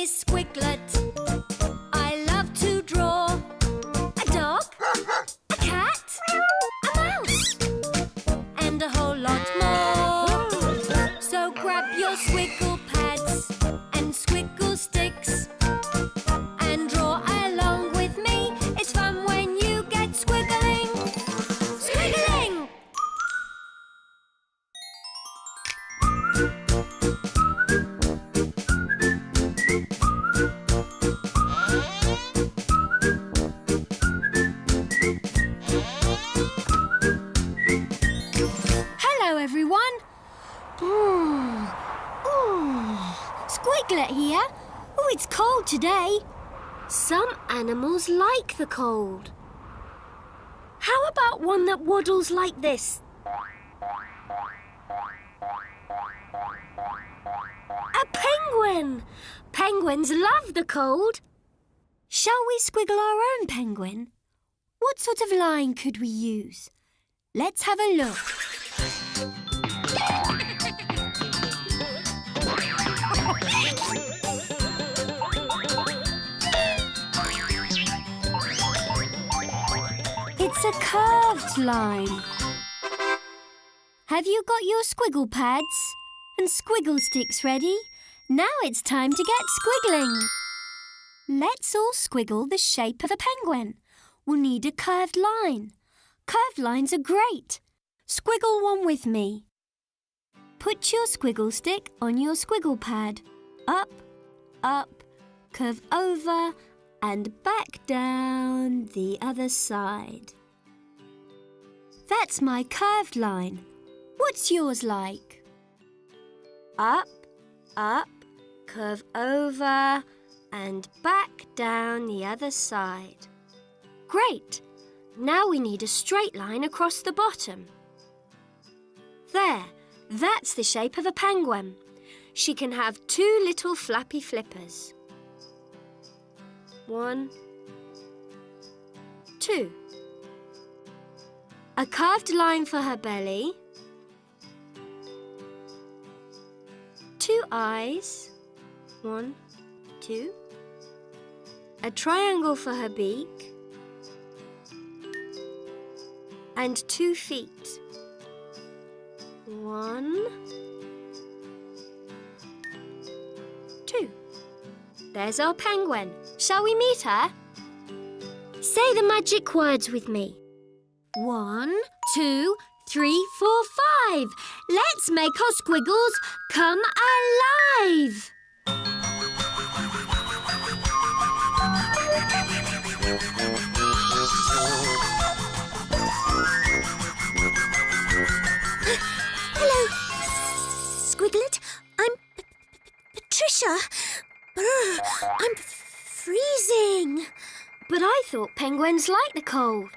is Squiglet. I love to draw a dog, a cat, a mouse, and a whole lot more. So grab your Squiggle Pads and Squiggle Sticks and draw along with me. It's fun when you get squiggling. Squiggiling! Hello, everyone. Squiglet here. Oh, it's cold today. Some animals like the cold. How about one that waddles like this? A penguin! Penguins love the cold. Shall we squiggle our own penguin? What sort of line could we use? Let's have a look. It's a curved line. Have you got your Squiggle Pads and Squiggle Sticks ready? Now it's time to get squiggling. Let's all squiggle the shape of a penguin. We'll need a curved line. Curved lines are great. Squiggle one with me. Put your squiggle stick on your Squiggle Pad. Up, up, curve over and back down the other side. That's my curved line. What's yours like? Up, up, curve over and back down the other side. Great! Now we need a straight line across the bottom. There, that's the shape of a penguin. She can have two little flappy flippers. 1, 2. A curved line for her belly. 2 eyes. 1, 2. A triangle for her beak. And 2 feet. 1, 2. There's our penguin. Shall we meet her? Say the magic words with me. 1, 2, 3, 4, 5. Let's make our squiggles come alive. Hello, Squiglet. I'm Patricia. I'm freezing. But I thought penguins like the cold.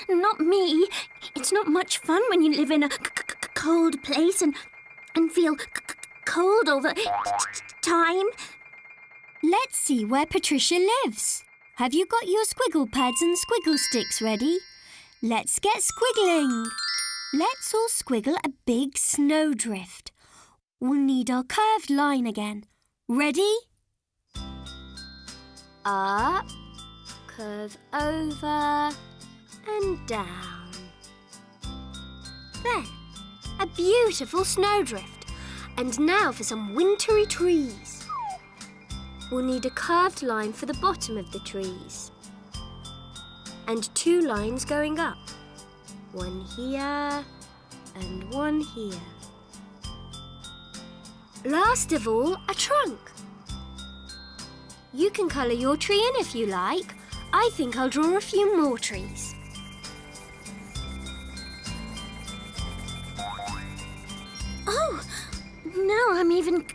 Not me. It's not much fun when you live in a cold place and feel cold all the time. Let's see where Patricia lives. Have you got your Squiggle Pads and Squiggle Sticks ready? Let's get squiggling. Let's all squiggle a big snowdrift. We'll need our curved line again. Ready? Up, curve over and down. There, a beautiful snowdrift. And now for some wintry trees. We'll need a curved line for the bottom of the trees. And 2 lines going up. 1 here and 1 here. Last of all, a trunk. You can colour your tree in if you like. I think I'll draw a few more trees. Oh, now I'm even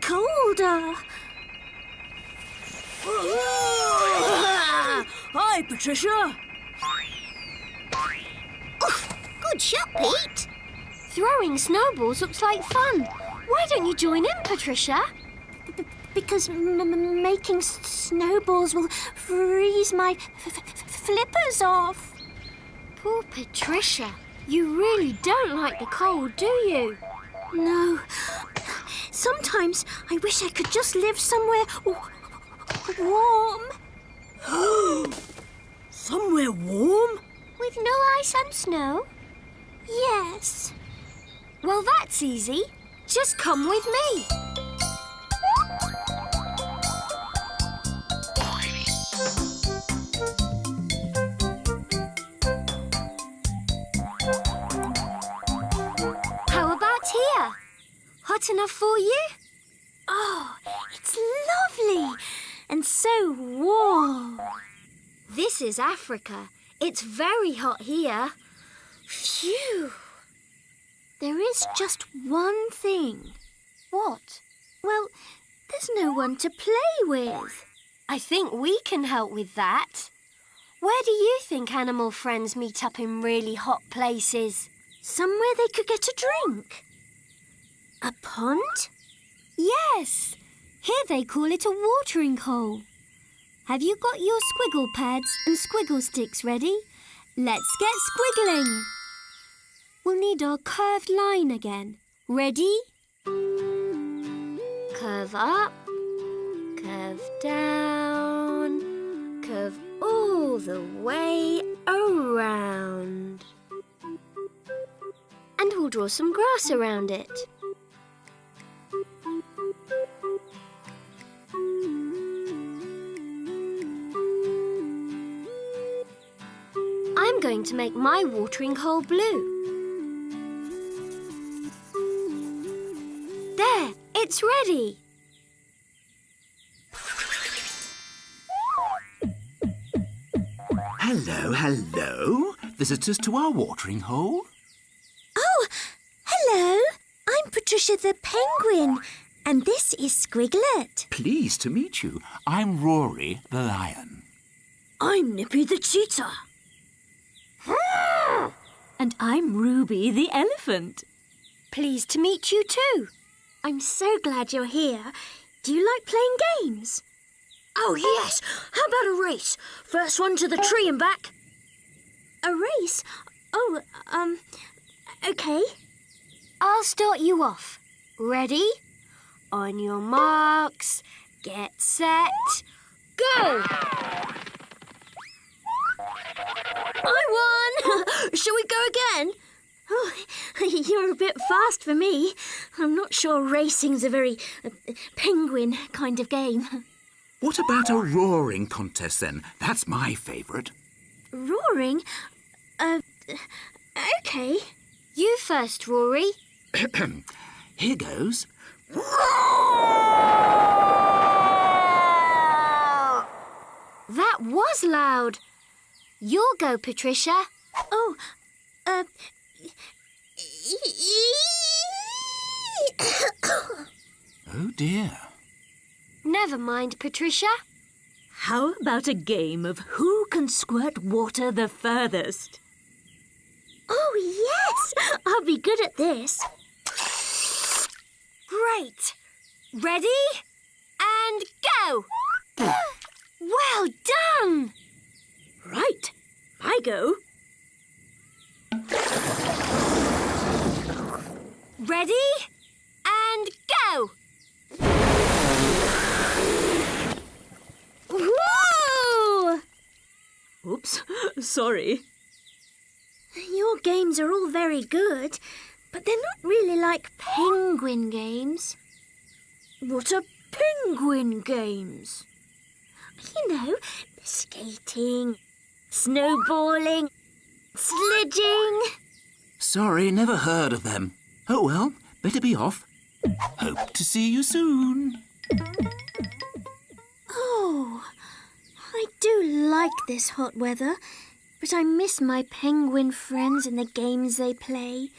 colder. Hi, Patricia. Good shot, Pete. Throwing snowballs looks like fun. Why don't you join in, Patricia? Because making snowballs will freeze my flippers off. Poor Patricia. You really don't like the cold, do you? No. Sometimes I wish I could just live somewhere warm. Somewhere warm? With no ice and snow? Yes. Well, that's easy. Just come with me. How about here? Hot enough for you? Oh, it's lovely and so warm. This is Africa. It's very hot here. Phew! There is just one thing. What? Well, there's no one to play with. I think we can help with that. Where do you think animal friends meet up in really hot places? Somewhere they could get a drink. A pond? Yes. Here they call it a watering hole. Have you got your Squiggle Pads and Squiggle Sticks ready? Let's get squiggling. We'll need our curved line again. Ready? Curve up, curve down, curve all the way around. And we'll draw some grass around it. I'm going to make my watering hole blue. There, it's ready. Hello, hello. Visitors to our watering hole? Oh, hello. I'm Patricia the penguin, and this is Squiglet. Pleased to meet you. I'm Rory the lion. I'm Nippy the cheetah. And I'm Ruby the elephant. Pleased to meet you too. I'm so glad you're here. Do you like playing games? Oh, yes. How about a race? First one to the tree and back. A race? Oh, okay. I'll start you off. Ready? On your marks, get set, go! I won! Shall we go again? Oh, you're a bit fast for me. I'm not sure racing's a very penguin kind of game. What about a roaring contest then? That's my favourite. Roaring? Okay. You first, Rory. Here goes. That was loud. You'll go, Patricia. Oh, Oh dear. Never mind, Patricia. How about a game of who can squirt water the furthest? Oh, yes! I'll be good at this. Great. Ready? And go! Well done! Right. I go. Ready? And go! Whoa! Oops, sorry. Your games are all very good, but they're not really like penguin games. What are penguin games? You know, skating, snowballing, sledging. Sorry, never heard of them. Oh well, better be off. Hope to see you soon. Oh, I do like this hot weather, but I miss my penguin friends and the games they play.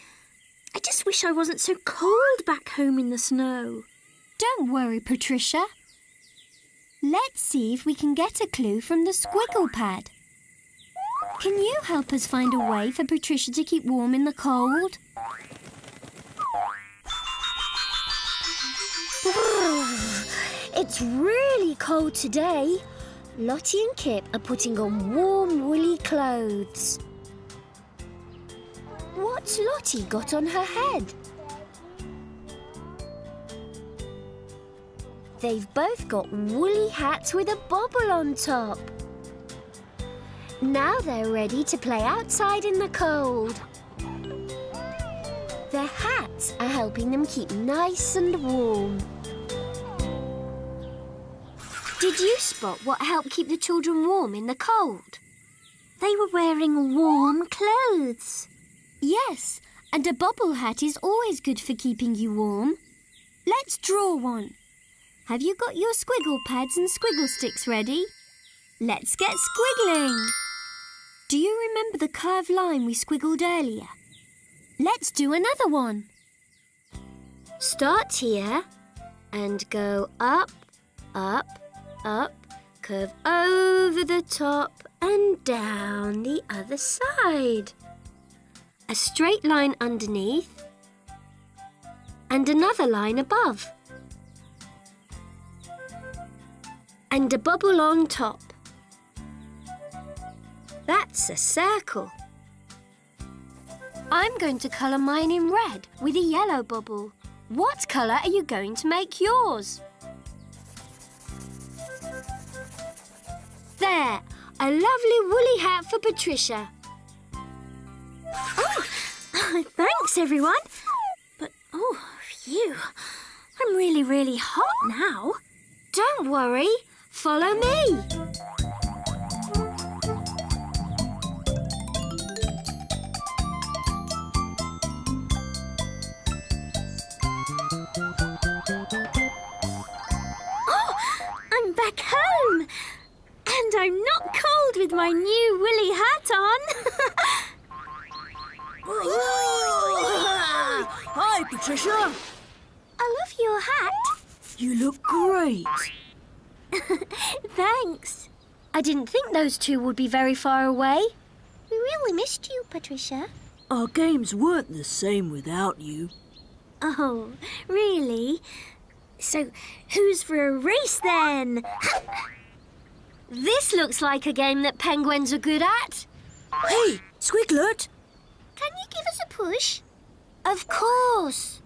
I just wish I wasn't so cold back home in the snow. Don't worry, Patricia. Let's see if we can get a clue from the Squiggle Pad. Can you help us find a way for Patricia to keep warm in the cold? It's really cold today. Lottie and Kip are putting on warm, woolly clothes. What's Lottie got on her head? They've both got woolly hats with a bobble on top. Now they're ready to play outside in the cold. Their hats are helping them keep nice and warm. Did you spot what helped keep the children warm in the cold? They were wearing warm clothes. Yes, and a bobble hat is always good for keeping you warm. Let's draw one. Have you got your squiggle pads and squiggle sticks ready? Let's get squiggling. Do you remember the curved line we squiggled earlier? Let's do another one. Start here and go up, up, up, curve over the top and down the other side. A straight line underneath and another line above. And a bubble on top. That's a circle. I'm going to colour mine in red with a yellow bubble. What colour are you going to make yours? There, a lovely woolly hat for Patricia. Oh, thanks, everyone. But, phew, I'm really, really hot now. Don't worry, follow me. I'm back home. And I'm not cold with my new woolly hat on. Hi, Patricia. I love your hat. You look great. Thanks. I didn't think those two would be very far away. We really missed you, Patricia. Our games weren't the same without you. Oh, really? So, who's for a race then? This looks like a game that penguins are good at. Hey, Squiglet. Can you give us a push? Of course.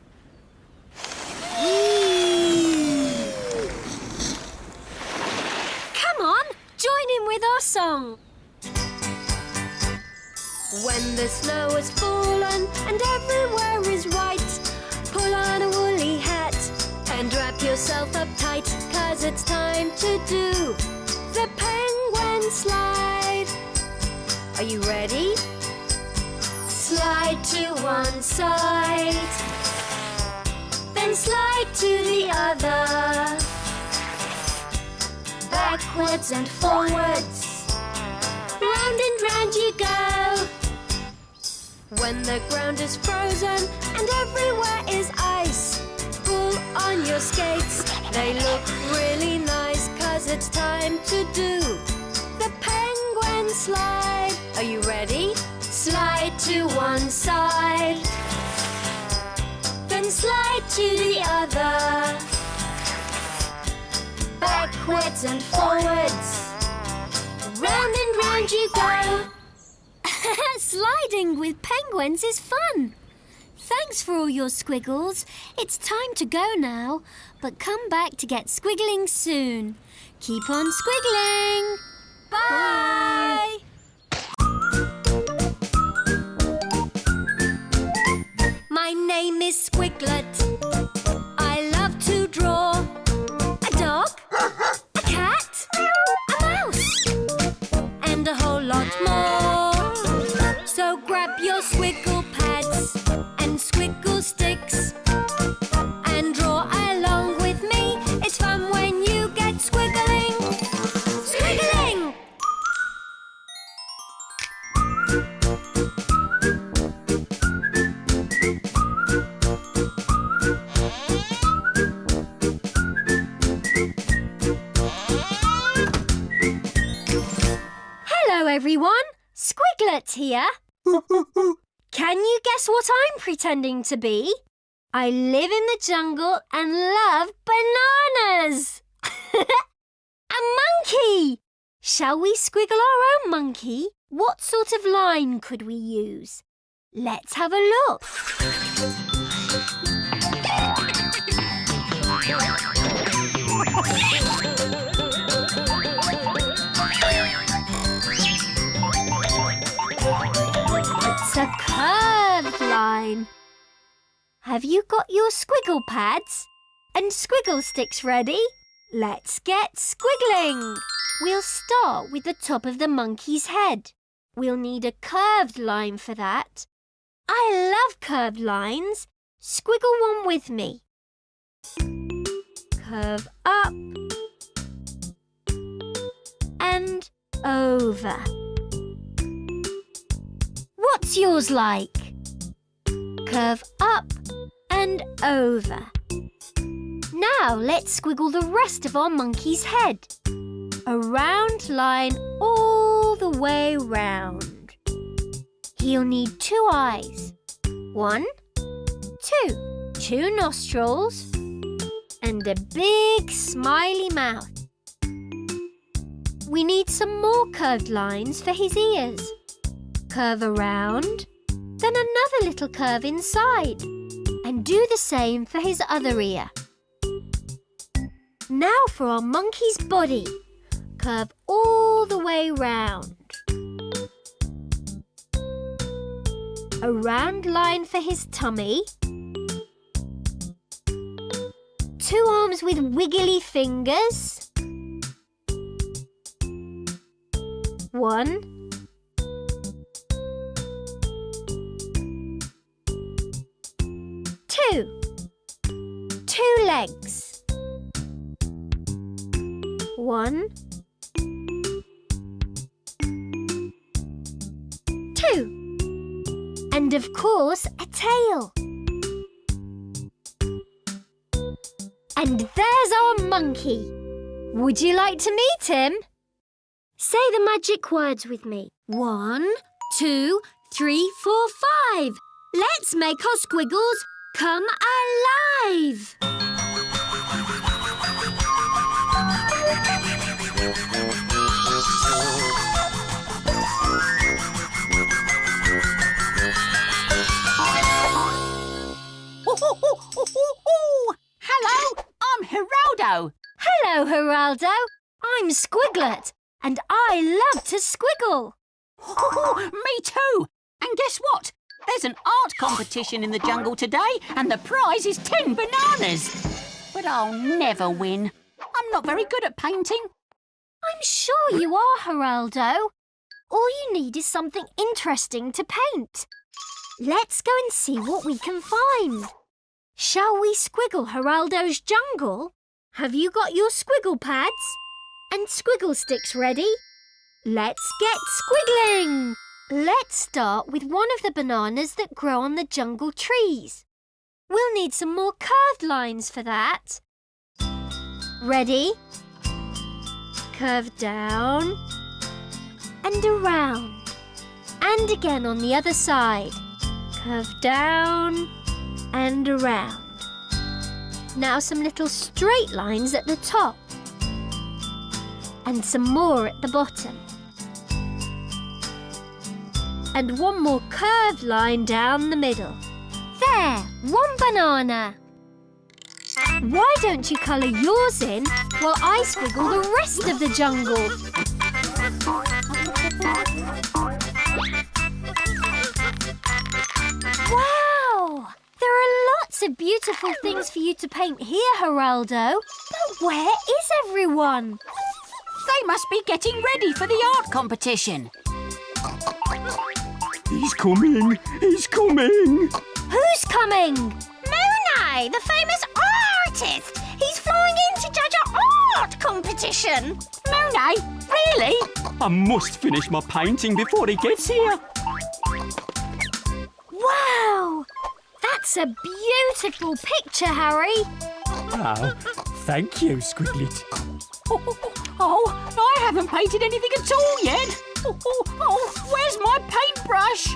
Come on, join in with our song. When the snow has fallen and everywhere is white, pull on a woolly hat and wrap yourself up tight, 'cause it's time to do the penguin slide. Are you ready? Slide to one side, then slide to the other. Backwards and forwards, round and round you go. When the ground is frozen and everywhere is ice, pull on your skates. They look really nice, 'cause it's time to do the penguin slide. Are you ready? Slide to one side, then slide to the other. Backwards and forwards, round and round you go. Sliding with penguins is fun. Thanks for all your squiggles. It's time to go now, but come back to get squiggling soon. Keep on squiggling. Bye. My name is Squiglet. I love to draw a dog, a cat, a mouse, and a whole lot more. So grab your squiggle pads and squiggle sticks and draw along with me. It's fun when you get squiggling. Squiggling! Hello, everyone. Squiglet here. Can you guess what I'm pretending to be? I live in the jungle and love bananas. A monkey! Shall we squiggle our own monkey? What sort of line could we use? Let's have a look. a curved line. Have you got your squiggle pads and squiggle sticks ready? Let's get squiggling. We'll start with the top of the monkey's head. We'll need a curved line for that. I love curved lines. Squiggle one with me. Curve up and over. What's yours like? Curve up and over. Now let's squiggle the rest of our monkey's head. A round line all the way round. He'll need 2 eyes. 1, 2. 2 nostrils and a big smiley mouth. We need some more curved lines for his ears. Curve around, then another little curve inside, and do the same for his other ear. Now for our monkey's body. Curve all the way round. A round line for his tummy. 2 arms with wiggly fingers. 1. 2. 2 legs. 1, 2. And of course, a tail. And there's our monkey. Would you like to meet him? Say the magic words with me. 1, 2, 3, 4, 5. Let's make our squiggles come alive. Hello, I'm Geraldo. Hello, Geraldo. I'm Squiglet, and I love to squiggle. Me too. And guess what? There's an art competition in the jungle today, and the prize is 10 bananas. But I'll never win. I'm not very good at painting. I'm sure you are, Geraldo. All you need is something interesting to paint. Let's go and see what we can find. Shall we squiggle Geraldo's jungle? Have you got your squiggle pads and squiggle sticks ready? Let's get squiggling! Let's start with one of the bananas that grow on the jungle trees. We'll need some more curved lines for that. Ready? Curve down and around. And again on the other side. Curve down and around. Now some little straight lines at the top. And some more at the bottom. And one more curved line down the middle. There, 1 banana. Why don't you colour yours in while I squiggle the rest of the jungle? Wow! There are lots of beautiful things for you to paint here, Geraldo. But where is everyone? They must be getting ready for the art competition. He's coming! He's coming! Who's coming? Mooneye, the famous artist. He's flying in to judge our art competition. Monet, really? I must finish my painting before he gets here. Wow! That's a beautiful picture, Harry. Oh, thank you, Squiglet. Oh, I haven't painted anything at all yet. Oh, where's my paintbrush?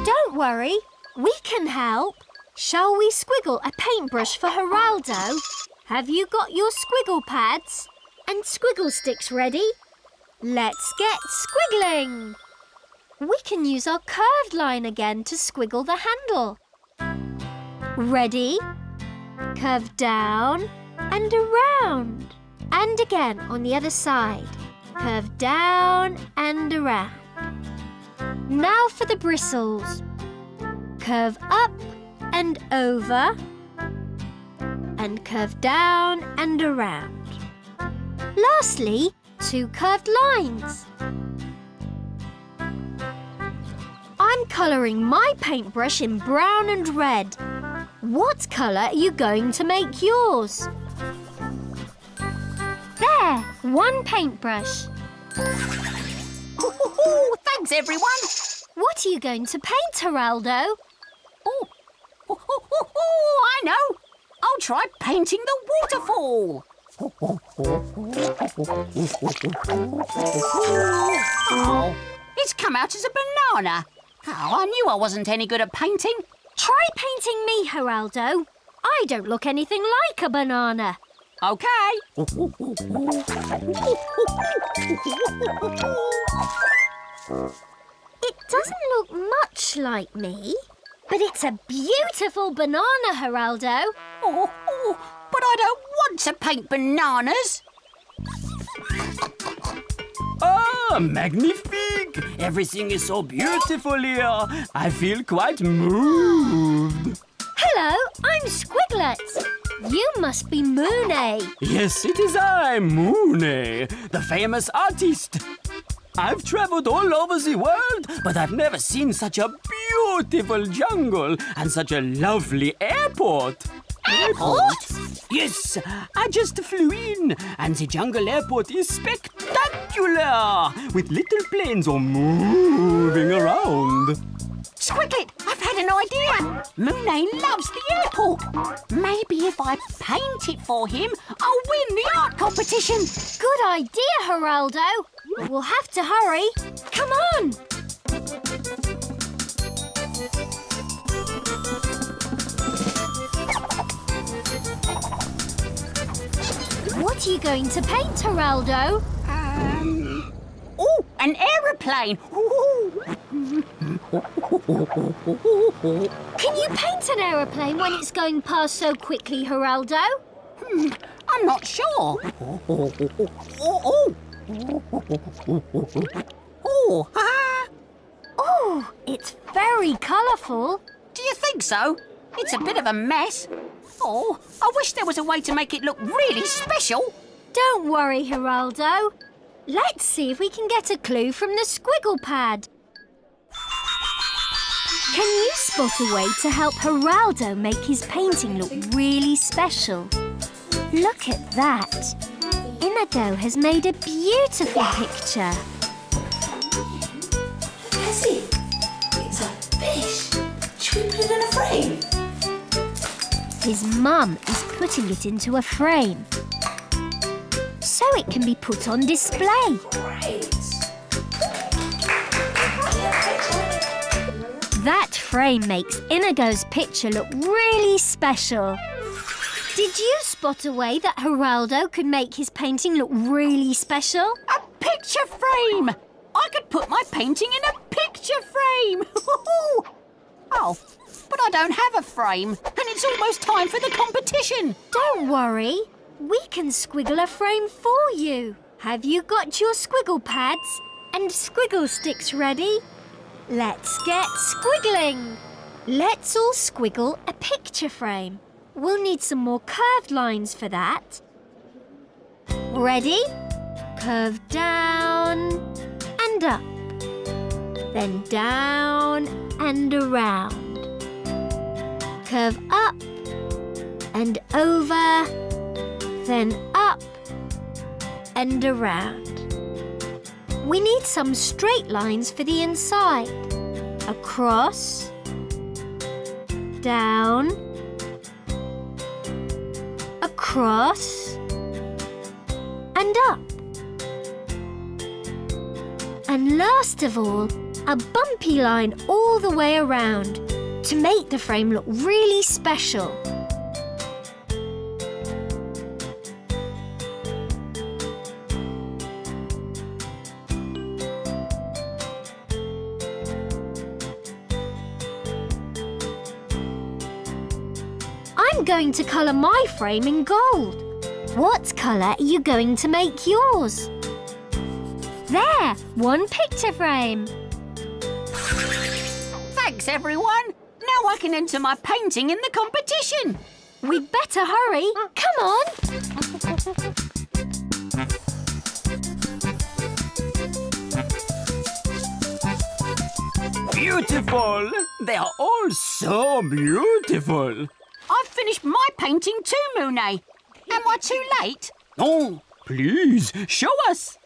Don't worry, we can help. Shall we squiggle a paintbrush for Geraldo? Have you got your squiggle pads and squiggle sticks ready? Let's get squiggling. We can use our curved line again to squiggle the handle. Ready? Curve down and around. And again on the other side. Curve down and around. Now for the bristles. Curve up and over, and curve down and around. Lastly, 2 curved lines. I'm colouring my paintbrush in brown and red. What colour are you going to make yours? There, 1 paintbrush. Thanks, everyone. What are you going to paint, Geraldo? I know. I'll try painting the waterfall. Oh, it's come out as a banana. Oh, I knew I wasn't any good at painting. Try painting me, Geraldo. I don't look anything like a banana. OK. It doesn't look much like me, but it's a beautiful banana, Geraldo. But I don't want to paint bananas. Ah, magnifique! Everything is so beautiful here. I feel quite moved. Hello, I'm Squiglet. You must be Mooney. Yes, it is I, Mooney, the famous artist. I've travelled all over the world, but I've never seen such a beautiful jungle and such a lovely airport. Airport? Yes, I just flew in, and the jungle airport is spectacular, with little planes all moving around. Squiglet, I've had an idea. Mooney loves the airport. Maybe if I paint it for him, I'll win the art competition. Good idea, Geraldo. We'll have to hurry. Come on. What are you going to paint, Geraldo? Oh, an aeroplane. Can you paint an aeroplane when it's going past so quickly, Geraldo? I'm not sure. Oh, it's very colourful. Do you think so? It's a bit of a mess. Oh, I wish there was a way to make it look really special. Don't worry, Geraldo. Let's see if we can get a clue from the Squiggle Pad. Can you spot a way to help Geraldo make his painting look really special? Look at that. Inigo has made a beautiful picture. Has he? It's a fish. Should we put it in a frame? His mum is putting it into a frame so it can be put on display. Great. That frame makes Inigo's picture look really special. Did you spot a way that Geraldo could make his painting look really special? A picture frame! I could put my painting in a picture frame! Oh, but I don't have a frame, and it's almost time for the competition. Don't worry, we can squiggle a frame for you. Have you got your Squiggle Pads and Squiggle Sticks ready? Let's get squiggling. Let's all squiggle a picture frame. We'll need some more curved lines for that. Ready? Curve down and up. Then down and around. Curve up and over. Then up and around. We need some straight lines for the inside. Across. Down. Across and up. And last of all, a bumpy line all the way around to make the frame look really special. I'm going to colour my frame in gold. What colour are you going to make yours? There, one picture frame. Thanks, everyone. Now I can enter my painting in the competition. We'd better hurry. Come on. Beautiful! They are all so beautiful. I've finished my painting too, Mooney. Am I too late? Oh, please, show us.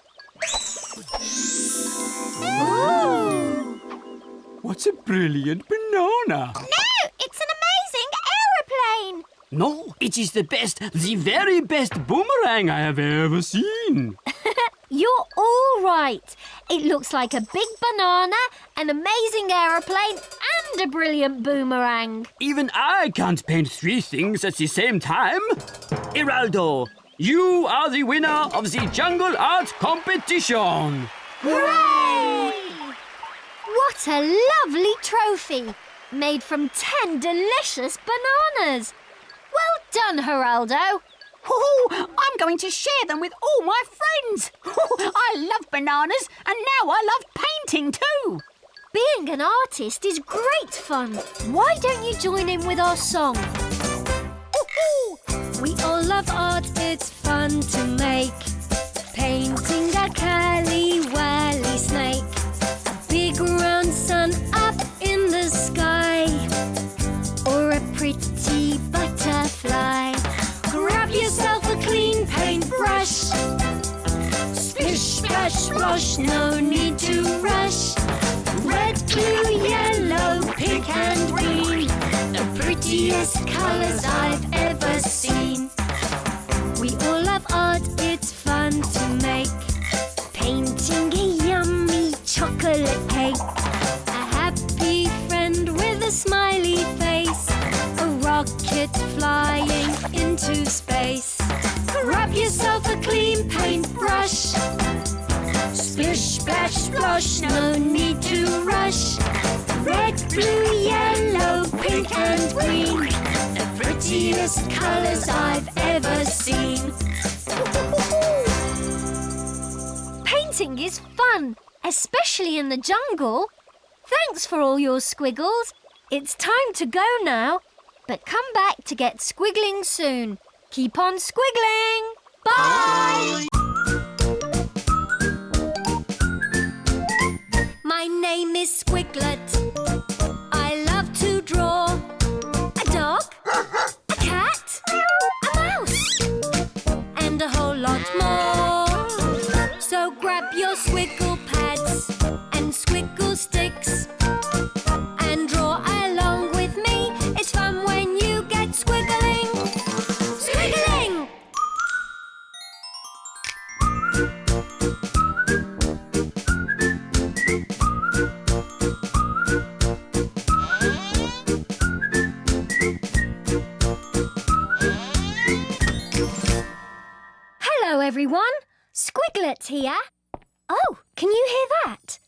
What a brilliant banana. No, it's an amazing aeroplane. No, it is the very best boomerang I have ever seen. You're all right. It looks like a big banana, an amazing aeroplane, and a brilliant boomerang. Even I can't paint three things at the same time. Geraldo, you are the winner of the Jungle Art Competition. Hooray! What a lovely trophy, made from 10 delicious bananas. Well done, Geraldo. I'm going to share them with all my friends. I love bananas, and now I love painting too. Being an artist is great fun. Why don't you join in with our song? We all love art, it's fun to make. Painting a curly-whirly snake. A big round sun up in the sky. Or a pretty butterfly. Grab yourself a clean paintbrush. Splish, splash, splosh, no need to rush. Red, blue, yellow, pink and green. The prettiest colours I've ever seen. We all love art, it's fun to make. Painting a yummy chocolate cake. A happy friend with a smiley face. A rocket flying into space. Grab yourself a clean paintbrush. Splish, splash, splosh, no need to rush. Red, blue, yellow, pink and green. The prettiest colours I've ever seen. Painting is fun, especially in the jungle. Thanks for all your squiggles. It's time to go now, but come back to get squiggling soon. Keep on squiggling. Bye! My name is Squiglet. I love to draw a dog, a cat, a mouse, and a whole lot more. So grab your Squiggle Pads and Squiggle Sticks and draw along with me. It's fun when you get squiggling. Squiggiling! Hello, everyone. Squiglet here. Oh, can you hear that?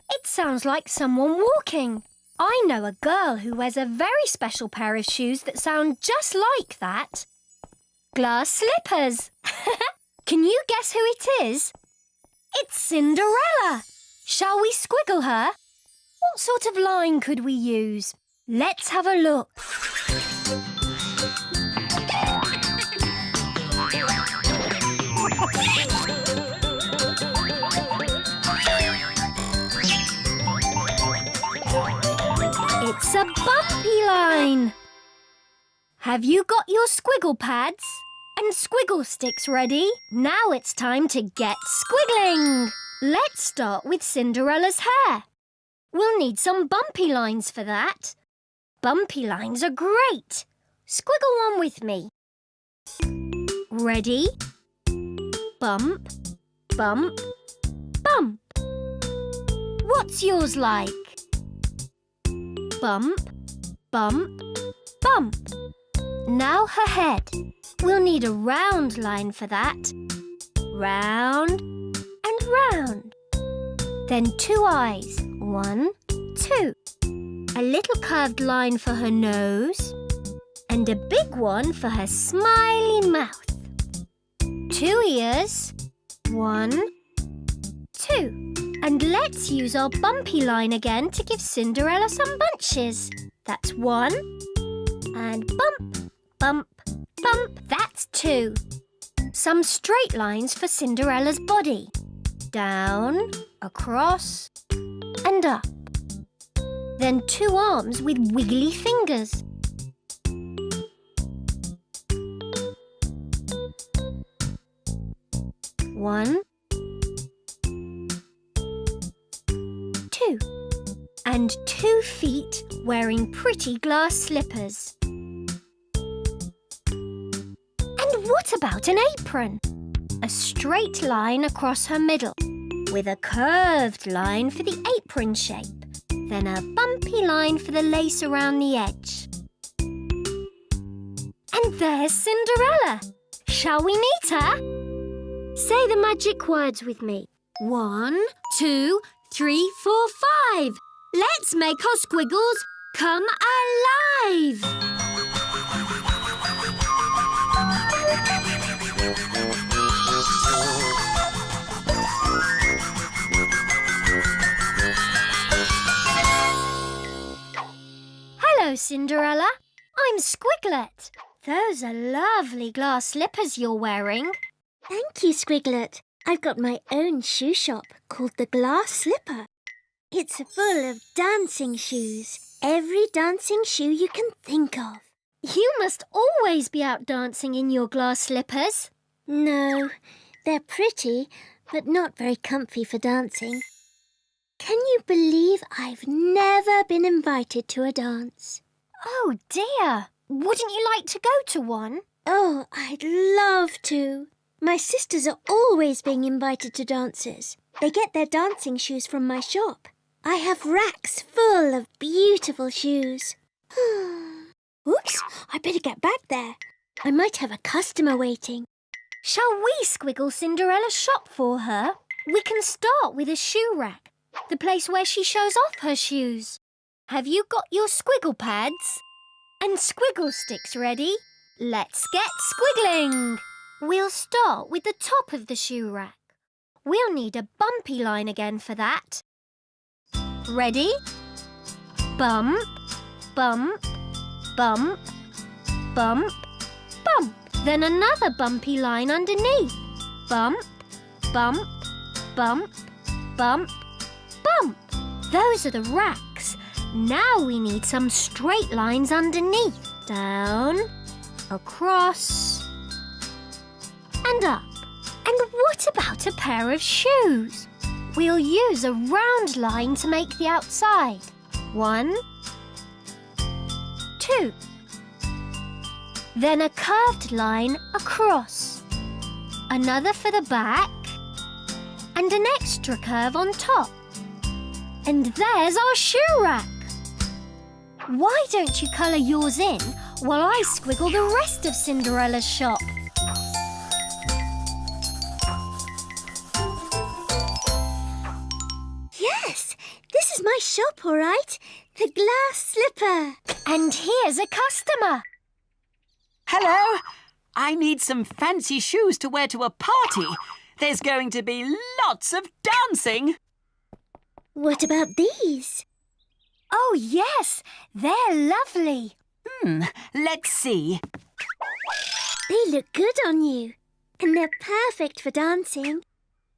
It sounds like someone walking. I know a girl who wears a very special pair of shoes that sound just like that. Glass slippers. Can you guess who it is? It's Cinderella. Shall we squiggle her? What sort of line could we use? Let's have a look. It's a bumpy line. Have you got your Squiggle Pads and Squiggle Sticks ready? Now it's time to get squiggling. Let's start with Cinderella's hair. We'll need some bumpy lines for that. Bumpy lines are great. Squiggle one with me. Ready? Bump, bump, bump. What's yours like? Bump, bump, bump. Now her head. We'll need a round line for that. Round and round. Then 2 eyes. 1, 2. A little curved line for her nose. And a big one for her smiley mouth. 2 ears. 1, 2. And let's use our bumpy line again to give Cinderella some bunches. That's 1. And bump, bump, bump. That's 2. Some straight lines for Cinderella's body. Down, across, and up. Then 2 arms with wiggly fingers. One, 2. And 2 feet wearing pretty glass slippers. And what about an apron? A straight line across her middle, with a curved line for the apron shape, then a bumpy line for the lace around the edge. And there's Cinderella. Shall we meet her? Say the magic words with me. 1, 2, 3, 4, 5. Let's make our squiggles come alive. Hello, Cinderella. I'm Squiglet. Those are lovely glass slippers you're wearing. Thank you, Squiglet. I've got my own shoe shop called the Glass Slipper. It's full of dancing shoes. Every dancing shoe you can think of. You must always be out dancing in your glass slippers. No, they're pretty, but not very comfy for dancing. Can you believe I've never been invited to a dance? Oh, dear. Wouldn't you like to go to one? Oh, I'd love to. My sisters are always being invited to dances. They get their dancing shoes from my shop. I have racks full of beautiful shoes. Oops, I better get back there. I might have a customer waiting. Shall we squiggle Cinderella's shop for her? We can start with a shoe rack, the place where she shows off her shoes. Have you got your Squiggle Pads and Squiggle Sticks ready? Let's get squiggling. We'll start with the top of the shoe rack. We'll need a bumpy line again for that. Ready? Bump, bump, bump, bump, bump. Then another bumpy line underneath. Bump, bump, bump, bump, bump. Those are the racks. Now we need some straight lines underneath. Down, across, and up. And what about a pair of shoes? We'll use a round line to make the outside. 1, 2. Then a curved line across. Another for the back. And an extra curve on top. And there's our shoe rack. Why don't you colour yours in while I squiggle the rest of Cinderella's shop? Yes, this is my shop, all right. The Glass Slipper. And here's a customer. Hello. I need some fancy shoes to wear to a party. There's going to be lots of dancing. What about these? Oh, yes, they're lovely. Let's see. They look good on you. And they're perfect for dancing.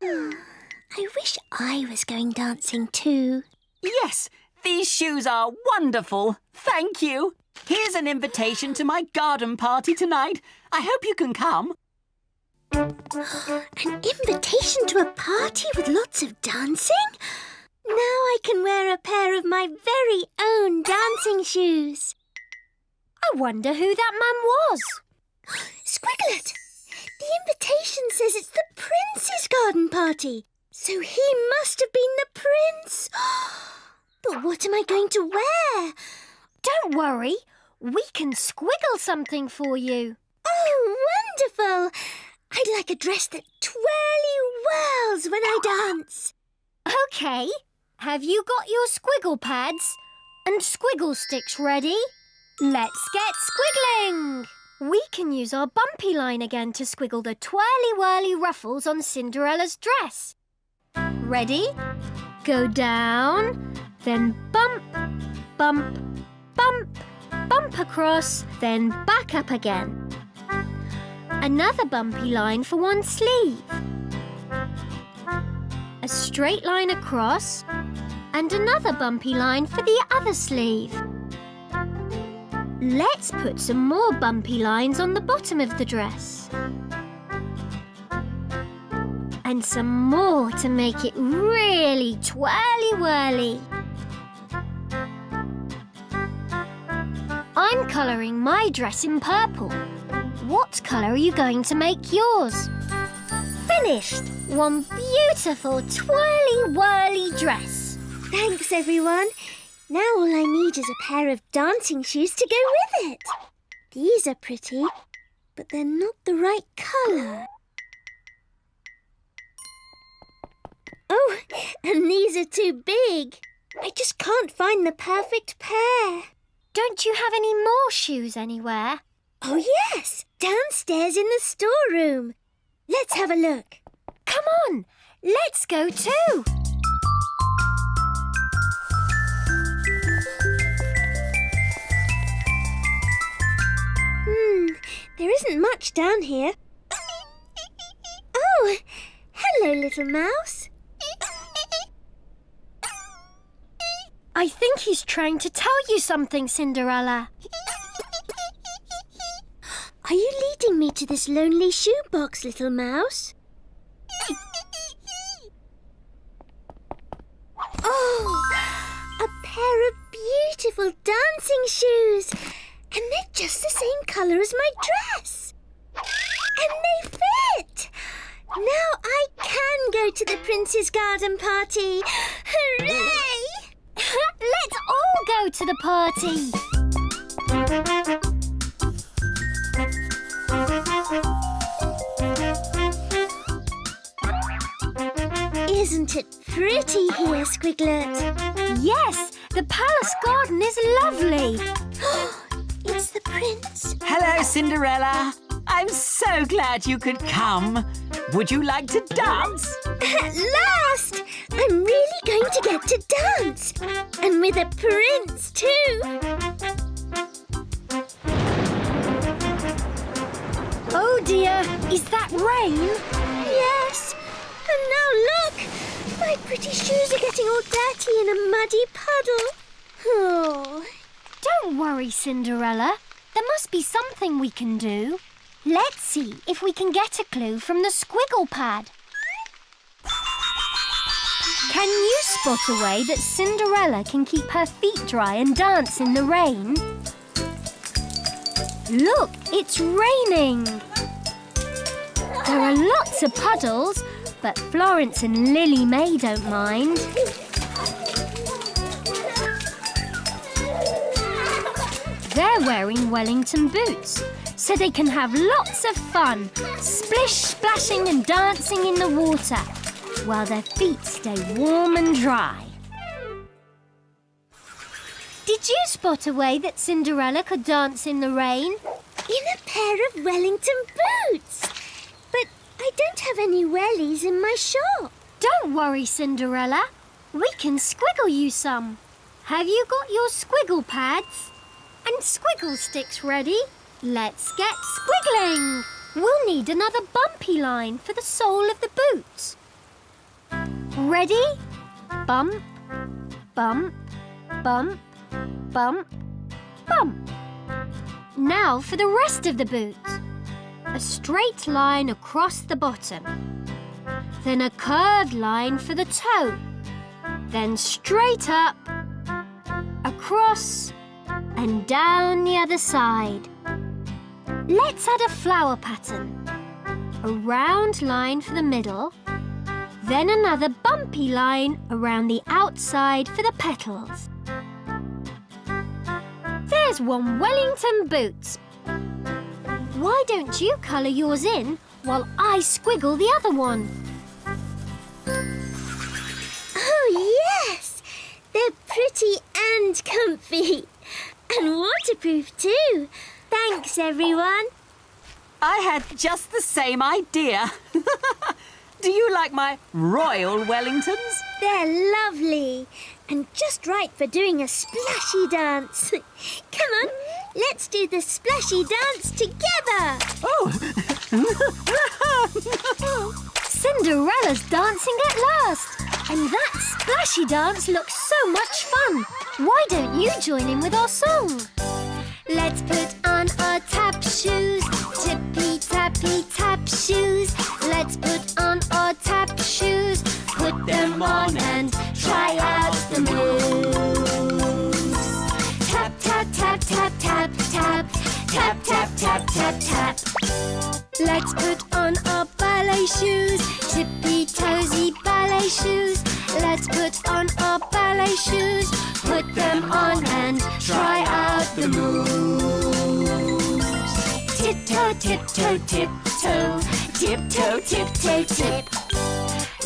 I wish I was going dancing too. Yes, these shoes are wonderful. Thank you. Here's an invitation to my garden party tonight. I hope you can come. An invitation to a party with lots of dancing? Now I can wear a pair of my very own dancing shoes. I wonder who that man was. Squiglet! The invitation says it's the prince's garden party. So he must have been the prince. But what am I going to wear? Don't worry, we can squiggle something for you. Oh, wonderful! I'd like a dress that twirly whirls when I dance. OK, have you got your Squiggle Pads and Squiggle Sticks ready? Let's get squiggling! We can use our bumpy line again to squiggle the twirly-whirly ruffles on Cinderella's dress. Ready? Go down, then bump, bump, bump, bump across, then back up again. Another bumpy line for one sleeve. A straight line across, and another bumpy line for the other sleeve. Let's put some more bumpy lines on the bottom of the dress. And some more to make it really twirly-whirly. I'm colouring my dress in purple. What colour are you going to make yours? Finished! One beautiful twirly-whirly dress. Thanks, everyone. Now all I need is a pair of dancing shoes to go with it. These are pretty, but they're not the right colour. Oh, and these are too big. I just can't find the perfect pair. Don't you have any more shoes anywhere? Oh, yes, downstairs in the storeroom. Let's have a look. Come on, let's go too. There isn't much down here. Oh, hello, little mouse. I think he's trying to tell you something, Cinderella. Are you leading me to this lonely shoebox, little mouse? Oh, a pair of beautiful dancing shoes. And they're just the same colour as my dress. And they fit. Now I can go to the Prince's garden party. Hooray! Let's all go to the party. Isn't it pretty here, Squiglet? Yes, the palace garden is lovely. It's the Prince. Hello, Cinderella. I'm so glad you could come. Would you like to dance? At last! I'm really going to get to dance. And with a prince, too. Oh dear, is that rain? Yes. And now look! My pretty shoes are getting all dirty in a muddy puddle. Oh. Don't worry, Cinderella. There must be something we can do. Let's see if we can get a clue from the Squiggle Pad. Can you spot a way that Cinderella can keep her feet dry and dance in the rain? Look, it's raining. There are lots of puddles, but Florence and Lily May don't mind. They're wearing Wellington boots, so they can have lots of fun, splish, splashing and dancing in the water, while their feet stay warm and dry. Did you spot a way that Cinderella could dance in the rain? In a pair of Wellington boots. But I don't have any wellies in my shop. Don't worry, Cinderella. We can squiggle you some. Have you got your Squiggle Pads and Squiggle Sticks ready? Let's get squiggling. We'll need another bumpy line for the sole of the boots. Ready? Bump, bump, bump, bump, bump. Now for the rest of the boot. A straight line across the bottom. Then a curved line for the toe. Then straight up, across, and down the other side. Let's add a flower pattern. A round line for the middle, then another bumpy line around the outside for the petals. There's one Wellington boot. Why don't you colour yours in while I squiggle the other one? Oh, yes! They're pretty and comfy. And waterproof too. Thanks, everyone. I had just the same idea. Do you like my royal Wellingtons? They're lovely and just right for doing a splashy dance. Come on, let's do the splashy dance together. Oh! Cinderella's dancing at last. And that splashy dance looks so much fun. Why don't you join in with our song? Let's put on our tap shoes, tippy-tappy-tap shoes. Let's put on our tap shoes, put them on and try out the moves. Tap, tap, tap, tap, tap, tap, tap, tap, tap, tap, tap. Let's put on our ballet shoes, tippy-toesy ballet shoes. Let's put on our ballet shoes, put them on and try out the moves. Tiptoe, tiptoe, tiptoe, tiptoe, tiptoe, tip.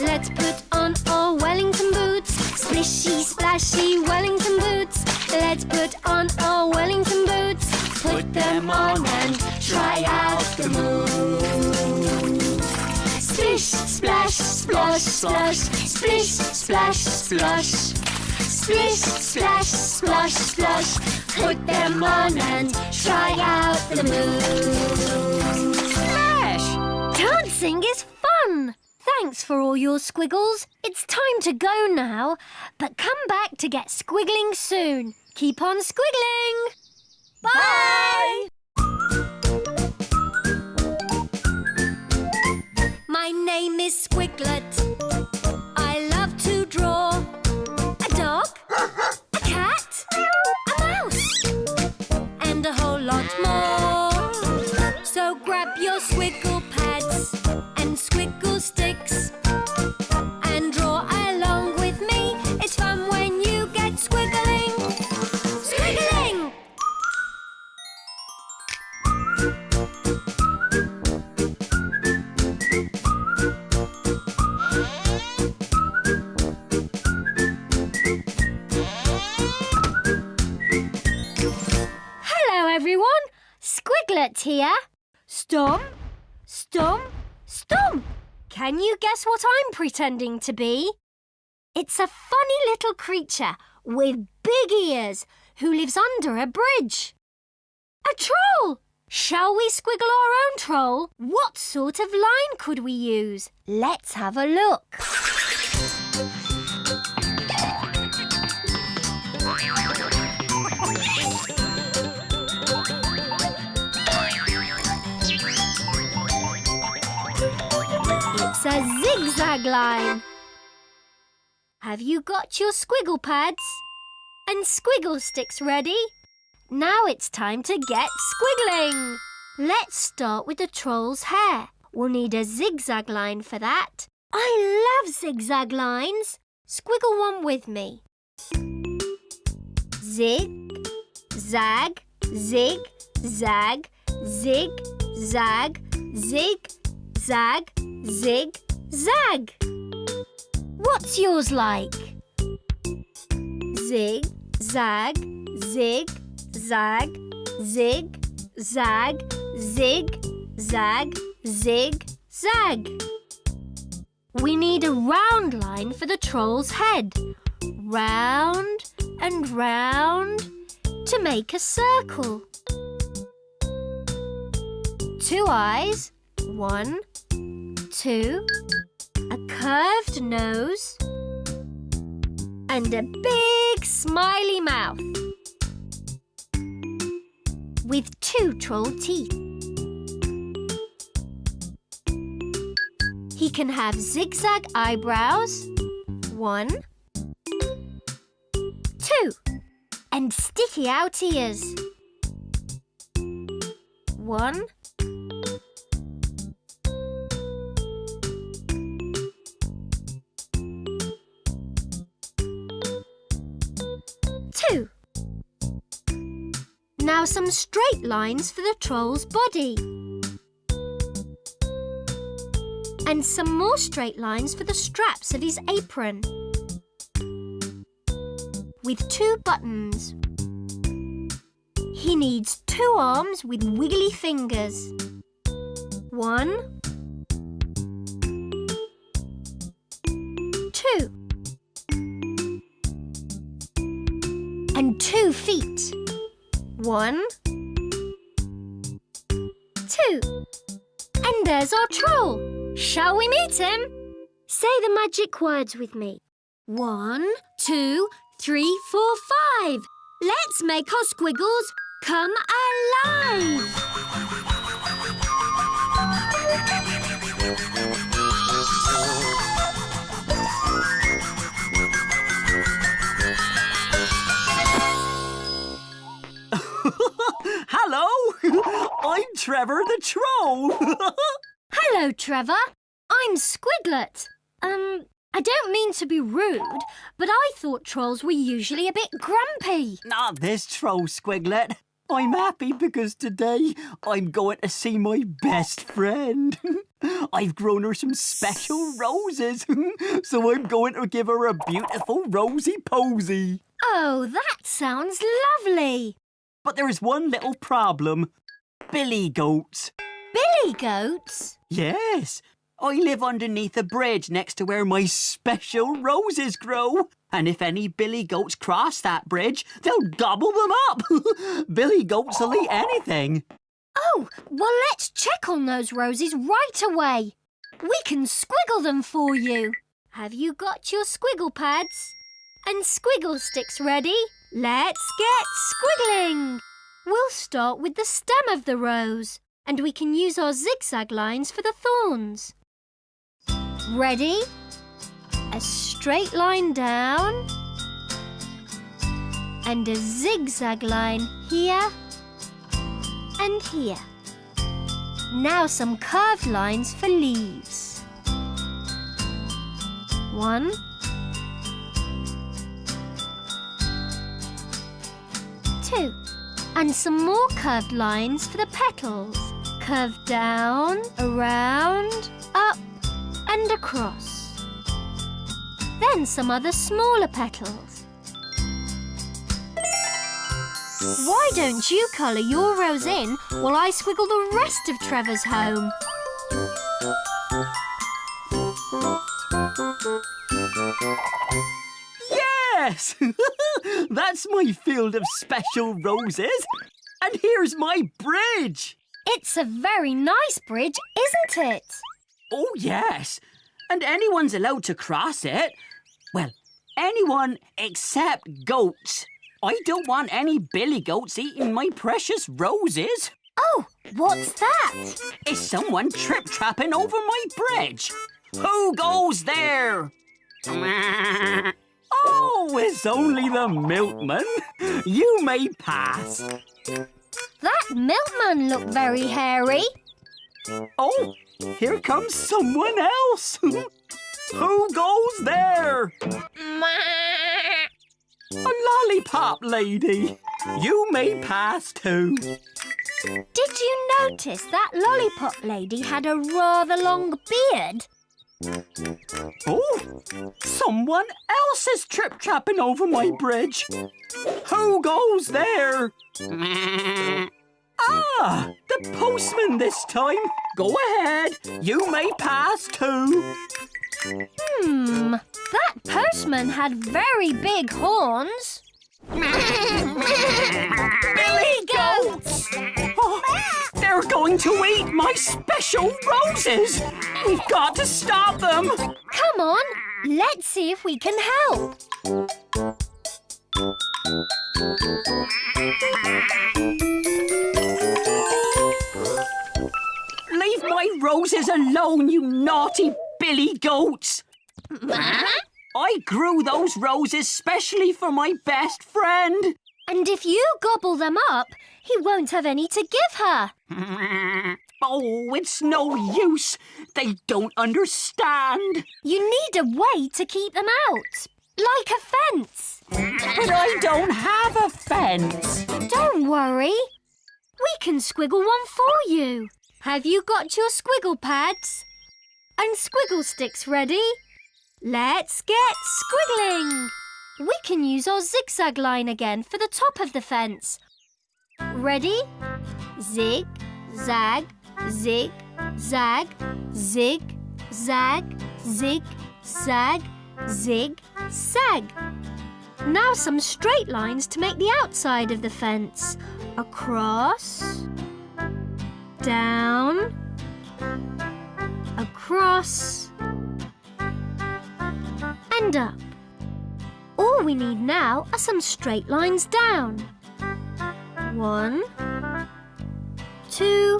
Let's put on our Wellington boots, splishy, splashy Wellington boots. Let's put on our Wellington boots, put them on and try out the moves. Splish, splash, splosh, splosh, splish, splash, splosh. Splish, splash, splosh, splosh, put them on and try out the moves. Splash! Dancing is fun. Thanks for all your squiggles. It's time to go now, but come back to get squiggling soon. Keep on squiggling. Bye! My name is Squiglet. I love to draw a dog, a cat, a mouse, and a whole lot more. So grab your Squiggle Pads and Squiggle Sticks and draw along with me. It's fun when you get squiggling. Squiggiling! Hello, everyone. Squiglet here. Stomp, stomp, stomp. Can you guess what I'm pretending to be? It's a funny little creature with big ears who lives under a bridge. A troll! Shall we squiggle our own troll? What sort of line could we use? Let's have a look. It's a zigzag line. Have you got your Squiggle Pads and Squiggle Sticks ready? Now it's time to get squiggling. Let's start with the troll's hair. We'll need a zigzag line for that. I love zigzag lines. Squiggle one with me. Zig, zag, zig, zag, zig, zag, zig, zag, zig, zag. What's yours like? Zig, zag, zig, zag, zig, zag, zig, zag, zig, zag. We need a round line for the troll's head. Round and round to make a circle. 2 eyes, 1, 2, a curved nose, and a big smiley mouth with 2 troll teeth. He can have zigzag eyebrows, 1, 2, and sticky out ears, 1, 2. Now some straight lines for the troll's body. And some more straight lines for the straps of his apron. With 2 buttons. He needs 2 arms with wiggly fingers. 1, 2. And 2 feet. 1, 2. And there's our troll. Shall we meet him? Say the magic words with me. 1, 2, 3, 4, 5. Let's make our squiggles come alive. Hello! I'm Trevor the Troll. Hello, Trevor. I'm Squiglet. I don't mean to be rude, but I thought trolls were usually a bit grumpy. Not this troll, Squiglet. I'm happy because today I'm going to see my best friend. I've grown her some special roses, so I'm going to give her a beautiful rosy posy. Oh, that sounds lovely. But there is one little problem. Billy goats. Billy goats? Yes. I live underneath a bridge next to where my special roses grow. And if any billy goats cross that bridge, they'll gobble them up. Billy goats will eat anything. Oh, well, let's check on those roses right away. We can squiggle them for you. Have you got your squiggle pads and squiggle sticks ready? Let's get squiggling. We'll start with the stem of the rose, and we can use our zigzag lines for the thorns. Ready? A straight line down and a zigzag line here and here. Now some curved lines for leaves. 1, 2. And some more curved lines for the petals. Curve down, around, up and across. Then some other smaller petals. Why don't you colour your rose in while I squiggle the rest of Trevor's home? Yes! That's my field of special roses. And here's my bridge. It's a very nice bridge, isn't it? Oh, yes. And anyone's allowed to cross it. Well, anyone except goats. I don't want any billy goats eating my precious roses. Oh, what's that? Is someone trip-trapping over my bridge? Who goes there? Oh, it's only the milkman. You may pass. That milkman looked very hairy. Oh, here comes someone else. Who goes there? A lollipop lady. You may pass too. Did you notice that lollipop lady had a rather long beard? Oh, someone else is trip-trapping over my bridge. Who goes there? Ah, the postman this time. Go ahead. You may pass too. That postman had very big horns. Billy goats! Oh, they're going to eat my special roses. We've got to stop them. Come on, let's see if we can help. Leave my roses alone, you naughty billy goats. I grew those roses specially for my best friend. And if you gobble them up, he won't have any to give her. Oh, it's no use. They don't understand. You need a way to keep them out, like a fence. But I don't have a fence. Don't worry. We can squiggle one for you. Have you got your squiggle pads and squiggle sticks ready? Let's get squiggling. We can use our zigzag line again for the top of the fence. Ready? Zig, zag, zig, zag, zig, zag, zig, zag, zig, zag. Now some straight lines to make the outside of the fence. Across, down, across, and up. All we need now are some straight lines down. 1, 2,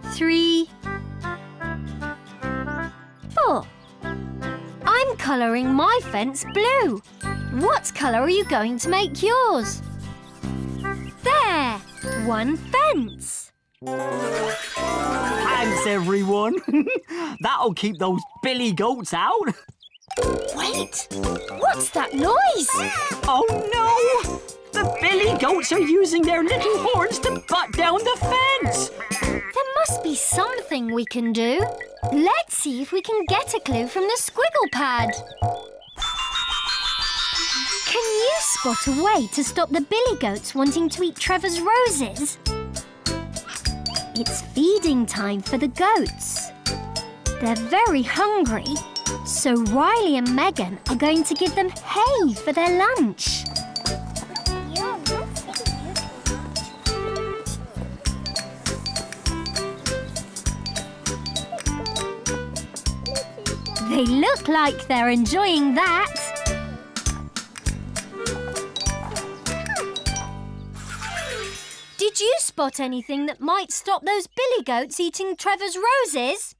3, 4. I'm colouring my fence blue. What colour are you going to make yours? There! One fence. Thanks, everyone. That'll keep those billy goats out. Wait! What's that noise? Oh, no! The billy goats are using their little horns to butt down the fence. There must be something we can do. Let's see if we can get a clue from the Squiggle Pad. Can you spot a way to stop the billy goats wanting to eat Trevor's roses? It's feeding time for the goats. They're very hungry, so Riley and Megan are going to give them hay for their lunch. They look like they're enjoying that. Did you spot anything that might stop those billy goats eating Trevor's roses?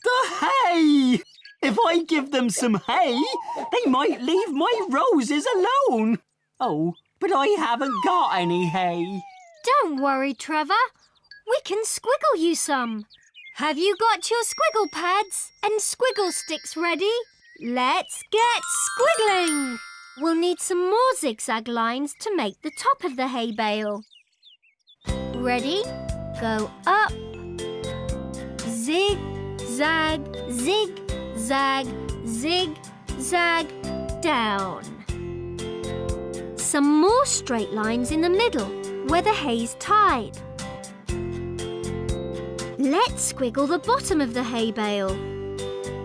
The hay! If I give them some hay, they might leave my roses alone. Oh, but I haven't got any hay. Don't worry, Trevor. We can squiggle you some. Have you got your Squiggle Pads and Squiggle Sticks ready? Let's get squiggling! We'll need some more zigzag lines to make the top of the hay bale. Ready? Go up. Zig, zag, zig, zag, zig, zag, down. Some more straight lines in the middle where the hay's tied. Let's squiggle the bottom of the hay bale.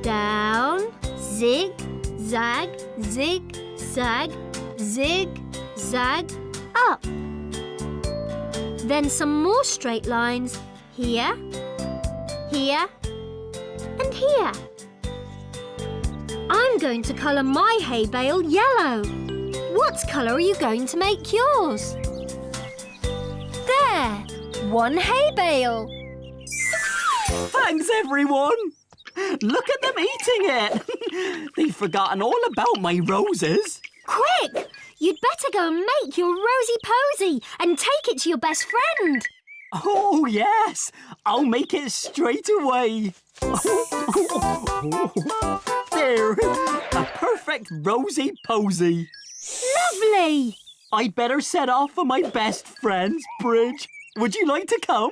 Down, zig, zag, zig, zag, zig, zag, up. Then some more straight lines here, here, and here. I'm going to colour my hay bale yellow. What colour are you going to make yours? There! One hay bale. Thanks, everyone. Look at them eating it. They've forgotten all about my roses. Quick! You'd better go and make your rosy posy and take it to your best friend. Oh, yes. I'll make it straight away. There. A perfect rosy posy. Lovely! I'd better set off for my best friend's bridge. Would you like to come?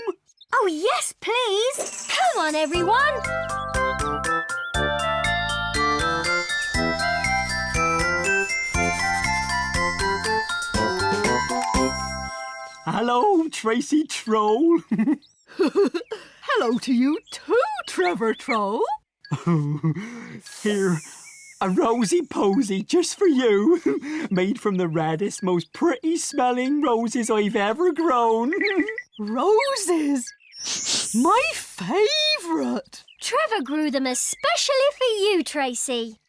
Oh, yes, please. Come on, everyone. Hello, Tracy Troll. Hello to you too, Trevor Troll. Here, a rosy posy just for you. Made from the reddest, most pretty-smelling roses I've ever grown. Roses? My favourite. Trevor grew them especially for you, Tracy.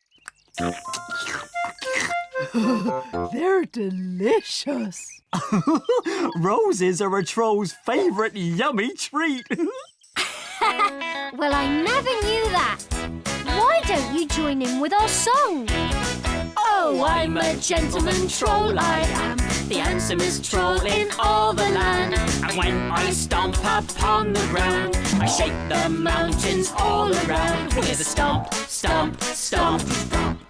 They're delicious. Roses are a troll's favourite yummy treat. Well, I never knew that. Why don't you join in with our song? Oh, I'm a gentleman troll, I am, the handsomest troll in all the land. And when I stomp upon the ground, I shake the mountains all around with a stomp, stomp, stomp, stomp.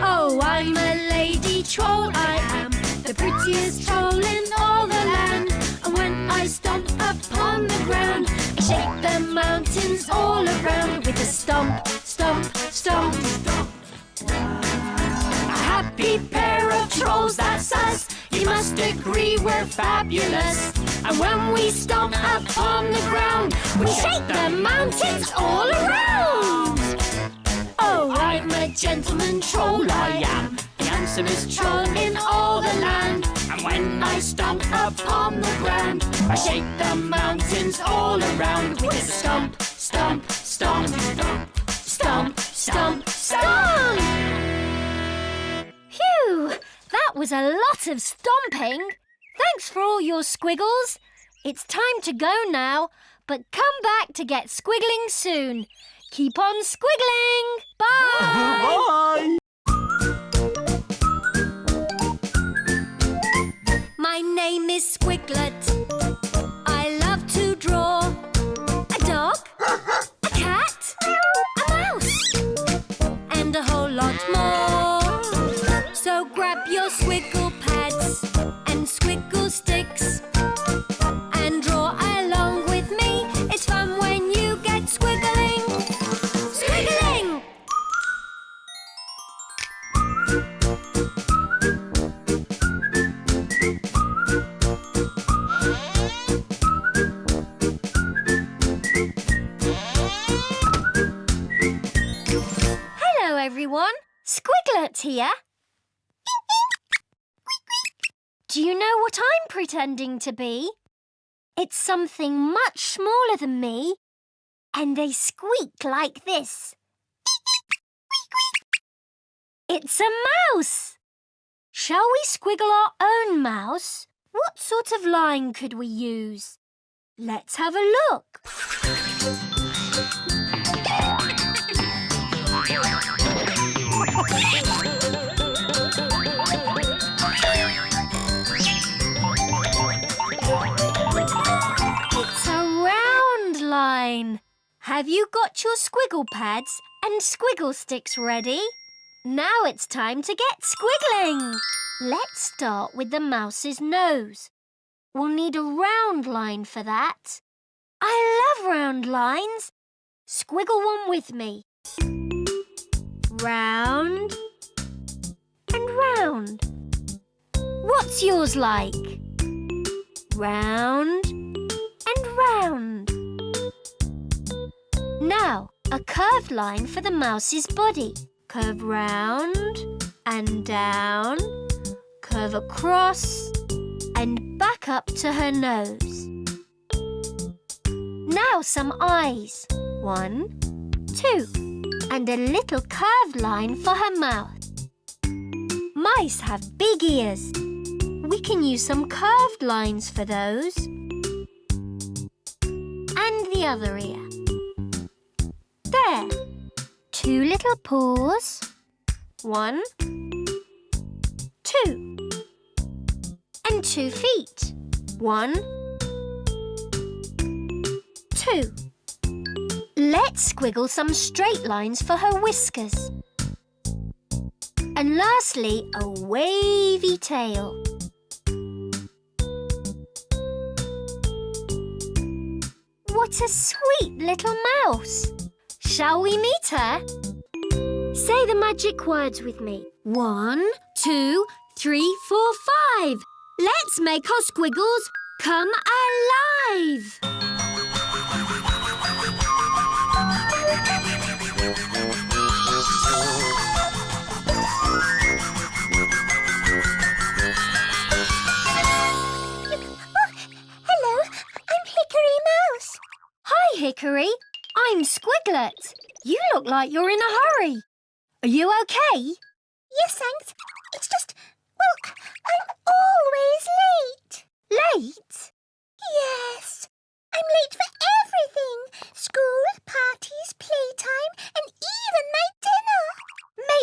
Oh, I'm a lady troll, I am, the prettiest troll in all the land. And when I stomp upon the ground, I shake the mountains all around with a stomp, stomp, stomp, stomp. A happy pair of trolls, that's us. You must agree we're fabulous. And when we stomp upon the ground, we shake the mountains all around. Oh, I'm a gentleman troll, I am. The handsomest troll in all the land. And when I stomp upon the ground, I shake the mountains all around with a stomp, stomp, stomp, stomp, stomp, stomp, stomp. Phew, that was a lot of stomping. Thanks for all your squiggles. It's time to go now, but come back to get squiggling soon. Keep on squiggling. Bye. Bye! My name is Squiglet. I love to draw a dog, a cat, a mouse, and a whole lot more. So grab your Squiggle Pads and Squiggle Sticks and draw along with me. It's fun when you get squiggling. Squiggiling! Hello, everyone. Squiglet here. Do you know what I'm pretending to be? It's something much smaller than me, and they squeak like this. It's a mouse! Shall we squiggle our own mouse? What sort of line could we use? Let's have a look. It's a round line. Have you got your Squiggle Pads and Squiggle Sticks ready? Now it's time to get squiggling. Let's start with the mouse's nose. We'll need a round line for that. I love round lines. Squiggle one with me. Round and round. What's yours like? Round and round. Now, a curved line for the mouse's body. Curve round and down, curve across and back up to her nose. Now some eyes. 1, 2, and a little curved line for her mouth. Mice have big ears. We can use some curved lines for those. And the other ear. There. 2 little paws. 1, 2. And 2 feet. 1, 2. Let's squiggle some straight lines for her whiskers. And lastly, a wavy tail. What a sweet little mouse! Shall we meet her? Say the magic words with me. 1, 2, 3, 4, 5. Let's make our squiggles come alive. Hello, I'm Hickory Mouse. Hi, Hickory. I'm Squiglet. You look like you're in a hurry. Are you okay? Yes, thanks. It's just, well, I'm always late. Late? Yes, I'm late for everything. School, parties, playtime, and even my dinner.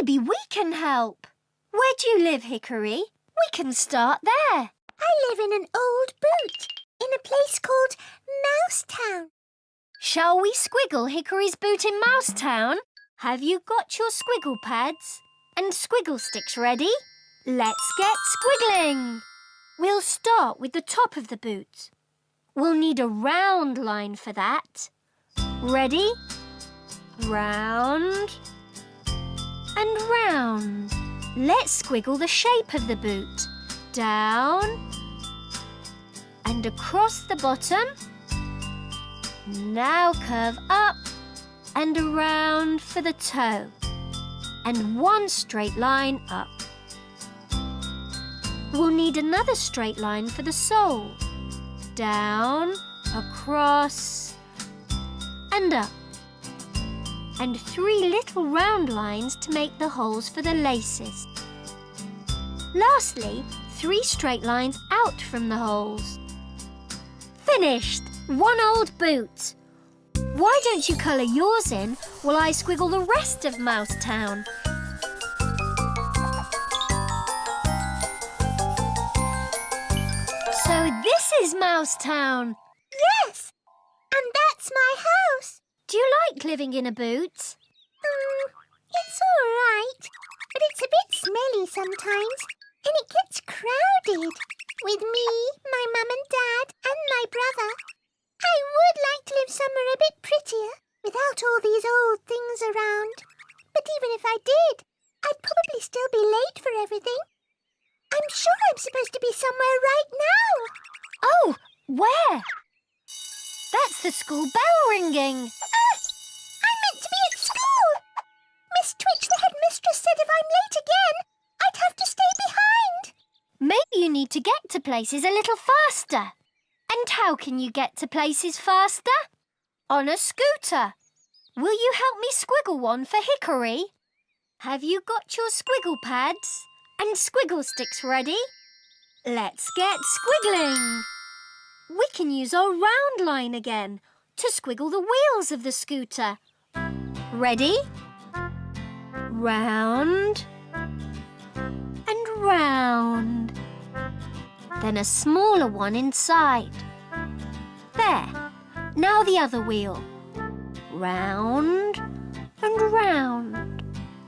Maybe we can help. Where do you live, Hickory? We can start there. I live in an old boot in a place called Mousetown. Shall we squiggle Hickory's boot in Mousetown? Have you got your Squiggle Pads and Squiggle Sticks ready? Let's get squiggling. We'll start with the top of the boot. We'll need a round line for that. Ready? Round and round. Let's squiggle the shape of the boot. down, and across the bottom. Now curve up and around for the toe, and one straight line up. We'll need another straight line for the sole. Down, across, and up. And 3 little round lines to make the holes for the laces. Lastly, 3 straight lines out from the holes. Finished! 1 old boot. Why don't you colour yours in while I squiggle the rest of Mousetown? So this is Mousetown. Yes, and that's my house. Do you like living in a boot? It's all right, but it's a bit smelly sometimes, and it gets crowded with me, my mum and dad, and my brother. I would like to live somewhere a bit prettier without all these old things around. But even if I did, I'd probably still be late for everything. I'm sure I'm supposed to be somewhere right now. Oh, where? That's the school bell ringing. I'm meant to be at school. Miss Twitch, the headmistress, said if I'm late again, I'd have to stay behind. Maybe you need to get to places a little faster. And how can you get to places faster? On a scooter. Will you help me squiggle one for Hickory? Have you got your Squiggle Pads and Squiggle Sticks ready? Let's get squiggling. We can use our round line again to squiggle the wheels of the scooter. Ready? Round and round. Then a smaller one inside. There. Now the other wheel. Round and round.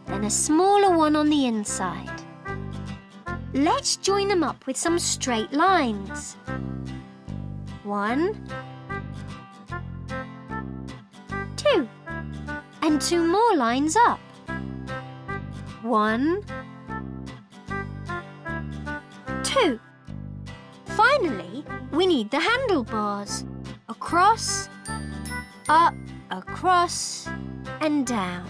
Then a smaller one on the inside. Let's join them up with some straight lines. 1, 2. And 2 more lines up. 1, 2. Finally, we need the handlebars. Across, up, across, and down.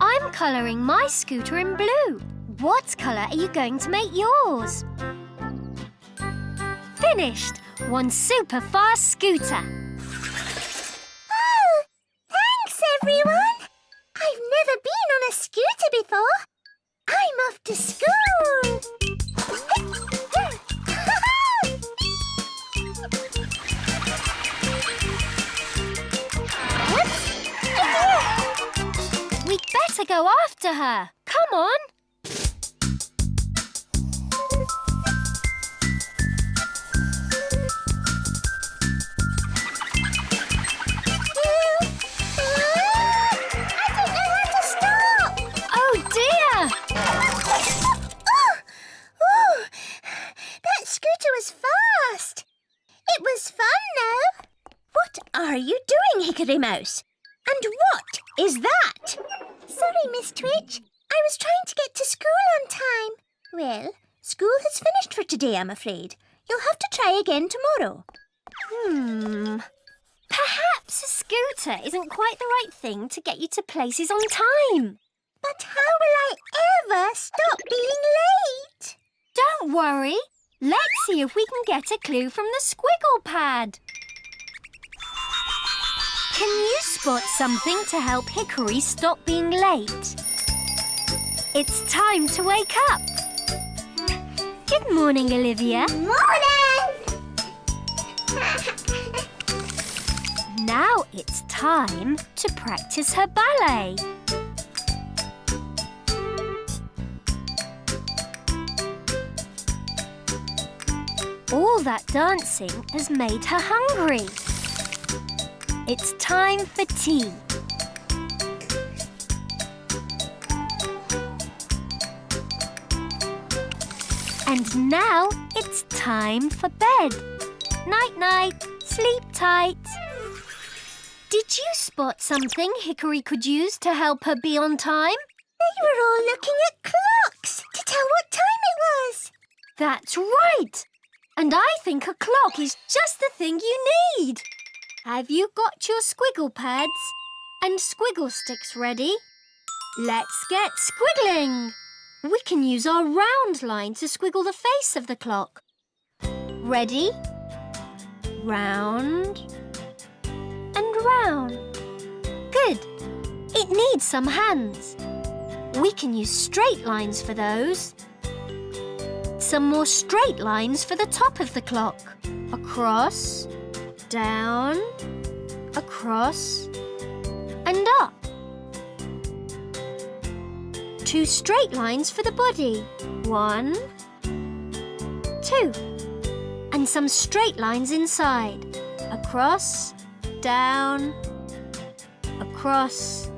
I'm colouring my scooter in blue. What colour are you going to make yours? Finished! 1 super fast scooter. Oh, thanks, everyone. I've never been on a scooter before. I'm off to school. We'd better go after her. Come on. That scooter was fast. It was fun, though. What are you doing, Hickory Mouse? And what is that? Sorry, Miss Twitch. I was trying to get to school on time. Well, school has finished for today, I'm afraid. You'll have to try again tomorrow. Perhaps a scooter isn't quite the right thing to get you to places on time. But how will I ever stop being late? Don't worry. Let's see if we can get a clue from the Squiggle Pad. Can you spot something to help Hickory stop being late? It's time to wake up. Good morning, Olivia. Morning! Now it's time to practice her ballet. All that dancing has made her hungry. It's time for tea. And now it's time for bed. Night-night, sleep tight. Did you spot something Hickory could use to help her be on time? They were all looking at clocks to tell what time it was. That's right. And I think a clock is just the thing you need. Have you got your Squiggle Pads and Squiggle Sticks ready? Let's get squiggling. We can use our round line to squiggle the face of the clock. Ready? Round and round. Good. It needs some hands. We can use straight lines for those. Some more straight lines for the top of the clock. Across, down, across, and up. 2 straight lines for the body. 1, 2. And some straight lines inside. Across, down, across,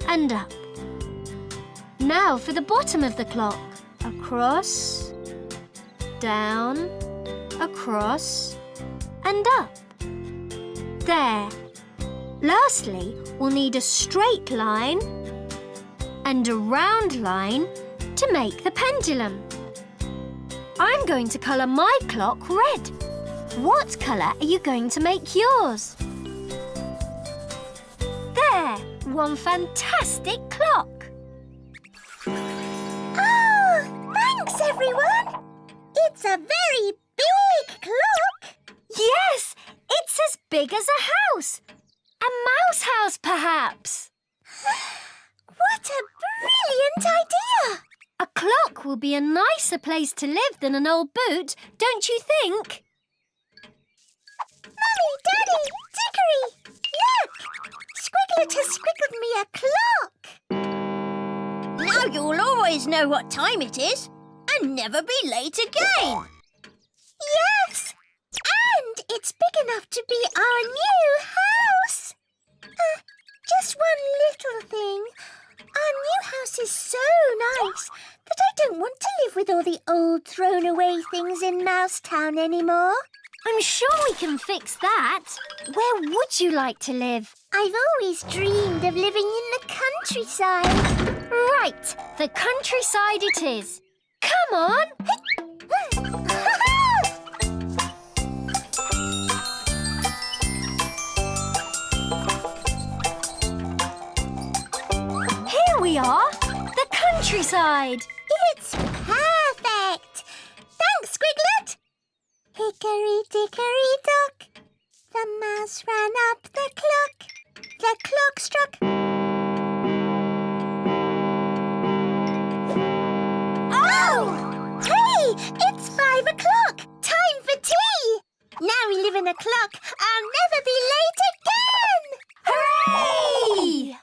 and up. Now for the bottom of the clock. Across, down, across, and up. There. Lastly, we'll need a straight line and a round line to make the pendulum. I'm going to colour my clock red. What colour are you going to make yours? There, one fantastic clock. Oh, thanks, everyone. It's a very big clock. Yes, it's as big as a house. A mouse house, perhaps. What a brilliant idea! A clock will be a nicer place to live than an old boot, don't you think? Mummy, Daddy, Dickory, look! Squiglet has squiggled me a clock. Now you'll always know what time it is and never be late again. Yes! And it's big enough to be our new house. Just one little thing. Our new house is so nice that I don't want to live with all the old thrown-away things in Mousetown anymore. I'm sure we can fix that. Where would you like to live? I've always dreamed of living in the countryside. Right, the countryside it is. Come on. Here we are, the countryside. It's perfect. Thanks, Squiglet. Hickory dickory dock, the mouse ran up the clock. The clock struck. Oh! Hey, it's 5 o'clock. Time for tea. Now we live in a clock. I'll never be late again. Hooray!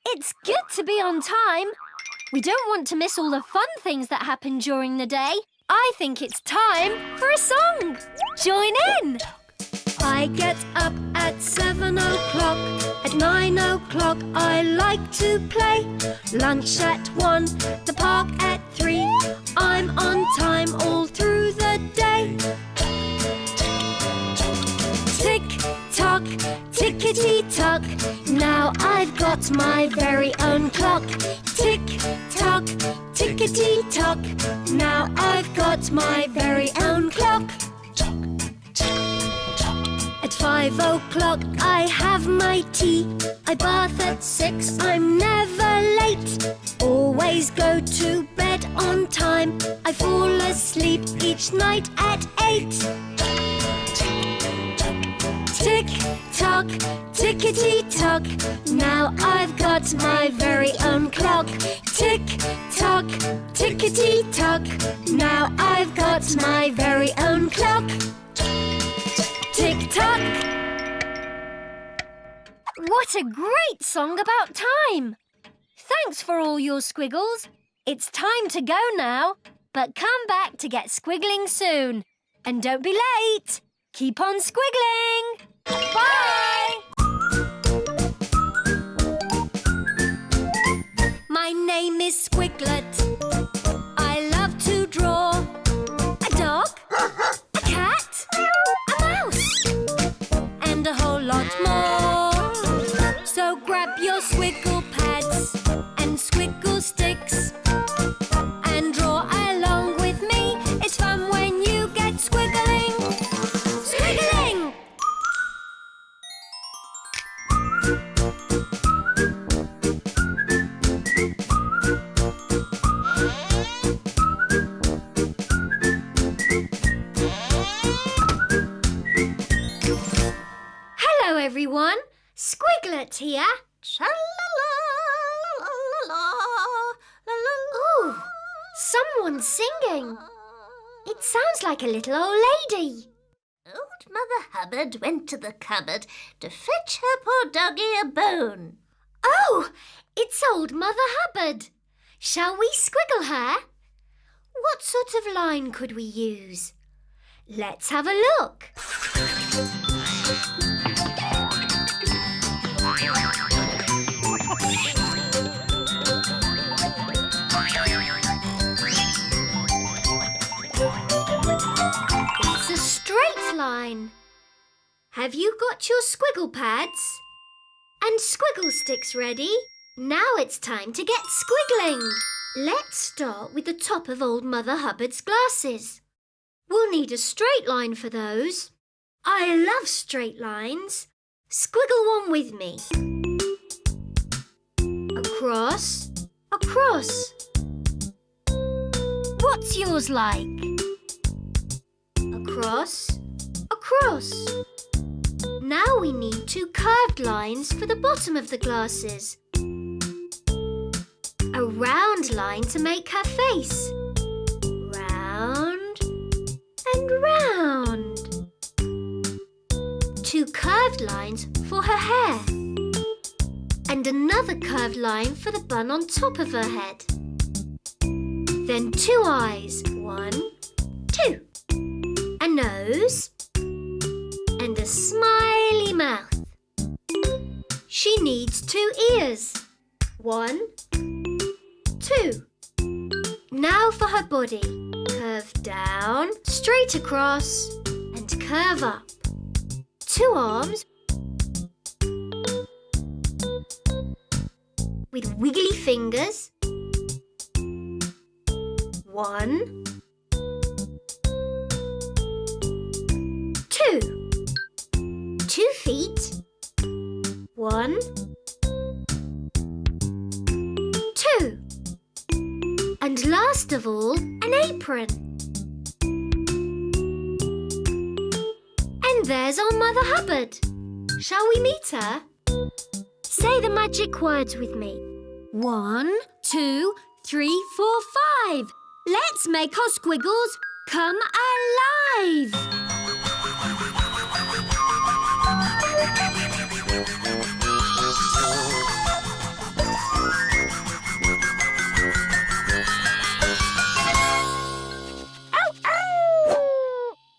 It's good to be on time. We don't want to miss all the fun things that happen during the day. I think it's time for a song. Join in. I get up at 7 o'clock. At 9 o'clock I like to play. Lunch at 1, the park at 3. I'm on time all through the day. Tick-tock, tickety-tock. Now I've got my very own clock. Tick-tock, tickety-tock. Now I've got my very own clock. At 5 o'clock I have my tea. I bath at 6, I'm never late. Always go to bed on time. I fall asleep each night at 8. Tick-tock, tickety-tock. Now I've got my very own clock. Tick-tock, tickety-tock. Now I've got my very own clock. Tick-tock. What a great song about time. Thanks for all your squiggles. It's time to go now, but come back to get squiggling soon. And don't be late. Keep on squiggling. Bye! My name is Squiglet. I love to draw a dog, a cat, a mouse, and a whole lot more. So grab your Squiggle Pads and Squiggle Squiglet here. Ooh, someone's singing. It sounds like a little old lady. Old Mother Hubbard went to the cupboard to fetch her poor doggie a bone. Oh, it's old Mother Hubbard. Shall we squiggle her? What sort of line could we use? Let's have a look. It's a straight line. Have you got your squiggle pads? And squiggle sticks ready? Now it's time to get squiggling. Let's start with the top of old Mother Hubbard's glasses. We'll need a straight line for those. I love straight lines. Squiggle one with me. Across, across. What's yours like? Across, across. Now we need two curved lines for the bottom of the glasses. A round line to make her face. Round and round. Two curved lines for her hair. And another curved line for the bun on top of her head. Then two eyes. 1, 2. A nose. And a smiley mouth. She needs 2 ears. 1, 2. Now for her body. Curve down, straight across, and curve up. 2 arms with wiggly fingers. 1, 2. 2 feet. 1, 2. And last of all, an apron. And there's old Mother Hubbard. Shall we meet her? Say the magic words with me. 1, 2, 3, 4, 5. Let's make our squiggles come alive.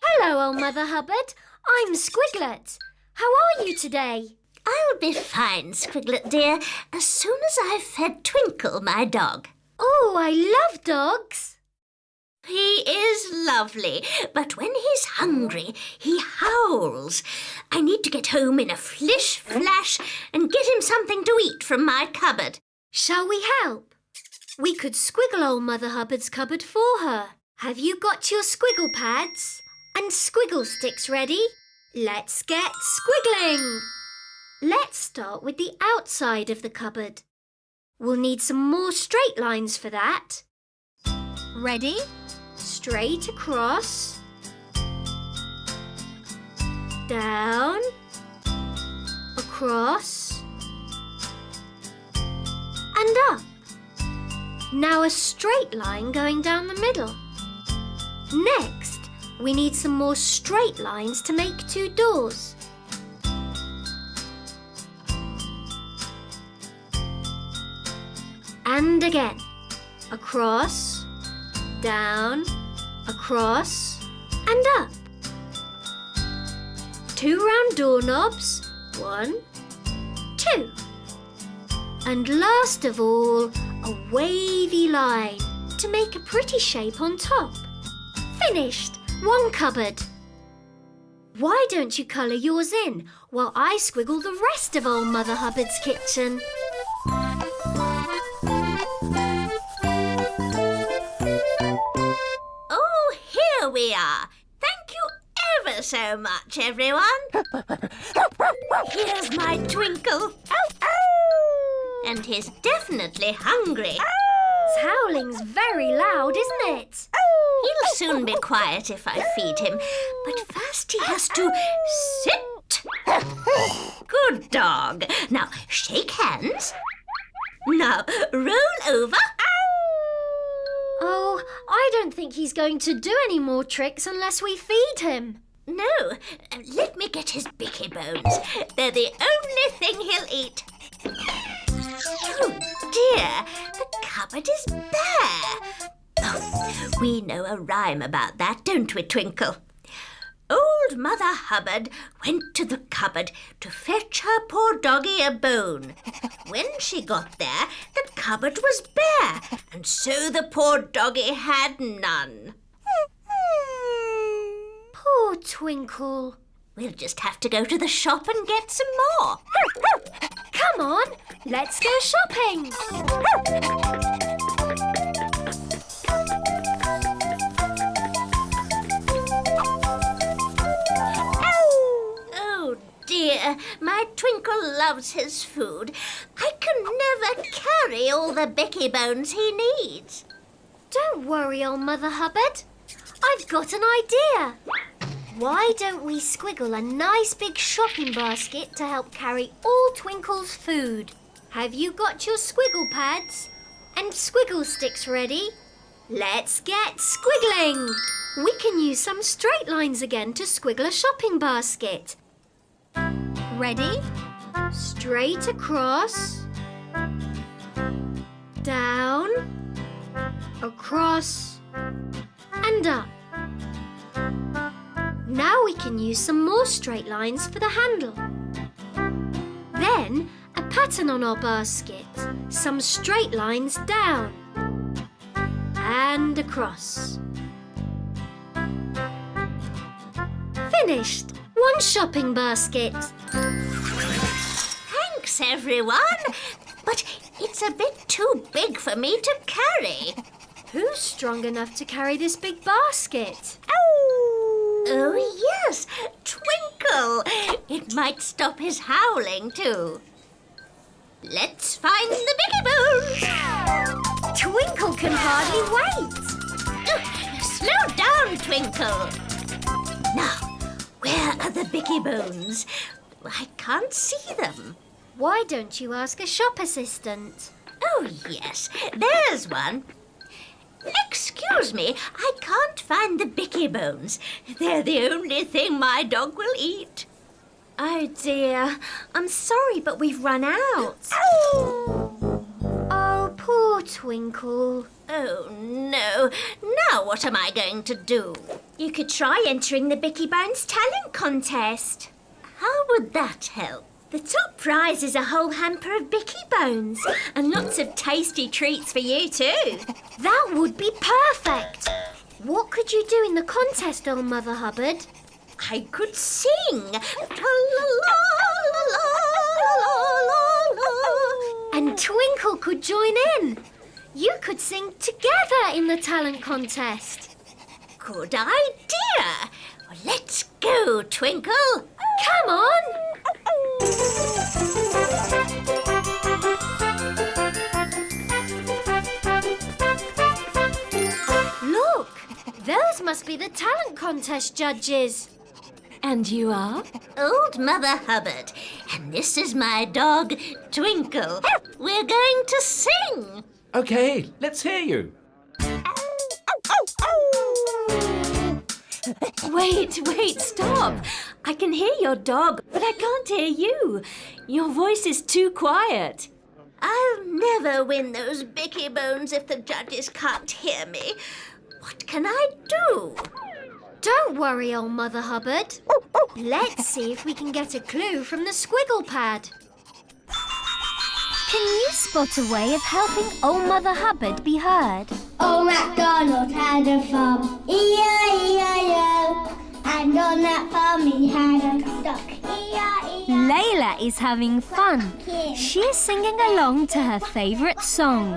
Hello, old Mother Hubbard. I'm Squiglet. How are you today? I'll be fine, Squiglet dear, as soon as I've fed Twinkle, my dog. Oh, I love dogs. He is lovely, but when he's hungry, he howls. I need to get home in a flish flash and get him something to eat from my cupboard. Shall we help? We could squiggle old Mother Hubbard's cupboard for her. Have you got your squiggle pads and squiggle sticks ready? Let's get squiggling. Let's start with the outside of the cupboard. We'll need some more straight lines for that. Ready? Straight across. Down. Across. And up. Now a straight line going down the middle. Next, we need some more straight lines to make 2 doors. And again. Across, down, across, and up. 2 round doorknobs. 1, 2. And last of all, a wavy line to make a pretty shape on top. Finished! 1 cupboard. Why don't you colour yours in while I squiggle the rest of old Mother Hubbard's kitchen? Oh, here we are. Thank you ever so much, everyone. Here's my Twinkle. And he's definitely hungry. His howling's very loud, isn't it? He'll soon be quiet if I feed him. But first he has to sit Good dog. Now, shake hands. Now, roll over. Oh, I don't think he's going to do any more tricks unless we feed him. No, let me get his bicky bones. They're the only thing he'll eat. Oh dear, the cupboard is bare. Oh, we know a rhyme about that, don't we, Twinkle? Old Mother Hubbard went to the cupboard to fetch her poor doggy a bone. When she got there, the cupboard was bare, and so the poor doggy had none. Poor Twinkle. We'll just have to go to the shop and get some more. Come on, let's go shopping. Oh dear, my Twinkle loves his food. I can never carry all the bicky bones he needs. Don't worry, old Mother Hubbard. I've got an idea. Why don't we squiggle a nice big shopping basket to help carry all Twinkle's food? Have you got your Squiggle Pads and Squiggle Sticks ready? Let's get squiggling. We can use some straight lines again to squiggle a shopping basket. Ready? Straight across, down, across, and up. Now we can use some more straight lines for the handle. Then a pattern on our basket. Some straight lines down and across. Finished! One shopping basket. Thanks, everyone. But it's a bit too big for me to carry. Who's strong enough to carry this big basket? Oh, yes, Twinkle. It might stop his howling, too. Let's find the bicky bones. Twinkle can hardly wait. Slow down, Twinkle. Now, where are the bicky bones? I can't see them. Why don't you ask a shop assistant? Oh, yes, there's one. Excuse me, I can't find the bicky bones. They're the only thing my dog will eat. Oh dear, I'm sorry, but we've run out. Oh, poor Twinkle. Oh, no. Now what am I going to do? You could try entering the Bicky Bones talent contest. How would that help? The top prize is a whole hamper of Bicky Bones and lots of tasty treats for you too. That would be perfect. What could you do in the contest, old Mother Hubbard? I could sing. Tra-la-la-la-la-la-la-la. And Twinkle could join in. You could sing together in the talent contest. Good idea. Let's go, Twinkle. Come on. Look, those must be the talent contest judges. And you are? Old Mother Hubbard. And this is my dog, Twinkle. We're going to sing. OK, let's hear you. Wait, stop. I can hear your dog, but I can't hear you. Your voice is too quiet. I'll never win those Bicky Bones if the judges can't hear me. What can I do? Don't worry, old Mother Hubbard. Let's see if we can get a clue from the Squiggle Pad. Can you spot a way of helping old Mother Hubbard be heard? Old MacDonald had a farm, E-I-E-I-O. And on that farm he had a duck, E-I-E-I-O. Layla is having fun. She's singing along to her favourite song.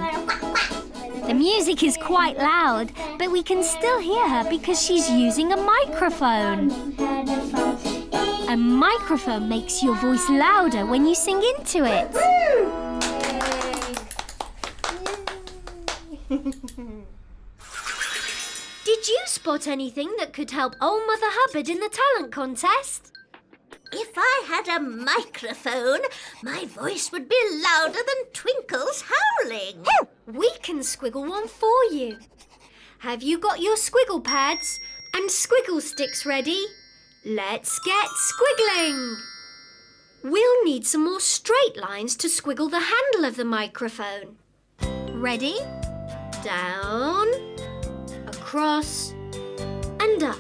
The music is quite loud, but we can still hear her because she's using a microphone. A microphone makes your voice louder when you sing into it. Did you spot anything that could help old Mother Hubbard in the talent contest? If I had a microphone, my voice would be louder than Twinkle's howling. We can squiggle one for you. Have you got your squiggle pads and squiggle sticks ready? Let's get squiggling. We'll need some more straight lines to squiggle the handle of the microphone. Ready? Down, across, and up.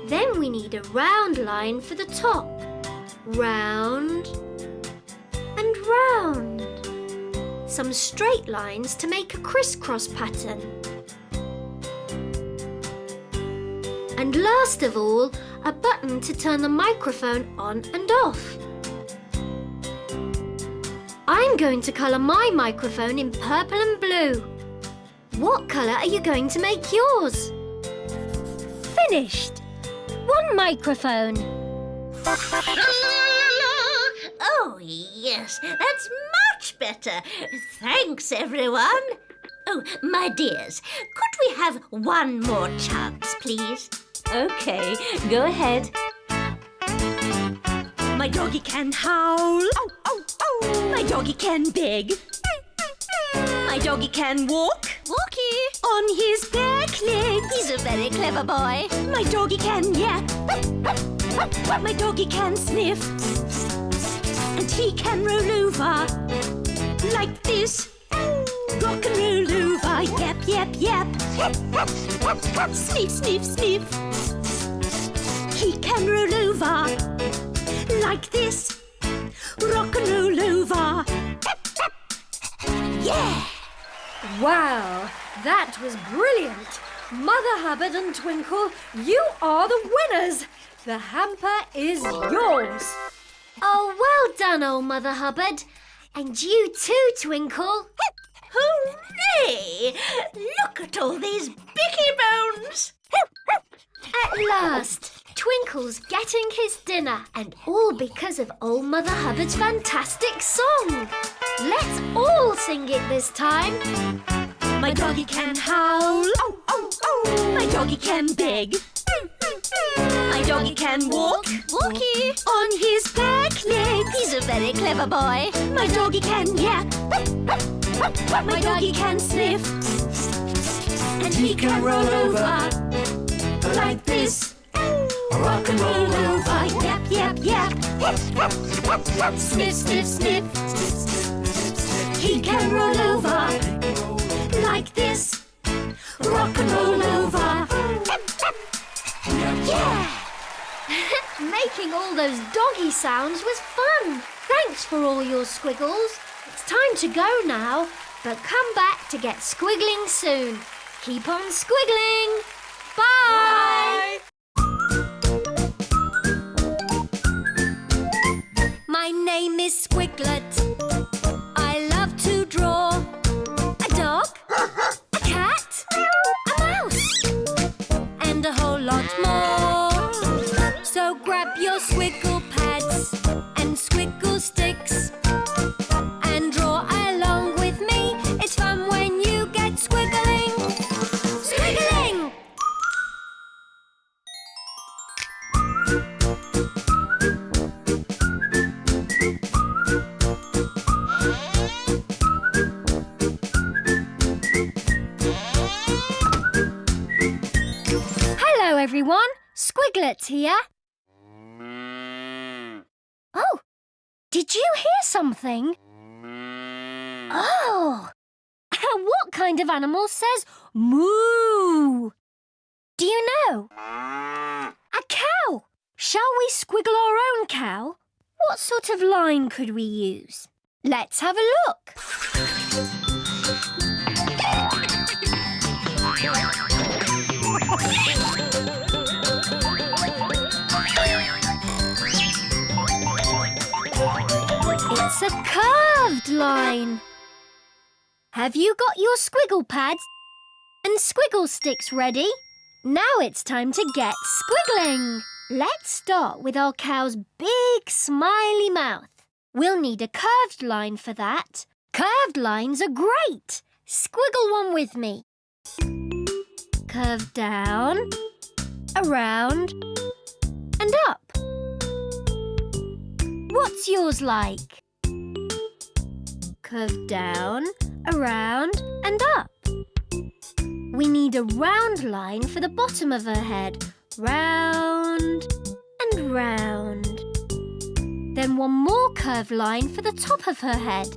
Then we need a round line for the top. Round and round. Some straight lines to make a crisscross pattern. And last of all, a button to turn the microphone on and off. I'm going to colour my microphone in purple and blue. What colour are you going to make yours? Finished! One microphone. Oh, yes, that's much better. Thanks, everyone. Oh, my dears, could we have one more chance, please? Okay, go ahead. My doggy can howl. Oh, oh, oh. My doggy can beg. My doggy can walk. Walkie. On his back legs. He's a very clever boy. My doggy can yap. My doggy can sniff. And he can roll over like this. Rock and roll over, yap, yap, yap. Sniff, sniff, sniff. He can roll over like this. Rock and roll over. Yeah! Wow, that was brilliant. Mother Hubbard and Twinkle, you are the winners. The hamper is yours. Oh, well done, old Mother Hubbard. And you too, Twinkle. Hooray! Look at all these bicky bones. At last, Twinkle's getting his dinner, and all because of old Mother Hubbard's fantastic song. Let's all sing it this time. My doggy can howl. Oh, oh, oh. My doggy can beg. My doggy can walk. Walkie. On his back legs. He's a very clever boy. My doggy can yap. My doggy can sniff. And he can roll over like this. Rock and roll over. Yap, yap, yap. Sniff, sniff, sniff. He can roll over like this. Rock and roll over. Yeah! Making all those doggy sounds was fun. Thanks for all your squiggles. It's time to go now, but come back to get squiggling soon. Keep on squiggling. Bye! My name is Squiglet. I love to draw a dog, a cat, a mouse, and a whole lot more. So grab your squiggle pads and squiggle sticks and draw along with me. It's fun when you get squiggling. Squiggiling! Hello, everyone. Squiglet here. Oh, did you hear something? Oh, what kind of animal says moo? Do you know? A cow. Shall we squiggle our own cow? What sort of line could we use? Let's have a look. It's a curved line. Have you got your squiggle pads and squiggle sticks ready? Now it's time to get squiggling. Let's start with our cow's big smiley mouth. We'll need a curved line for that. Curved lines are great. Squiggle one with me. Curve down, around, and up. What's yours like? Curve down, around and up. We need a round line for the bottom of her head. Round and round. Then one more curved line for the top of her head.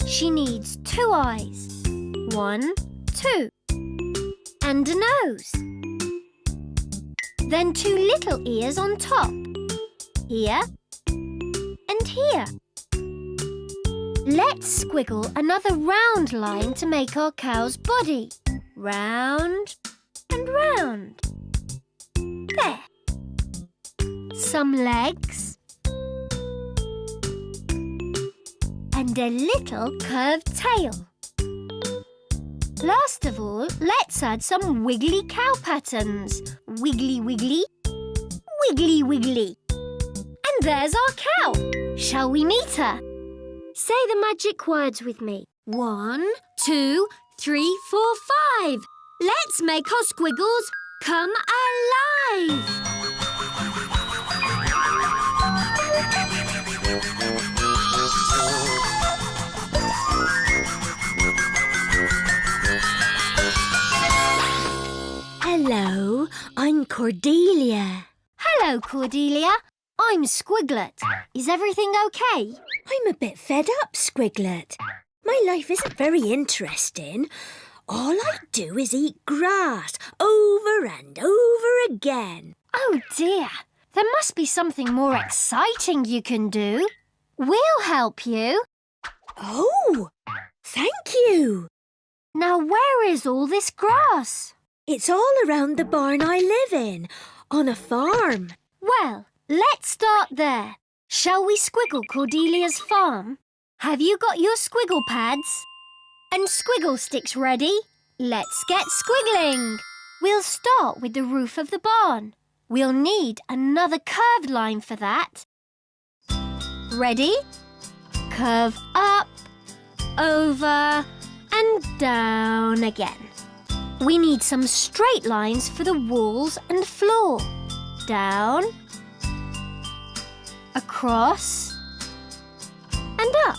She needs 2 eyes. 1, 2. And a nose. Then 2 little ears on top. Here and here. Let's squiggle another round line to make our cow's body. Round and round. There. Some legs. And a little curved tail. Last of all, let's add some wiggly cow patterns. Wiggly, wiggly, wiggly, wiggly. And there's our cow. Shall we meet her? Say the magic words with me. 1, 2, 3, 4, 5. Let's make our squiggles come alive. Hello, I'm Cordelia. Hello, Cordelia. I'm Squiglet. Is everything okay? I'm a bit fed up, Squiglet. My life isn't very interesting. All I do is eat grass over and over again. Oh dear. There must be something more exciting you can do. We'll help you. Oh, thank you. Now where is all this grass? It's all around the barn I live in, on a farm. Well, let's start there. Shall we squiggle Cordelia's farm? Have you got your squiggle pads? And squiggle sticks ready? Let's get squiggling. We'll start with the roof of the barn. We'll need another curved line for that. Ready? Curve up, over and down again. We need some straight lines for the walls and floor. Down, across and up.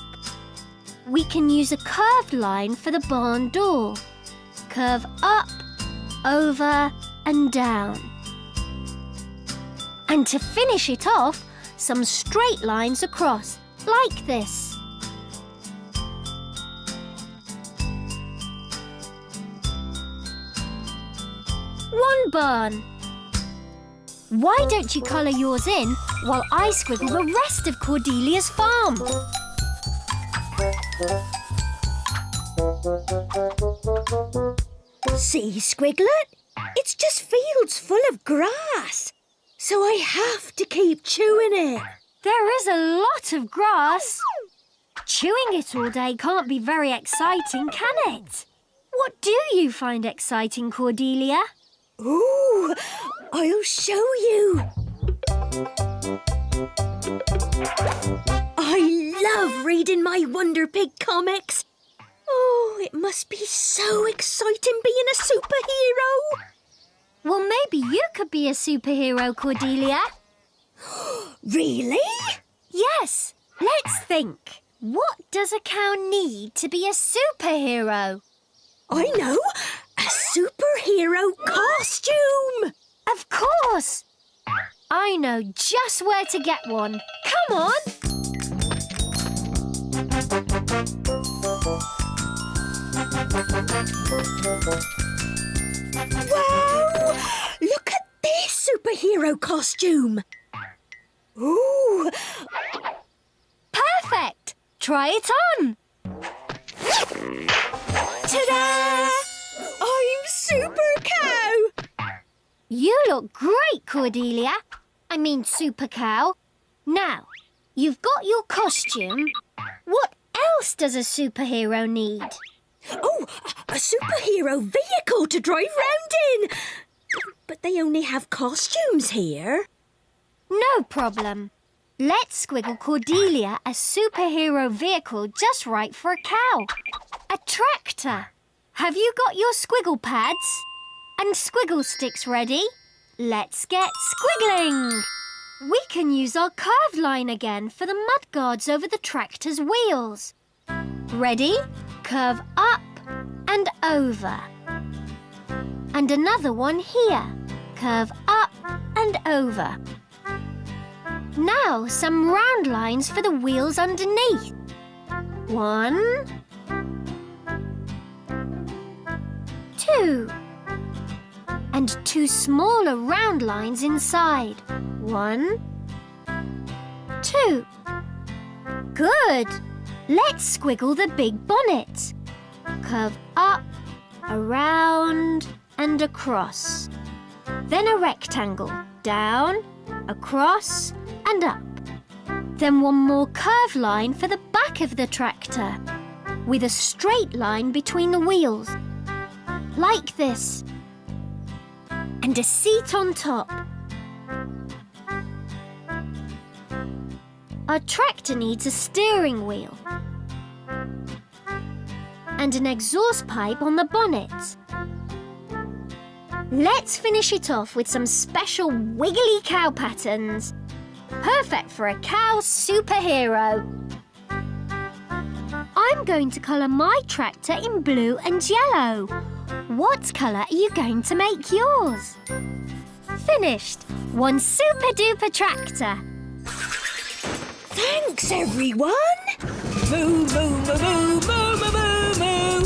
We can use a curved line for the barn door. Curve up, over and down. And to finish it off, some straight lines across, like this. One barn. Why don't you colour yours in while I squiggle the rest of Cordelia's farm? See, Squiglet? It's just fields full of grass. So I have to keep chewing it. There is a lot of grass. Chewing it all day can't be very exciting, can it? What do you find exciting, Cordelia? Ooh, I'll show you. I love reading my Wonder Pig comics. Oh, it must be so exciting being a superhero. Well, maybe you could be a superhero, Cordelia. Really? Yes. Let's think. What does a cow need to be a superhero? I know. A superhero costume. Of course. I know just where to get one. Come on. Wow! Look at this superhero costume. Ooh! Perfect. Try it on. Ta-da! I'm Super Cow. You look great, Cordelia. I mean Super Cow. Now, you've got your costume. What else does a superhero need? Oh, a superhero vehicle to drive round in. But they only have costumes here. No problem. Let's squiggle Cordelia a superhero vehicle just right for a cow. A tractor. Have you got your squiggle pads? And squiggle sticks ready? Let's get squiggling. We can use our curved line again for the mud guards over the tractor's wheels. Ready? Curve up and over. And another one here. Curve up and over. Now some round lines for the wheels underneath. 1, 2. And 2 smaller round lines inside. 1, 2. Good. Let's squiggle the big bonnet. Curve up, around and across. Then a rectangle. Down, across and up. Then one more curved line for the back of the tractor, with a straight line between the wheels. Like this. And a seat on top. Our tractor needs a steering wheel and an exhaust pipe on the bonnet. Let's finish it off with some special wiggly cow patterns. Perfect for a cow superhero. I'm going to colour my tractor in blue and yellow. What colour are you going to make yours? Finished! One super-duper tractor. Thanks, everyone! Moo, moo, moo, moo, moo, moo, moo, moo.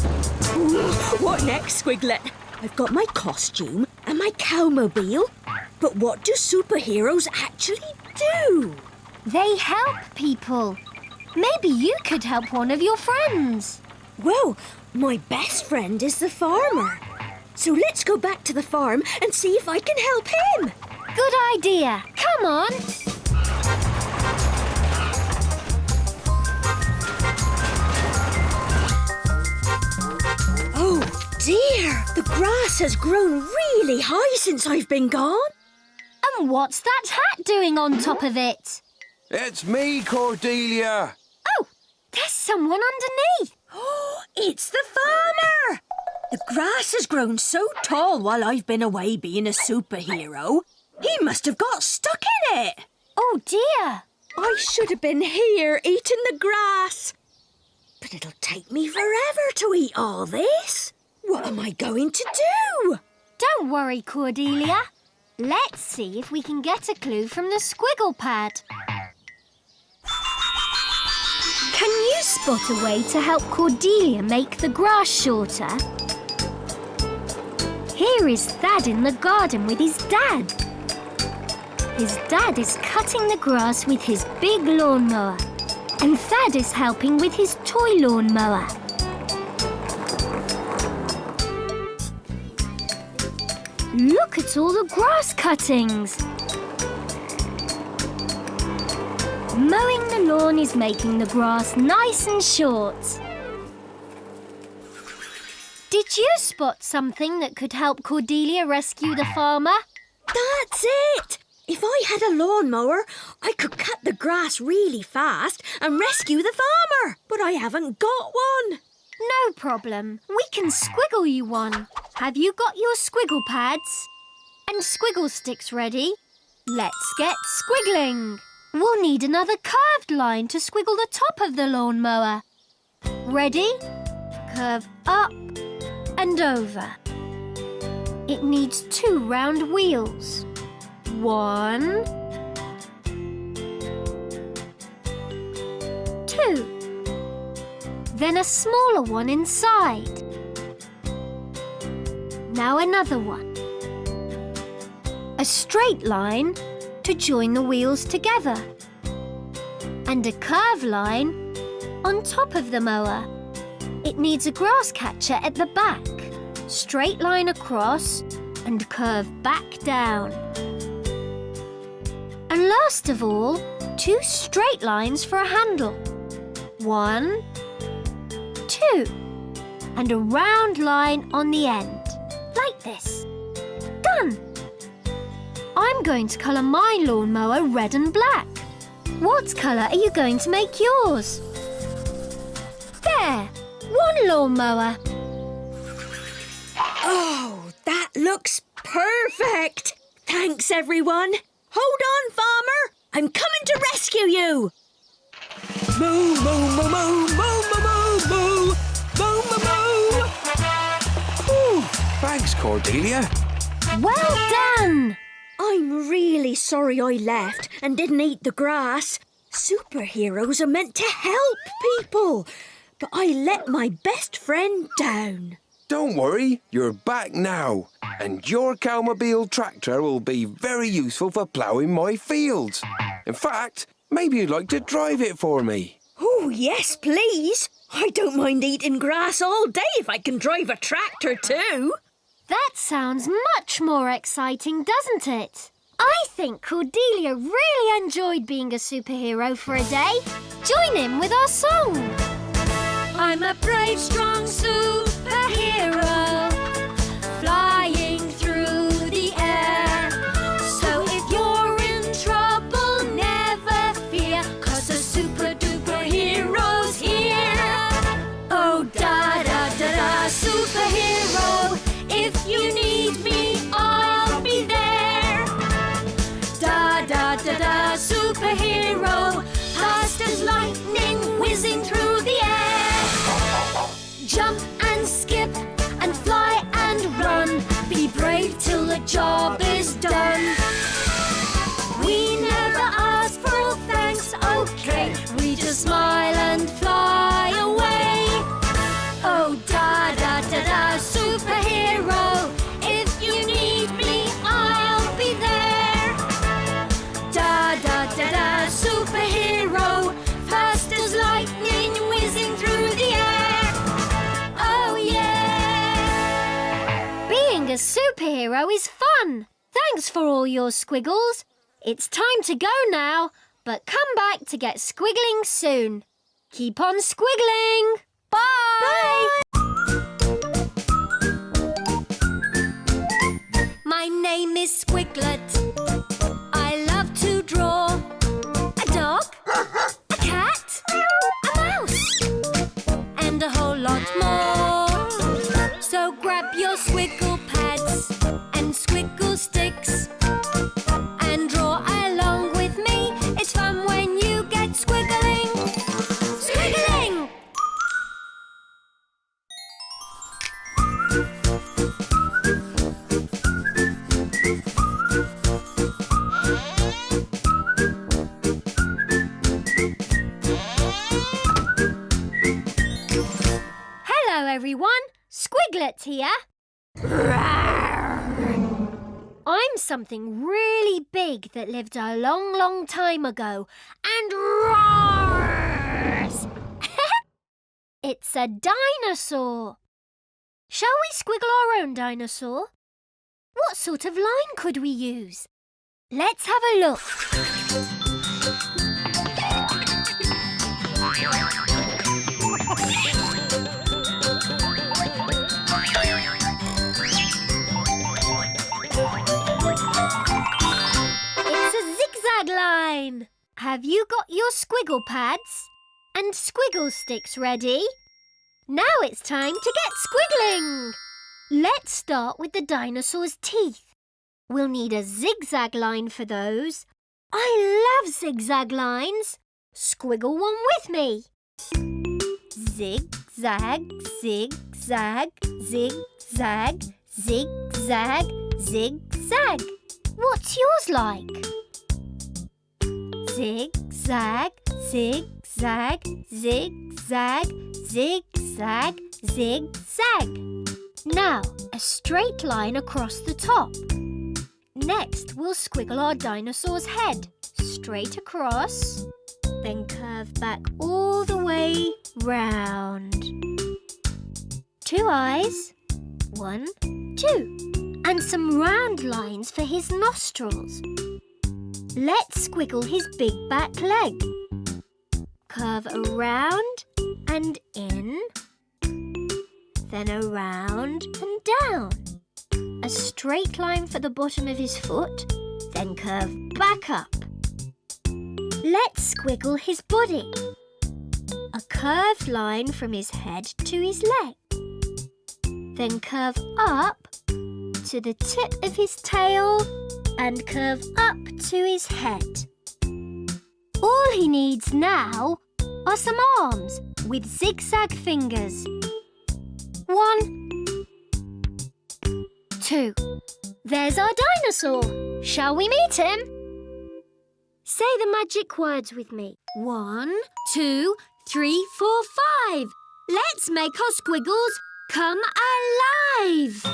Ooh, what next, Squiglet? I've got my costume and my cowmobile, but what do superheroes actually do? They help people. Maybe you could help one of your friends. Well, my best friend is the farmer. So let's go back to the farm and see if I can help him. Good idea. Come on. Oh dear, the grass has grown really high since I've been gone. And what's that hat doing on top of it? It's me, Cordelia. Oh, there's someone underneath. Oh, it's the farmer! The grass has grown so tall while I've been away being a superhero. He must have got stuck in it. Oh dear. I should have been here eating the grass. But it'll take me forever to eat all this. What am I going to do? Don't worry, Cordelia. Let's see if we can get a clue from the Squiggle Pad. Can you spot a way to help Cordelia make the grass shorter? Here is Thad in the garden with his dad. His dad is cutting the grass with his big lawnmower, and Thad is helping with his toy lawnmower. Look at all the grass cuttings. Mowing the lawn is making the grass nice and short. Did you spot something that could help Cordelia rescue the farmer? That's it! If I had a lawnmower, I could cut the grass really fast and rescue the farmer. But I haven't got one. No problem. We can squiggle you one. Have you got your Squiggle Pads and Squiggle Sticks ready? Let's get squiggling. We'll need another curved line to squiggle the top of the lawnmower. Ready? Curve up and over. It needs 2 round wheels. 1, 2. Then a smaller one inside. Now another one. A straight line to join the wheels together. And a curved line on top of the mower. It needs a grass catcher at the back. Straight line across and curve back down. And last of all, 2 straight lines for a handle. 1, 2. And a round line on the end, like this. Done! I'm going to colour my lawnmower red and black. What colour are you going to make yours? There! 1 lawnmower. Oh, that looks perfect. Thanks, everyone. Hold on, farmer. I'm coming to rescue you. Moo, moo, moo, moo, moo, moo, moo, moo, moo, moo. Ooh, thanks, Cordelia. Well done! I'm really sorry I left and didn't eat the grass. Superheroes are meant to help people, but I let my best friend down. Don't worry, you're back now. And your cowmobile tractor will be very useful for ploughing my fields. In fact, maybe you'd like to drive it for me. Oh, yes, please. I don't mind eating grass all day if I can drive a tractor too. That sounds much more exciting, doesn't it? I think Cordelia really enjoyed being a superhero for a day. Join in with our song. I'm a brave, strong superhero, flying through the air. So if you're in trouble, never fear, 'cause a super-duper hero's here. Oh, da-da-da-da, superhero, if you need me, I'll be there. Da-da-da-da, superhero, fast as lightning, whizzing through the air. Jump and skip and fly and run. Be brave till the job is done. We never ask for thanks, okay? We just smile and fly away. Oh, da-da-da-da, superhero, if you need me, I'll be there. Da-da-da-da, superhero, fast as lightning, whizzing through the air. Oh, yeah! Being a superhero is fun. Thanks for all your squiggles. It's time to go now, but come back to get squiggling soon. Keep on squiggling. Bye! My name is Squiglet. I love to draw a dog, a cat, a mouse, and a whole lot more. So grab your Squiggle Pads and Squiggle Sticks and draw along with me. It's fun when you get squiggling. Squiggiling! Hello, everyone. Squiglet here. I'm something really big that lived a long, long time ago and roars. It's a dinosaur. Shall we squiggle our own dinosaur? What sort of line could we use? Let's have a look. It's a zigzag line. Have you got your Squiggle Pads and Squiggle Sticks ready? Now it's time to get squiggling. Let's start with the dinosaur's teeth. We'll need a zigzag line for those. I love zigzag lines. Squiggle one with me. Zigzag, zigzag, zigzag, zigzag, zigzag. What's yours like? Zigzag, zigzag, zigzag, zigzag, zigzag. Now, a straight line across the top. Next, we'll squiggle our dinosaur's head straight across, then curve back all the way round. 2 eyes, 1, 2, and some round lines for his nostrils. Let's squiggle his big back leg. Curve around and in, then around and down. A straight line for the bottom of his foot, then curve back up. Let's squiggle his body. A curved line from his head to his leg. Then curve up to the tip of his tail and curve up to his head. All he needs now are some arms with zigzag fingers. 1, 2. There's our dinosaur. Shall we meet him? Say the magic words with me. 1, 2, 3, 4, 5. Let's make our squiggles come alive.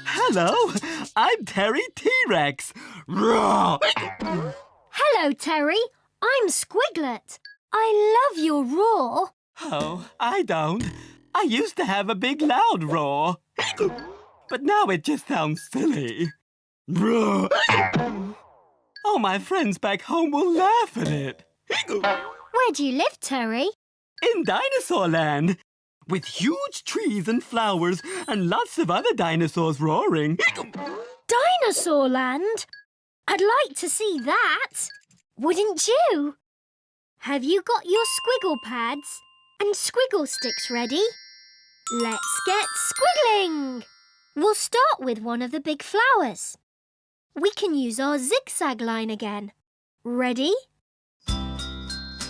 Hello, I'm Terry T-Rex. Roar! Hello, Terry. I'm Squiglet. I love your roar. Oh, I don't. I used to have a big loud roar. But now it just sounds silly. Roar! All my friends back home will laugh at it. Where do you live, Terry? In Dinosaur Land. With huge trees and flowers and lots of other dinosaurs roaring. Dinosaur Land? I'd like to see that. Wouldn't you? Have you got your Squiggle Pads and Squiggle Sticks ready? Let's get squiggling. We'll start with one of the big flowers. We can use our zigzag line again. Ready?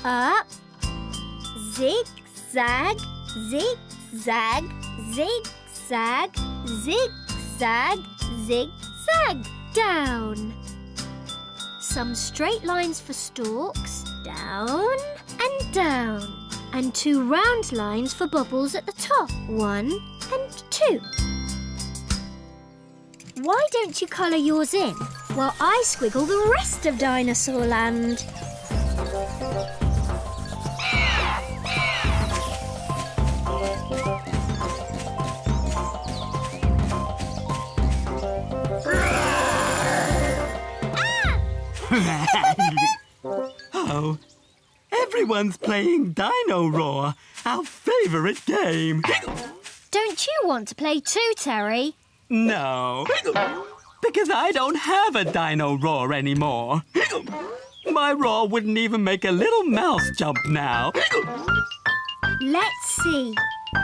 Up, zigzag, zigzag, zigzag, zigzag, zigzag. Down. Some straight lines for stalks. Down and down. And 2 round lines for bubbles at the top. 1 and 2. Why don't you colour yours in while I squiggle the rest of Dinosaur Land? Oh, everyone's playing Dino Roar, our favourite game. Don't you want to play too, Terry? No, because I don't have a Dino Roar anymore. My roar wouldn't even make a little mouse jump now. Let's see.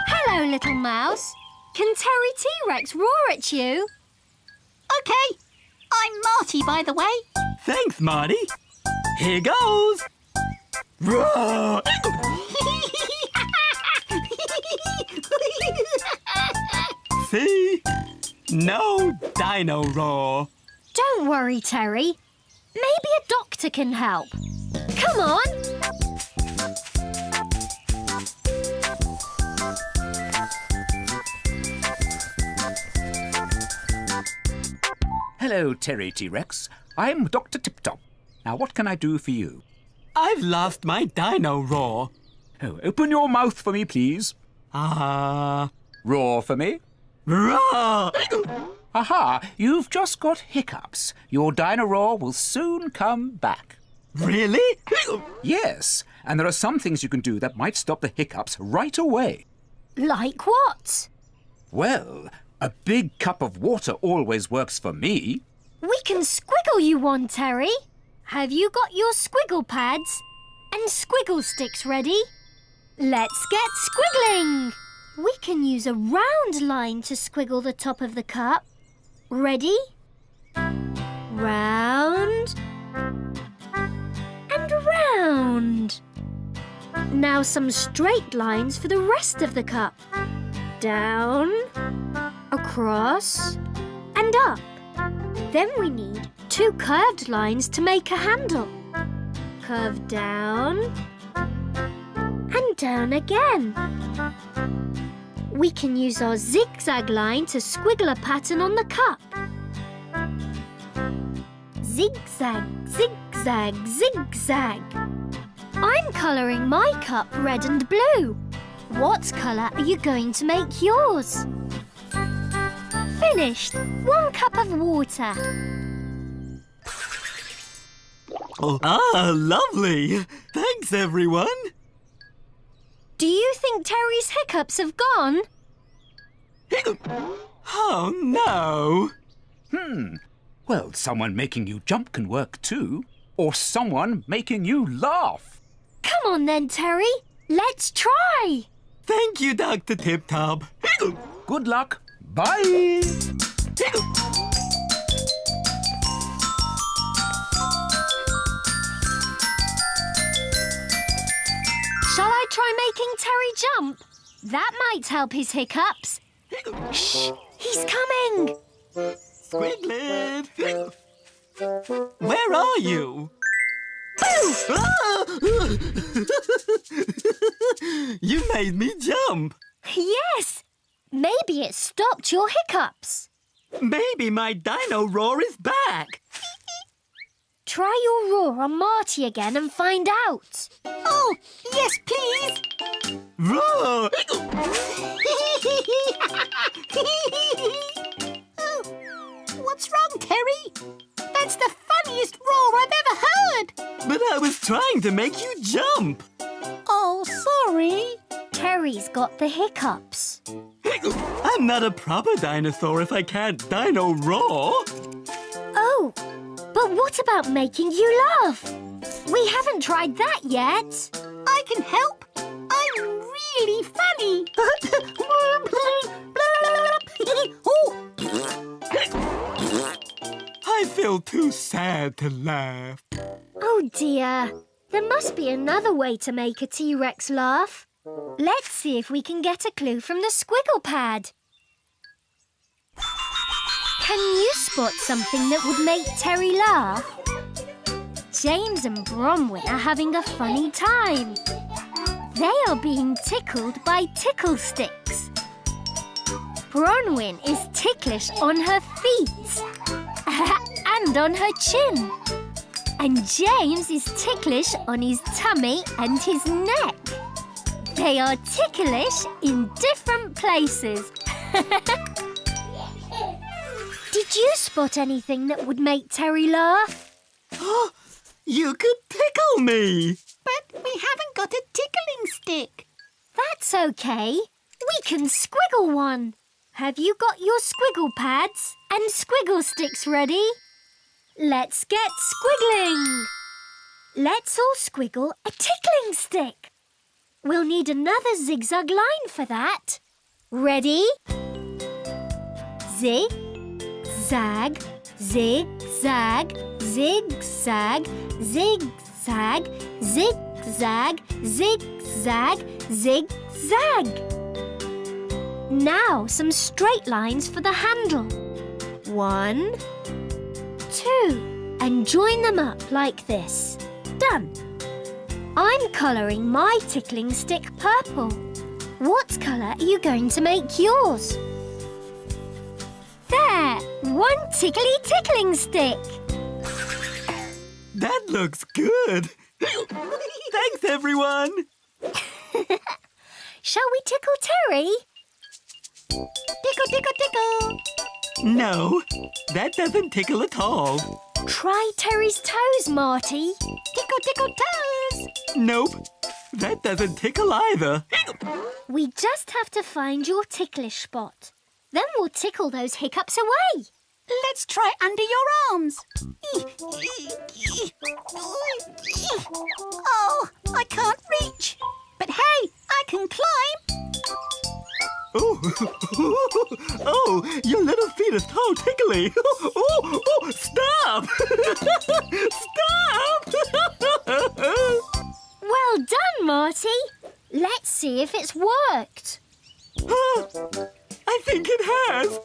Hello, little mouse. Can Terry T-Rex roar at you? OK. I'm Marty, by the way. Thanks, Marty. Here goes. Roar! See? No Dino Roar. Don't worry, Terry. Maybe a doctor can help. Come on. Hello, Terry T-Rex. I'm Dr. Tip-Top. Now, what can I do for you? I've lost my Dino Roar. Oh, open your mouth for me, please. Roar for me. Roar! Aha, you've just got hiccups. Your Dino Roar will soon come back. Really? Yes, and there are some things you can do that might stop the hiccups right away. Like what? Well, a big cup of water always works for me. We can squiggle you one, Terry. Have you got your Squiggle Pads and Squiggle Sticks ready? Let's get squiggling. We can use a round line to squiggle the top of the cup. Ready? Round and round. Now some straight lines for the rest of the cup. Down, across and up. Then we need 2 curved lines to make a handle. Curve down and down again. We can use our zigzag line to squiggle a pattern on the cup. Zigzag, zigzag, zigzag. I'm colouring my cup red and blue. What colour are you going to make yours? Finished. 1 cup of water. Ah, lovely. Thanks, everyone. Do you think Terry's hiccups have gone? Oh, no. Well, someone making you jump can work too. or someone making you laugh. Come on then, Terry. Let's try. Thank you, Dr. Tip-Top. Good luck. Bye. Shall I try making Terry jump? That might help his hiccups. Shh! He's coming! Squiglet! Where are you? Ah! You made me jump. Yes! Maybe it stopped your hiccups. Maybe my dino roar is back. Try your roar on Marty again and find out. Oh, yes, please. Roar! Oh, what's wrong, Terry? That's the funniest roar I've ever heard. But I was trying to make you jump. Oh, sorry. Terry's got the hiccups. I'm not a proper dinosaur if I can't dino roar. Oh, but what about making you laugh? We haven't tried that yet. I can help. I'm really funny. I feel too sad to laugh. Oh dear. There must be another way to make a T-Rex laugh. Let's see if we can get a clue from the Squiggle Pad. Can you spot something that would make Terry laugh? James and Bronwyn are having a funny time. They are being tickled by tickle sticks. Bronwyn is ticklish on her feet and on her chin. And James is ticklish on his tummy and his neck. They are ticklish in different places. Did you spot anything that would make Terry laugh? You could tickle me. But we haven't got a tickling stick. That's okay. We can squiggle one. Have you got your Squiggle Pads and Squiggle Sticks ready? Let's get squiggling. Let's all squiggle a tickling stick. We'll need another zigzag line for that. Ready? Zig, zag, zig, zag, zig, zag, zig, zag, zig, zag, zig, zag, zig, zag. Now some straight lines for the handle. 1, 2, and join them up like this. Done. I'm colouring my tickling stick purple. What colour are you going to make yours? There! One tickly tickling stick. That looks good. Thanks, everyone. Shall we tickle Terry? Tickle, tickle, tickle. No, that doesn't tickle at all. Try Terry's toes, Marty. Tickle, tickle, toes. Nope, that doesn't tickle either. We just have to find your ticklish spot. Then we'll tickle those hiccups away. Let's try under your arms. Oh, I can't reach. But hey, I can climb. Oh, oh, your little feet are so tickly. Oh, stop! Stop! Well done, Marty. Let's see if it's worked. I think it has.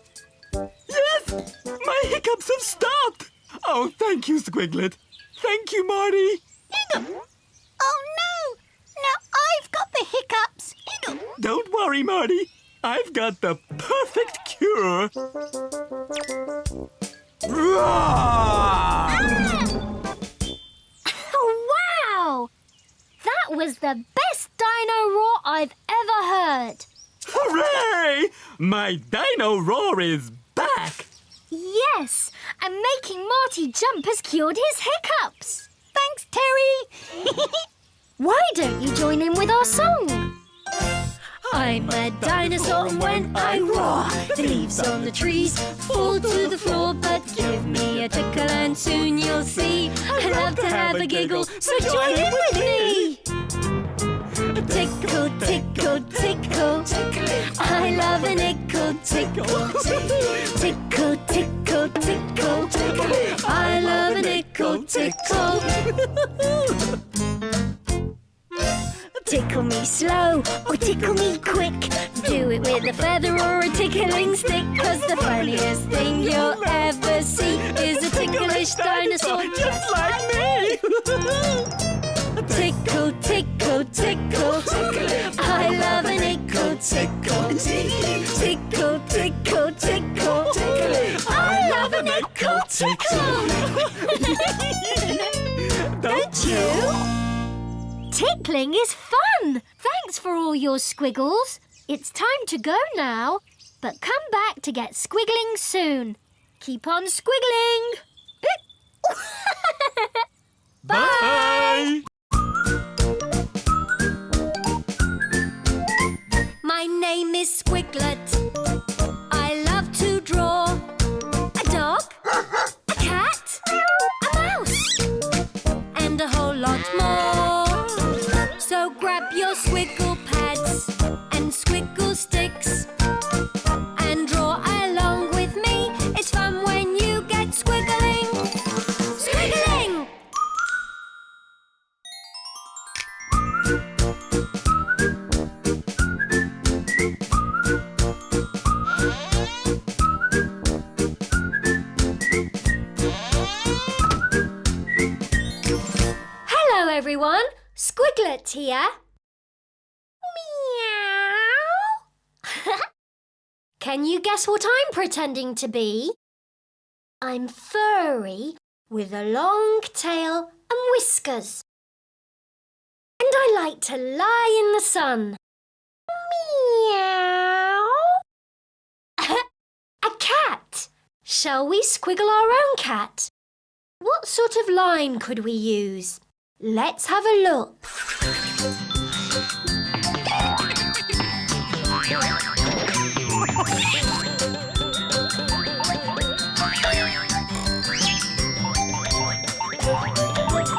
Yes, my hiccups have stopped. Oh, thank you, Squiglet. Thank you, Marty. Oh, no. Now I've got the hiccups. Don't worry, Marty. I've got the perfect cure. Oh, wow! That was the best dino roar I've ever heard. Hooray! My dino roar is back. Yes, and making Marty jump has cured his hiccups. Thanks, Terry. Why don't you join in with our song? I I'm a dinosaur, and when I roar, the leaves on the trees fall to the floor. But give me a tickle and soon you'll see I love to have a giggle, so join in with me. Tickle, tickle, tickle, I love an ickle tickle. Tickle, tickle, tickle, I love an ickle tickle. Tickle me slow or tickle me quick. Do it with a feather or a tickling stick. 'Cause the funniest thing you'll ever see is a ticklish dinosaur just like me. Tickle, tickle, tickle, I love an ickle tickle. Tickle, tickle, tickle, I love an ickle tickle. Don't you? Tickling is fun! Thanks for all your squiggles. It's time to go now, but come back to get squiggling soon. Keep on squiggling! Bye! My name is Squiglet. I love to draw a dog, a cat, a mouse, and a whole lot more. So grab your squiggle pads and squiggle sticks and draw along with me. It's fun when you get squiggling. Squiggiling! Hello everyone, Squiglet here. Meow. Can you guess what I'm pretending to be? I'm furry with a long tail and whiskers. And I like to lie in the sun. Meow. A cat. Shall we squiggle our own cat? What sort of line could we use? Let's have a look.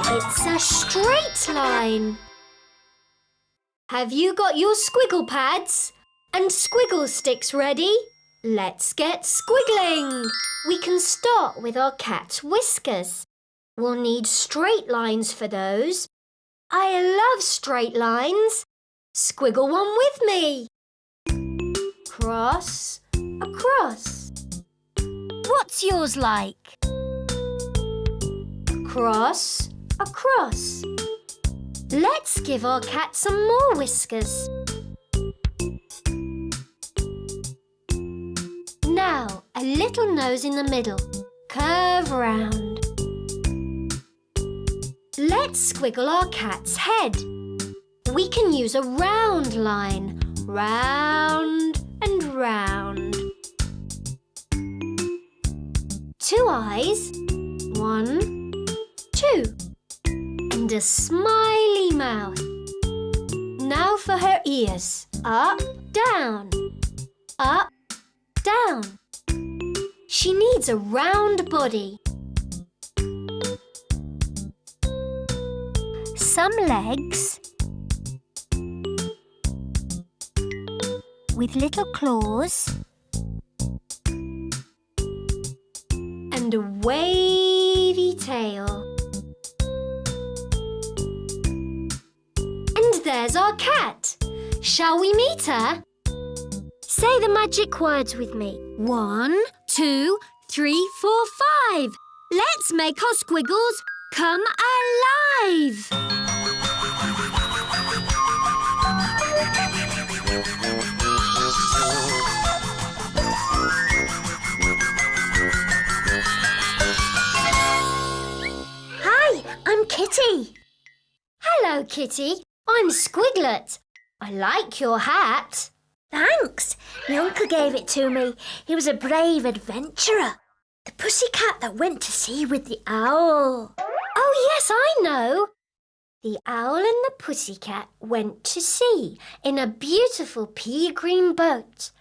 It's a straight line. Have you got your squiggle pads and squiggle sticks ready? Let's get squiggling. We can start with our cat's whiskers. We'll need straight lines for those. I love straight lines. Squiggle one with me. Cross, across. What's yours like? Cross, across. Let's give our cat some more whiskers. Now, a little nose in the middle. Curve round. Let's squiggle our cat's head. We can use a round line. Round and round. 2 eyes. 1, 2. And a smiley mouth. Now for her ears. Up, down. Up, down. She needs a round body. Some legs with little claws and a wavy tail. And there's our cat. Shall we meet her? Say the magic words with me. 1, 2, 3, 4, 5. Let's make our squiggles come alive. Hi, I'm Kitty. Hello, Kitty. I'm Squiglet. I like your hat. Thanks. My uncle gave it to me. He was a brave adventurer. The pussycat that went to sea with the owl. Oh, yes, I know. The owl and the pussycat went to sea in a beautiful pea-green boat.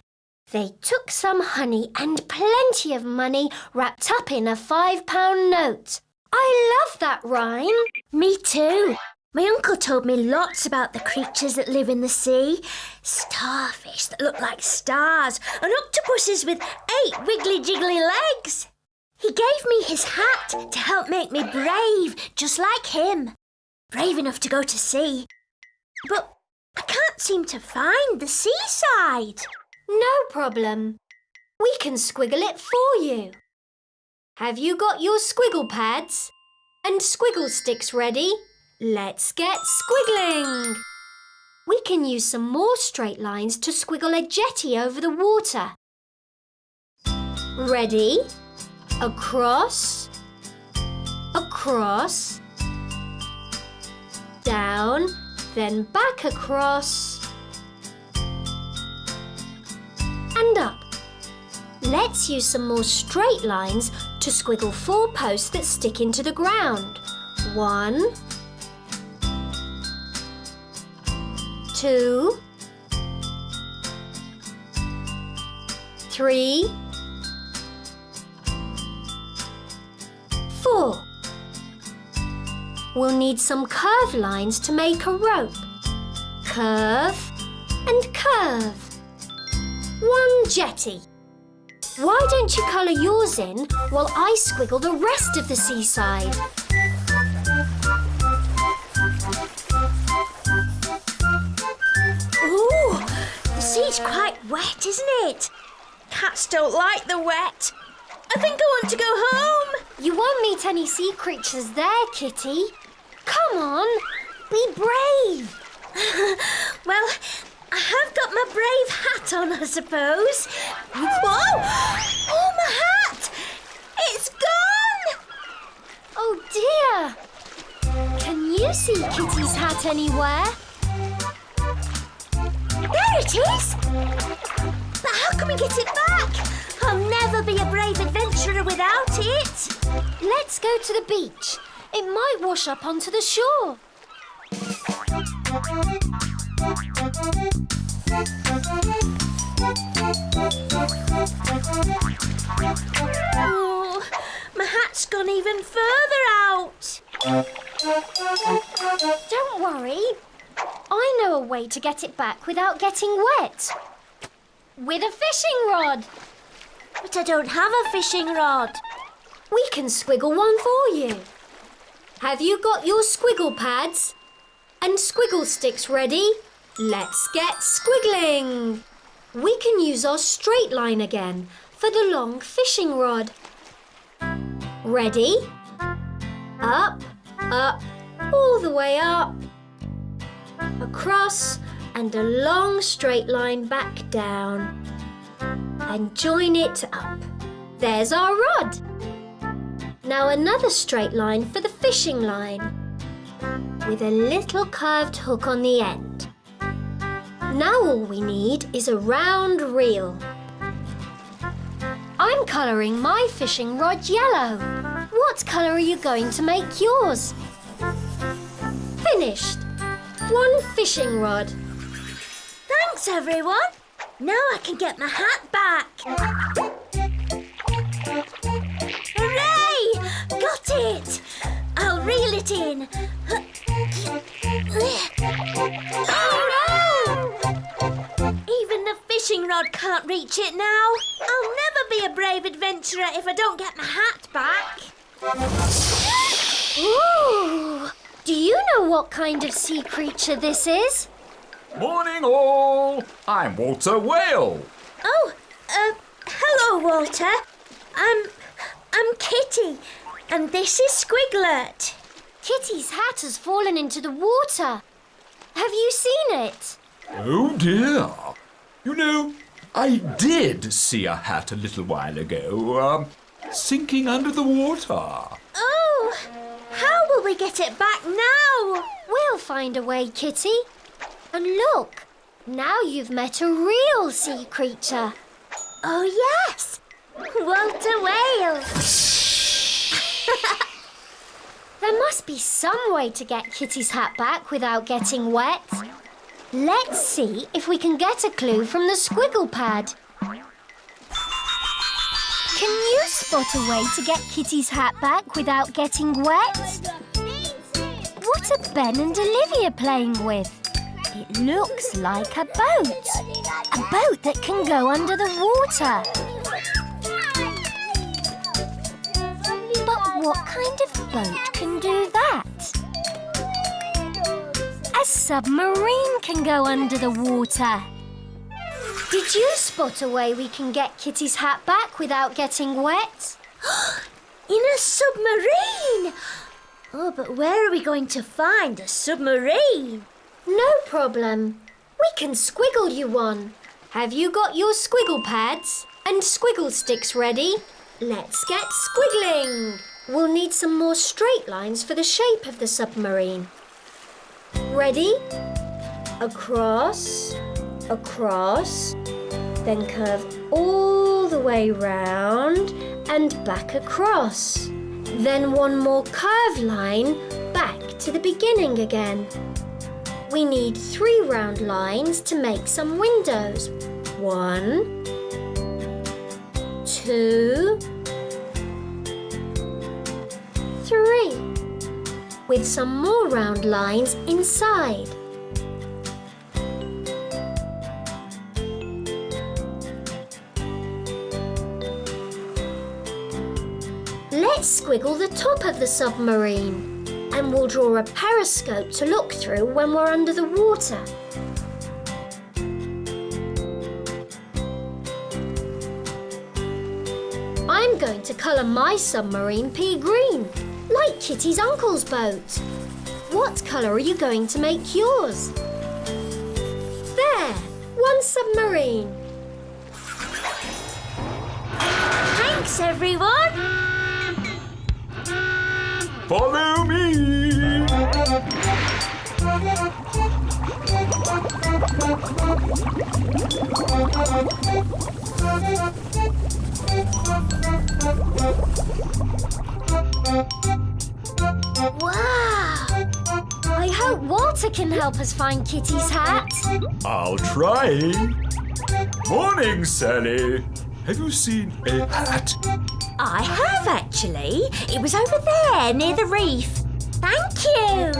They took some honey and plenty of money wrapped up in a £5 note. I love that rhyme. Me too. My uncle told me lots about the creatures that live in the sea. Starfish that look like stars and octopuses with 8 wiggly-jiggly legs. He gave me his hat to help make me brave, just like him. Brave enough to go to sea. But I can't seem to find the seaside. No problem. We can squiggle it for you. Have you got your Squiggle Pads and Squiggle Sticks ready? Let's get squiggling. We can use some more straight lines to squiggle a jetty over the water. Ready? Across, across, down, then back across, and up. Let's use some more straight lines to squiggle 4 posts that stick into the ground. 1, 2, 3, 4. We'll need some curved lines to make a rope. Curve and curve. 1 jetty. Why don't you colour yours in while I squiggle the rest of the seaside? Ooh, the sea's quite wet, isn't it? Cats don't like the wet. I think I want to go home. You won't meet any sea creatures there, Kitty. Come on, be brave. Well, I have got my brave hat on, I suppose. Whoa! Oh, my hat! It's gone! Oh dear! Can you see Kitty's hat anywhere? There it is! But how can we get it back? I'll never be a brave adventurer without it. Let's go to the beach. It might wash up onto the shore. Oh, my hat's gone even further out. Don't worry. I know a way to get it back without getting wet. With a fishing rod. But I don't have a fishing rod. We can squiggle one for you. Have you got your Squiggle Pads and Squiggle Sticks ready? Let's get squiggling. We can use our straight line again for the long fishing rod. Ready? Up, up, all the way up. Across and a long straight line back down. And join it up. There's our rod. Now another straight line for the fishing line, with a little curved hook on the end. Now all we need is a round reel. I'm colouring my fishing rod yellow. What colour are you going to make yours? Finished. 1 fishing rod. Thanks, everyone. Now I can get my hat back. Hooray! Got it! I'll reel it in. Oh, no! Even the fishing rod can't reach it now. I'll never be a brave adventurer if I don't get my hat back. Ooh! Do you know what kind of sea creature this is? Morning all! I'm Walter Whale. Oh, hello, Walter. I'm Kitty, and this is Squiglet. Kitty's hat has fallen into the water. Have you seen it? Oh dear. You know, I did see a hat a little while ago, sinking under the water. Oh, how will we get it back now? We'll find a way, Kitty. And look, now you've met a real sea creature. Oh, yes, Walter Whale. There must be some way to get Kitty's hat back without getting wet. Let's see if we can get a clue from the Squiggle Pad. Can you spot a way to get Kitty's hat back without getting wet? What are Ben and Olivia playing with? It looks like a boat. A boat that can go under the water. But what kind of boat can do that? A submarine can go under the water. Did you spot a way we can get Kitty's hat back without getting wet? In a submarine! Oh, but where are we going to find a submarine? No problem. We can squiggle you one. Have you got your Squiggle Pads and Squiggle Sticks ready? Let's get squiggling. We'll need some more straight lines for the shape of the submarine. Ready? Across, across, then curve all the way round and back across. Then one more curved line back to the beginning again. We need 3 round lines to make some windows. 1, 2, 3. With some more round lines inside. Let's squiggle the top of the submarine, and we'll draw a periscope to look through when we're under the water. I'm going to colour my submarine pea green, like Kitty's uncle's boat. What colour are you going to make yours? There, one submarine. Thanks, everyone! Follow me! Wow! I hope Walter can help us find Kitty's hat. I'll try. Morning, Sally. Have you seen a hat? I have, actually. It was over there, near the reef. Thank you!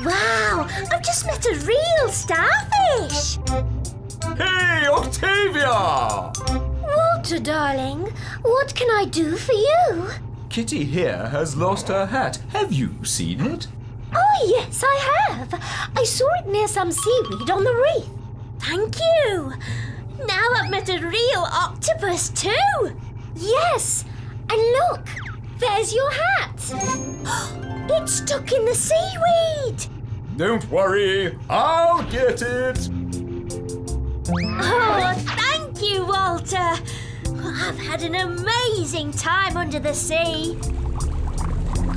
Wow, I've just met a real starfish! Hey, Octavia! Walter, darling, what can I do for you? Kitty here has lost her hat. Have you seen it? Oh, yes, I have. I saw it near some seaweed on the reef. Thank you! Now I've met a real octopus too! Yes, and look, there's your hat. It's stuck in the seaweed! Don't worry, I'll get it. Oh, thank you, Walter! I've had an amazing time under the sea.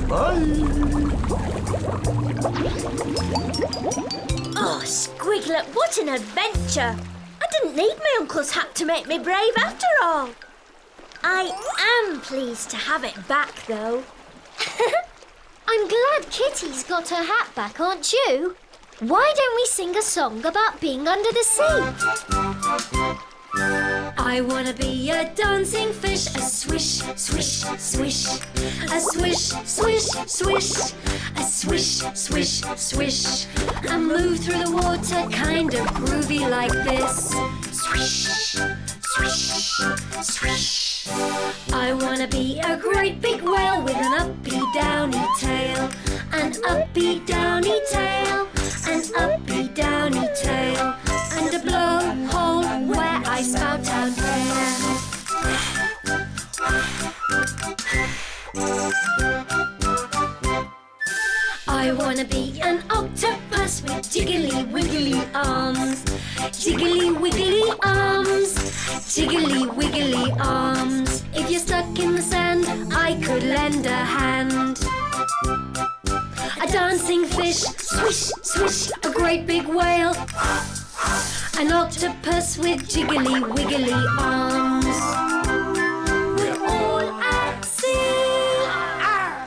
Bye. Oh, Squiglet, what an adventure! I didn't need my uncle's hat to make me brave after all. I am pleased to have it back, though. I'm glad Kitty's got her hat back, aren't you? Why don't we sing a song about being under the sea? I wanna be a dancing fish, a swish, swish, swish. A swish, swish, swish. A swish, swish, swish. And move through the water kind of groovy like this. Swish, swish, swish. I wanna be a great big whale with an uppy downy tail. An uppy downy tail. An uppy downy tail. And a blowhole where I spout out air. I wanna be an octopus with jiggly wiggly arms. Jiggly wiggly arms. Jiggly wiggly arms. If you're stuck in the sand, I could lend a hand. A dancing fish, swish, swish, a great big whale. An octopus with jiggly wiggly arms. We're all at sea. Arr!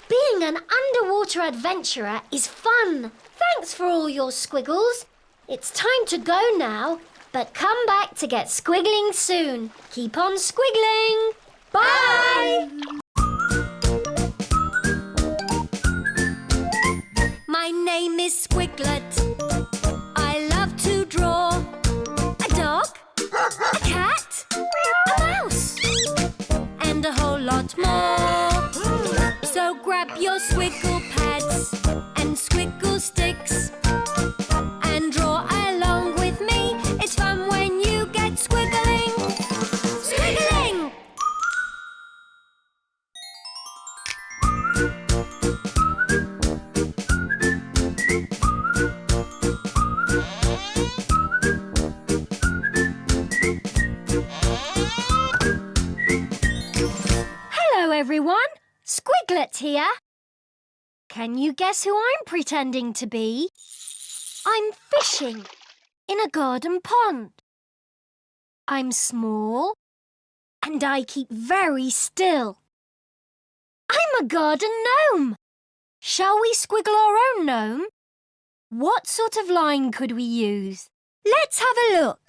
Being Being an underwater adventurer is fun. Thanks for all your squiggles. It's time to go now, but come back to get squiggling soon. Keep on squiggling. Bye! My name is Squiglet. I love to draw a dog, a cat, a mouse, and a whole lot more. So grab your Squiggle Pads and Squiggle Sticks and draw along with me. It's fun when you get squiggling. Squiggiling! Hello, everyone. Squiglet here. Can you guess who I'm pretending to be? I'm fishing in a garden pond. I'm small and I keep very still. I'm a garden gnome. Shall we squiggle our own gnome? What sort of line could we use? Let's have a look.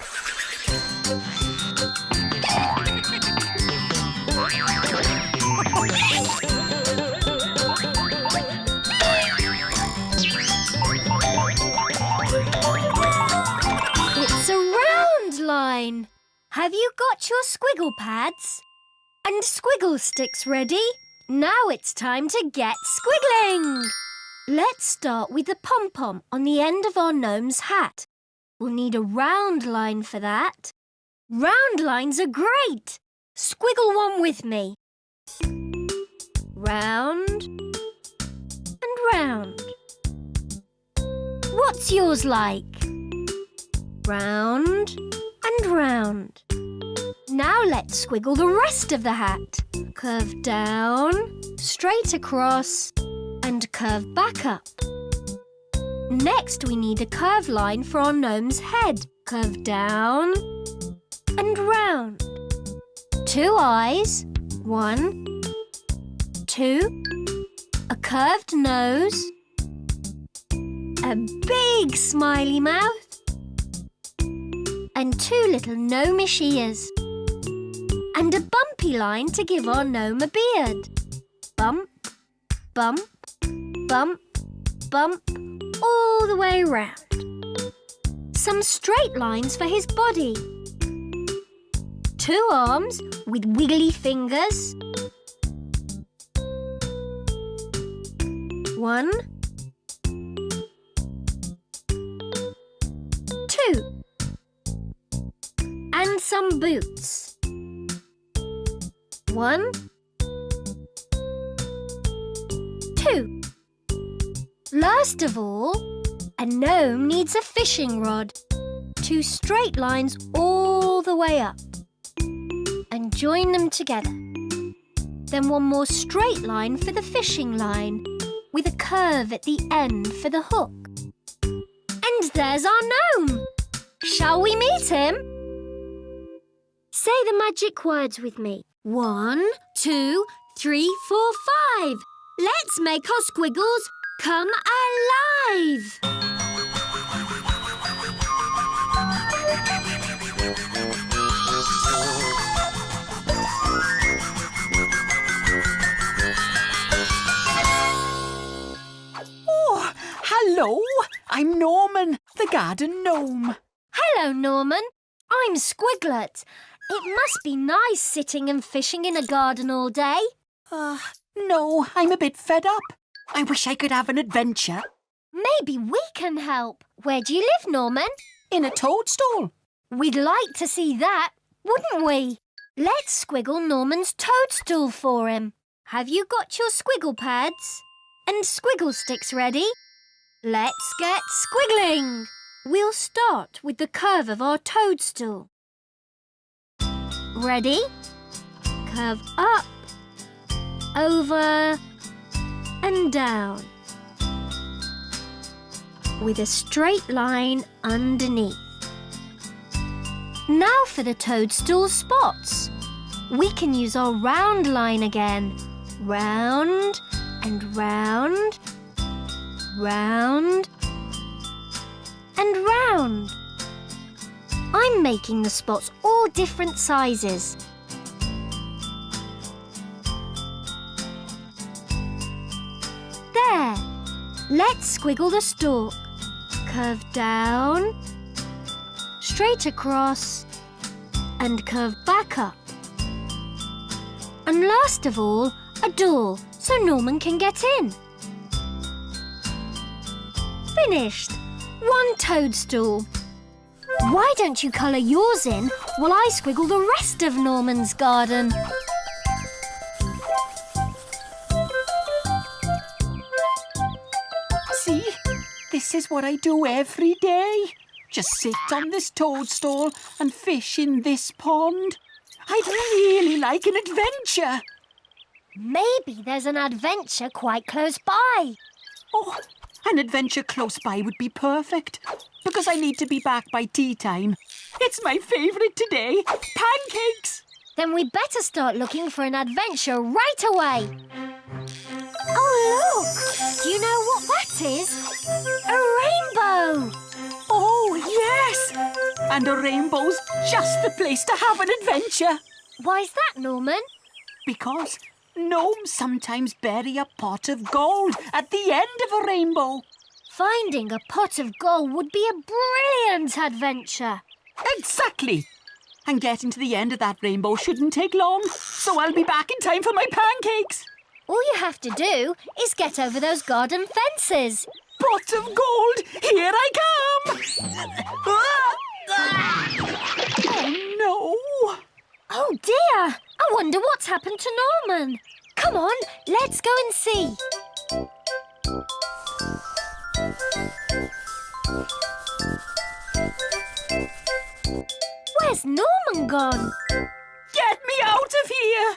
It's a round line. Have you got your Squiggle Pads and Squiggle Sticks ready? Now it's time to get squiggling. Let's start with the pom-pom on the end of our gnome's hat. We'll need a round line for that. Round lines are great. Squiggle one with me. Round and round. What's yours like? Round and round. Now let's squiggle the rest of the hat. Curve down, straight across, and curve back up. Next, we need a curve line for our gnome's head. Curve down and round. 2 eyes. 1, 2. A curved nose. A big smiley mouth. And 2 little gnomish ears. And a bumpy line to give our gnome a beard. Bump, bump, bump, bump, all the way round. Some straight lines for his body. 2 arms with wiggly fingers. 1, 2. And some boots. 1, 2. Last of all, a gnome needs a fishing rod. 2 straight lines all the way up. And join them together. Then 1 more straight line for the fishing line, with a curve at the end for the hook. And there's our gnome. Shall we meet him? Say the magic words with me. 1, 2, 3, 4, 5. Let's make our squiggles come alive. Oh, hello. I'm Norman, the garden gnome. Hello, Norman. I'm Squiglet. It must be nice sitting and fishing in a garden all day. No, I'm a bit fed up. I wish I could have an adventure. Maybe we can help. Where do you live, Norman? In a toadstool. We'd like to see that, wouldn't we? Let's squiggle Norman's toadstool for him. Have you got your Squiggle Pads and Squiggle Sticks ready? Let's get squiggling. We'll start with the curve of our toadstool. Ready? Curve up, over and down, with a straight line underneath. Now for the toadstool spots. We can use our round line again. Round and round, round, and round. I'm making the spots all different sizes. There. Let's squiggle the stalk. Curve down, straight across, and curve back up. And last of all, a door so Norman can get in. Finished. One toadstool. Why don't you colour yours in while I squiggle the rest of Norman's garden? See? This is what I do every day. Just sit on this toadstool and fish in this pond. I'd really like an adventure. Maybe there's an adventure quite close by. Oh, an adventure close by would be perfect, because I need to be back by tea time. It's my favourite today, pancakes. Then we better start looking for an adventure right away. Oh, look! Do you know what that is? A rainbow! Oh, yes! And a rainbow's just the place to have an adventure. Why's that, Norman? Because gnomes sometimes bury a pot of gold at the end of a rainbow. Finding a pot of gold would be a brilliant adventure. Exactly. And getting to the end of that rainbow shouldn't take long, so I'll be back in time for my pancakes. All you have to do is get over those garden fences. Pot of gold, here I come! Oh, no. Oh, dear. I wonder what's happened to Norman. Come on, let's go and see. Where's Norman gone? Get me out of here!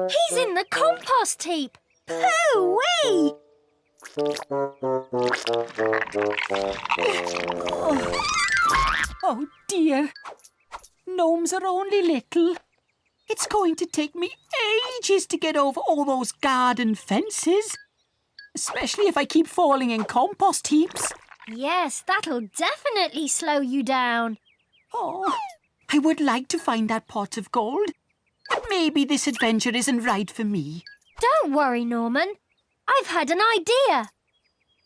He's in the compost heap. Hoo-wee! Oh, dear. Gnomes are only little. It's going to take me ages to get over all those garden fences. Especially if I keep falling in compost heaps. Yes, that'll definitely slow you down. Oh, I would like to find that pot of gold. But maybe this adventure isn't right for me. Don't worry, Norman. I've had an idea.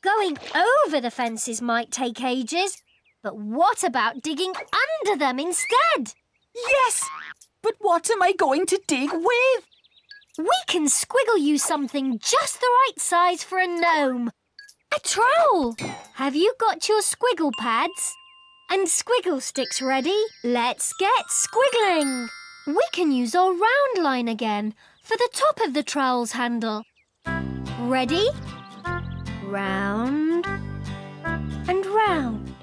Going over the fences might take ages, but what about digging under them instead? Yes! But what am I going to dig with? We can squiggle you something just the right size for a gnome. A trowel. Have you got your Squiggle Pads and Squiggle Sticks ready? Let's get squiggling. We can use our round line again for the top of the trowel's handle. Ready? Round and round.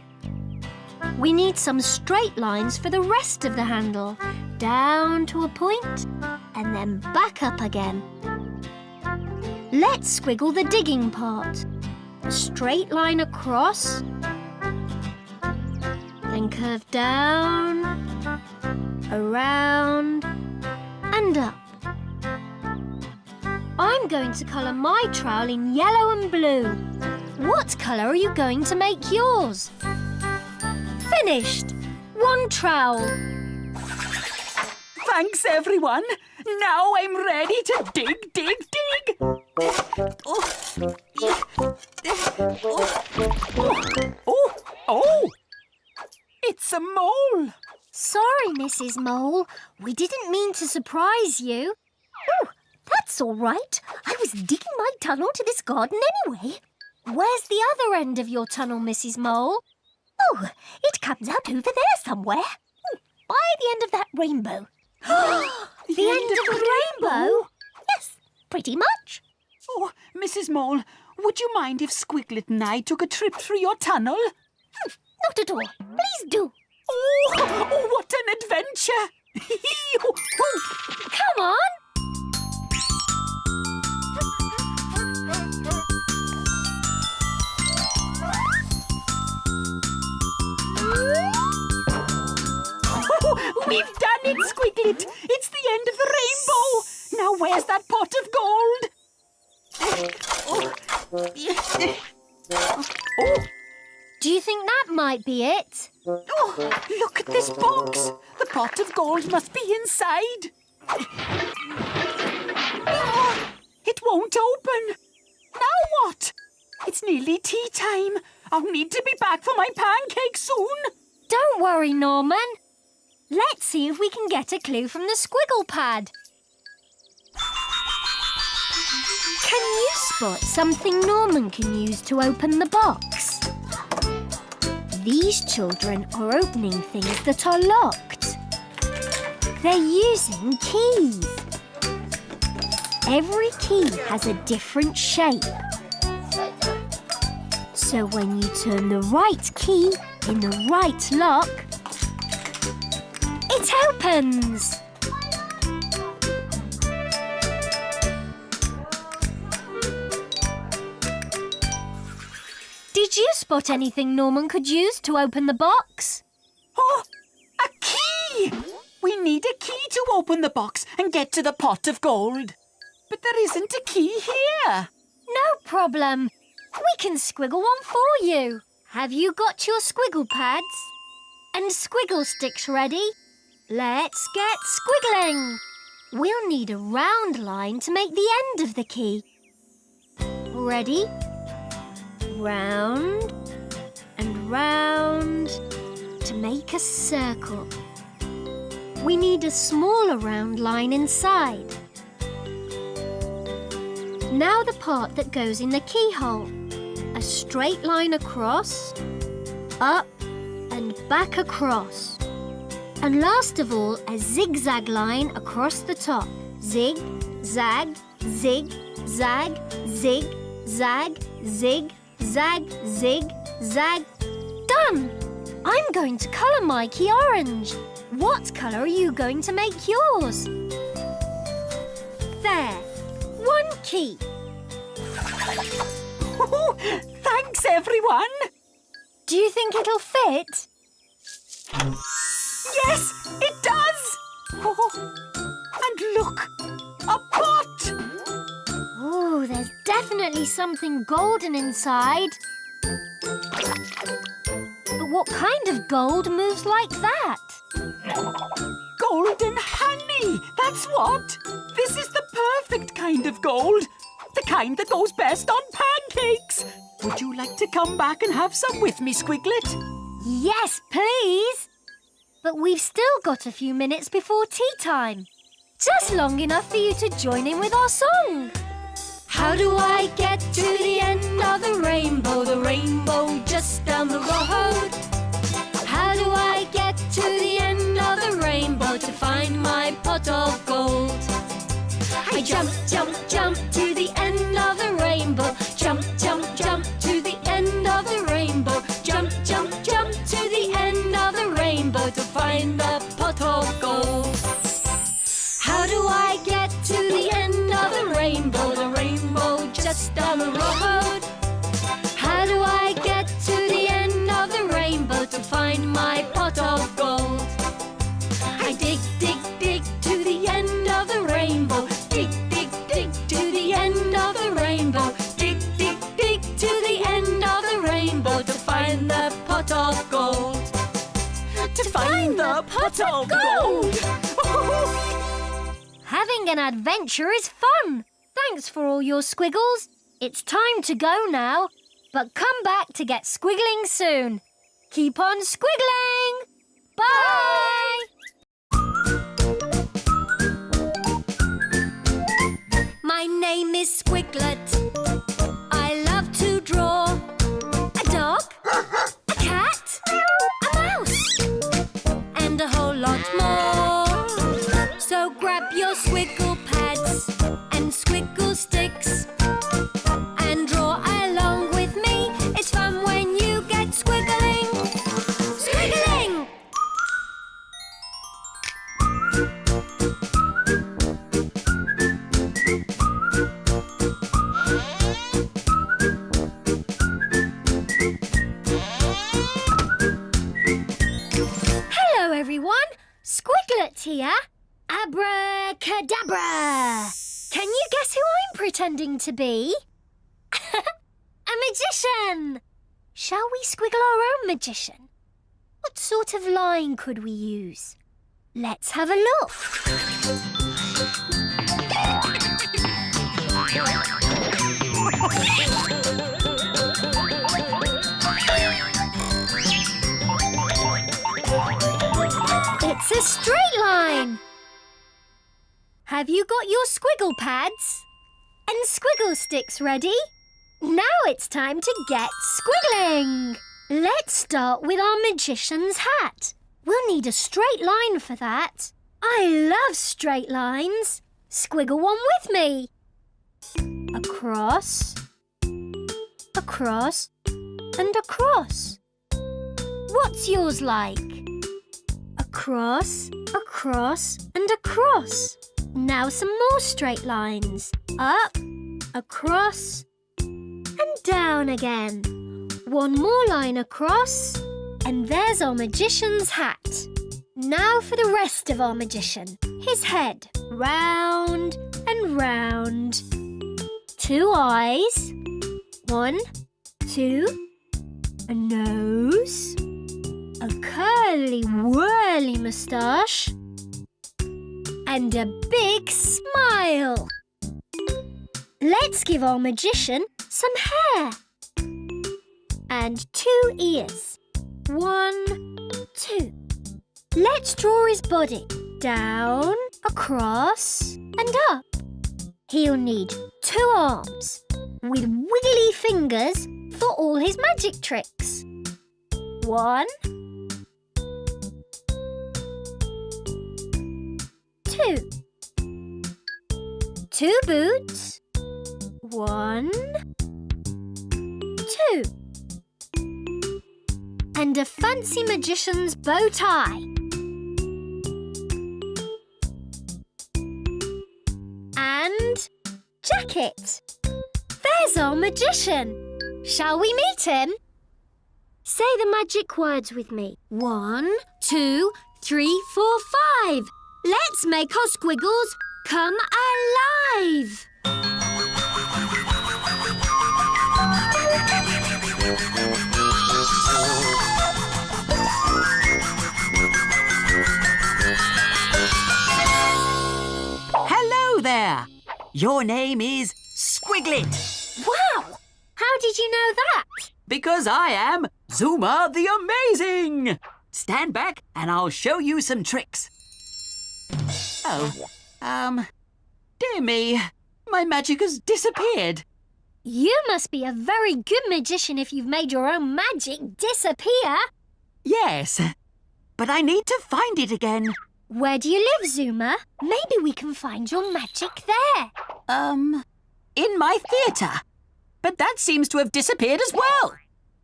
We need some straight lines for the rest of the handle. Down to a point and then back up again. Let's squiggle the digging part. A straight line across, then curve down, around and up. I'm going to colour my trowel in yellow and blue. What colour are you going to make yours? Finished! One trowel. Thanks, everyone. Now I'm ready to dig. Oh! It's a mole. Sorry, Mrs. Mole. We didn't mean to surprise you. Oh, that's all right. I was digging my tunnel to this garden anyway. Where's the other end of your tunnel, Mrs. Mole? Oh, it comes out over there somewhere. By the end of that rainbow. The end of the rainbow? Yes, pretty much. Oh, Mrs. Mole, would you mind if Squiglet and I took a trip through your tunnel? Not at all. Please do. Oh, what an adventure! Come on! We've done it, Squiglet! It's the end of the rainbow! Now where's that pot of gold? Do you think that might be it? Oh, look at this box. The pot of gold must be inside. Oh, it won't open. Now what? It's nearly tea time. I'll need to be back for my pancakes soon. Don't worry, Norman. Let's see if we can get a clue from the Squiggle Pad. Can you spot something Norman can use to open the box? These children are opening things that are locked. They're using keys. Every key has a different shape. So when you turn the right key in the right lock, it opens! Did you spot anything Norman could use to open the box? Oh, a key! We need a key to open the box and get to the pot of gold. But there isn't a key here. No problem. We can squiggle one for you. Have you got your Squiggle Pads and Squiggle Sticks ready? Let's get squiggling. We'll need a round line to make the end of the key. Ready? Round and round to make a circle. We need a smaller round line inside. Now the part that goes in the keyhole. A straight line across, up and back across. And last of all, a zigzag line across the top. Zig, zag, zig, zag, zig, zag, zig, zag, zig, zag. Done! I'm going to colour my key orange. What colour are you going to make yours? There, one key. Oh, thanks, everyone. Do you think it'll fit? Yes, it does. Oh, and look, a pot. Oh, there's definitely something golden inside. But what kind of gold moves like that? Golden honey, that's what. This is the perfect kind of gold. The kind that goes best on pancakes. Would you like to come back and have some with me, Squiglet? Yes, please. But we've still got a few minutes before tea time. Just long enough for you to join in with our song. How do I get to the end of the rainbow just down the road? How do I get to the end of the rainbow to find my pot of gold? I jump, jump, jump to the end of the rainbow. Jump, jump, jump to the end of the rainbow. Jump, jump, jump to the end of the rainbow to find the pot of gold. How do I get to the end of the rainbow just down the road? How do I get to the end of the rainbow to find my pot of gold? I dig, dig, dig to the end of the rainbow. Dig, dig, dig to the end of the rainbow. Dig, dig, dig to the end of the rainbow to find the pot of gold. To find the pot of gold! Having an adventure is fun. Thanks for all your squiggles. It's time to go now, but come back to get squiggling soon. Keep on squiggling! Bye! My name is Squiglet. I love to draw a dog, a cat, a mouse, and a whole lot more. So grab your Squiggle Pads and Squiggle Sticks and draw along with me. It's fun when you get squiggling. Squiggiling! Hello, everyone. Squiglet here. Abracadabra! Can you guess who I'm pretending to be? magician! Shall we squiggle our own magician? What sort of line could we use? Let's have a look. It's a straight line. Have you got your squiggle pads and squiggle sticks ready? Now it's time to get squiggling. Let's start with our magician's hat. We'll need a straight line for that. I love straight lines. Squiggle one with me. Across, across, and across. What's yours like? Across, across, and across. Now some more straight lines. Up, across, and down again. One more line across, and there's our magician's hat. Now for the rest of our magician. His head, round and round. 2 eyes. 1, 2. A nose. A curly whirly moustache. And a big smile. Let's give our magician some hair. And 2 ears. 1, 2. Let's draw his body. Down, across, and up. He'll need 2 arms with wiggly fingers for all his magic tricks. 1, 2. 2 boots. 1, 2. And a fancy magician's bow tie. And jacket. There's our magician. Shall we meet him? Say the magic words with me. 1, 2, 3, 4, 5. Let's make our squiggles come alive. Hello there. Your name is Squiglet. Wow! How did you know that? Because I am Zuma the Amazing. Stand back and I'll show you some tricks. Dear me, my magic has disappeared. You must be a very good magician if you've made your own magic disappear. Yes, but I need to find it again. Where do you live, Zuma? Maybe we can find your magic there. In my theatre. But that seems to have disappeared as well.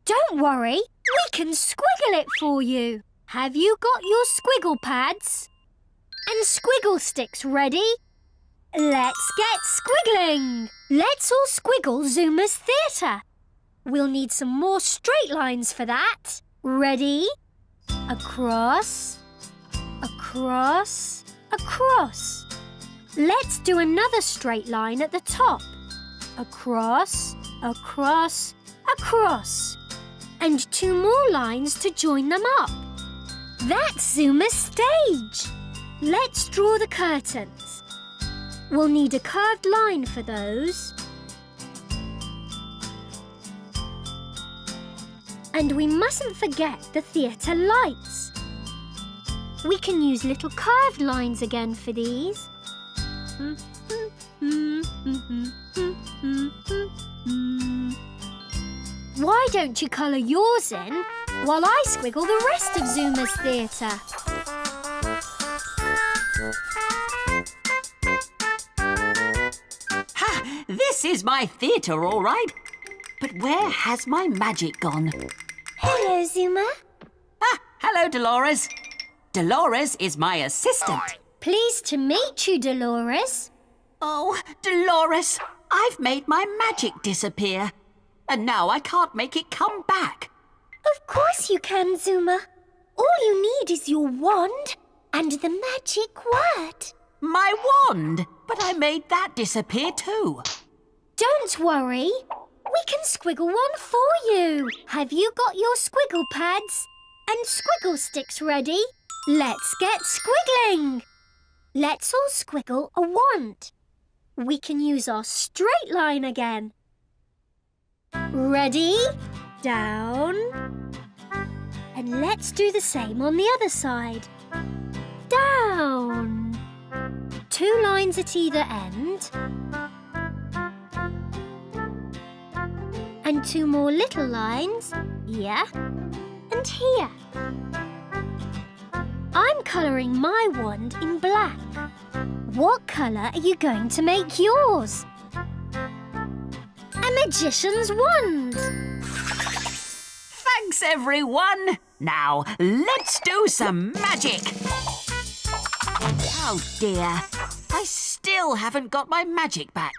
Don't worry, we can squiggle it for you. Have you got your squiggle pads and squiggle sticks ready? Let's get squiggling. Let's all squiggle Zuma's theatre. We'll need some more straight lines for that. Ready? Across, across, across. Let's do another straight line at the top. Across, across, across. And 2 more lines to join them up. That's Zuma's stage. Let's draw the curtains. We'll need a curved line for those. And we mustn't forget the theatre lights. We can use little curved lines again for these. Why don't you colour yours in while I squiggle the rest of Zuma's theatre? Ha! This is my theatre, all right. But where has my magic gone? Hello, Zuma. Ah, hello, Dolores. Dolores is my assistant. Pleased to meet you, Dolores. Oh, Dolores, I've made my magic disappear. And now I can't make it come back. Of course you can, Zuma. All you need is your wand and the magic word. My wand? But I made that disappear too. Don't worry. We can squiggle one for you. Have you got your squiggle pads and squiggle sticks ready? Let's get squiggling. Let's all squiggle a wand. We can use our straight line again. Ready? Down. And let's do the same on the other side. Down. 2 lines at either end. And 2 more little lines here and here. I'm colouring my wand in black. What colour are you going to make yours? A magician's wand. Thanks, everyone. Now, let's do some magic. Oh, dear. I still haven't got my magic back.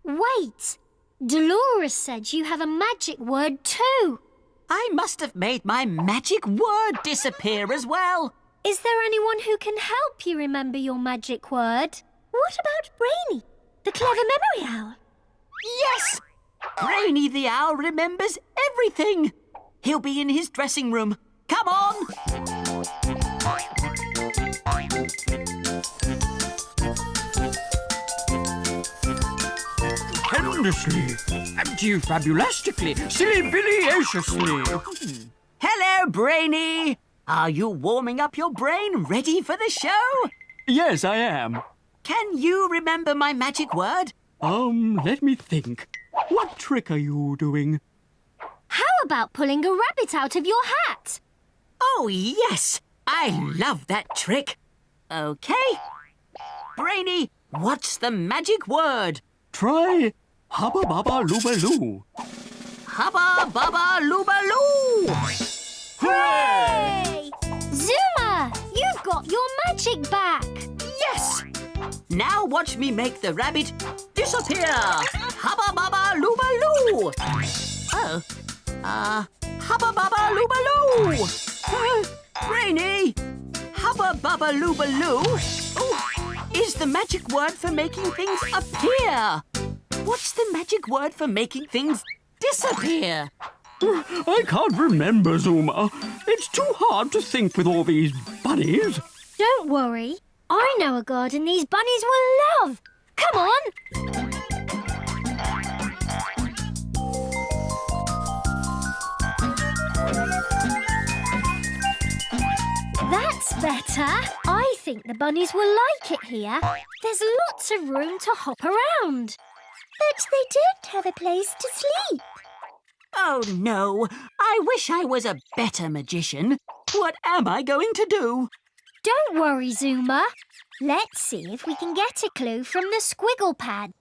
Wait. Dolores said you have a magic word too. I must have made my magic word disappear as well. Is there anyone who can help you remember your magic word? What about Brainy, the clever memory owl? Yes! Brainy the owl remembers everything. He'll be in his dressing room. Come on! Stupendously, anti-fabulastically, silly-billy-aciously. Hello, Brainy. Are you warming up your brain ready for the show? Yes, I am. Can you remember my magic word? Let me think. What trick are you doing? How about pulling a rabbit out of your hat? Oh, yes. I love that trick. OK. Brainy, what's the magic word? Try Hubba Bubba Looba Loo. Hubba Bubba Looba Loo! Hooray! Zuma, you've got your magic back. Yes! Now watch me make the rabbit disappear. Hubba Bubba Looba Loo! Oh. Hubba Bubba Looba Loo! Brainy! Hubba Bubba Looba Loo is the magic word for making things appear. What's the magic word for making things disappear? I can't remember, Zuma. It's too hard to think with all these bunnies. Don't worry. I know a garden these bunnies will love. Come on. That's better. I think the bunnies will like it here. There's lots of room to hop around. But they don't have a place to sleep. Oh, no. I wish I was a better magician. What am I going to do? Don't worry, Zuma. Let's see if we can get a clue from the Squiggle Pad.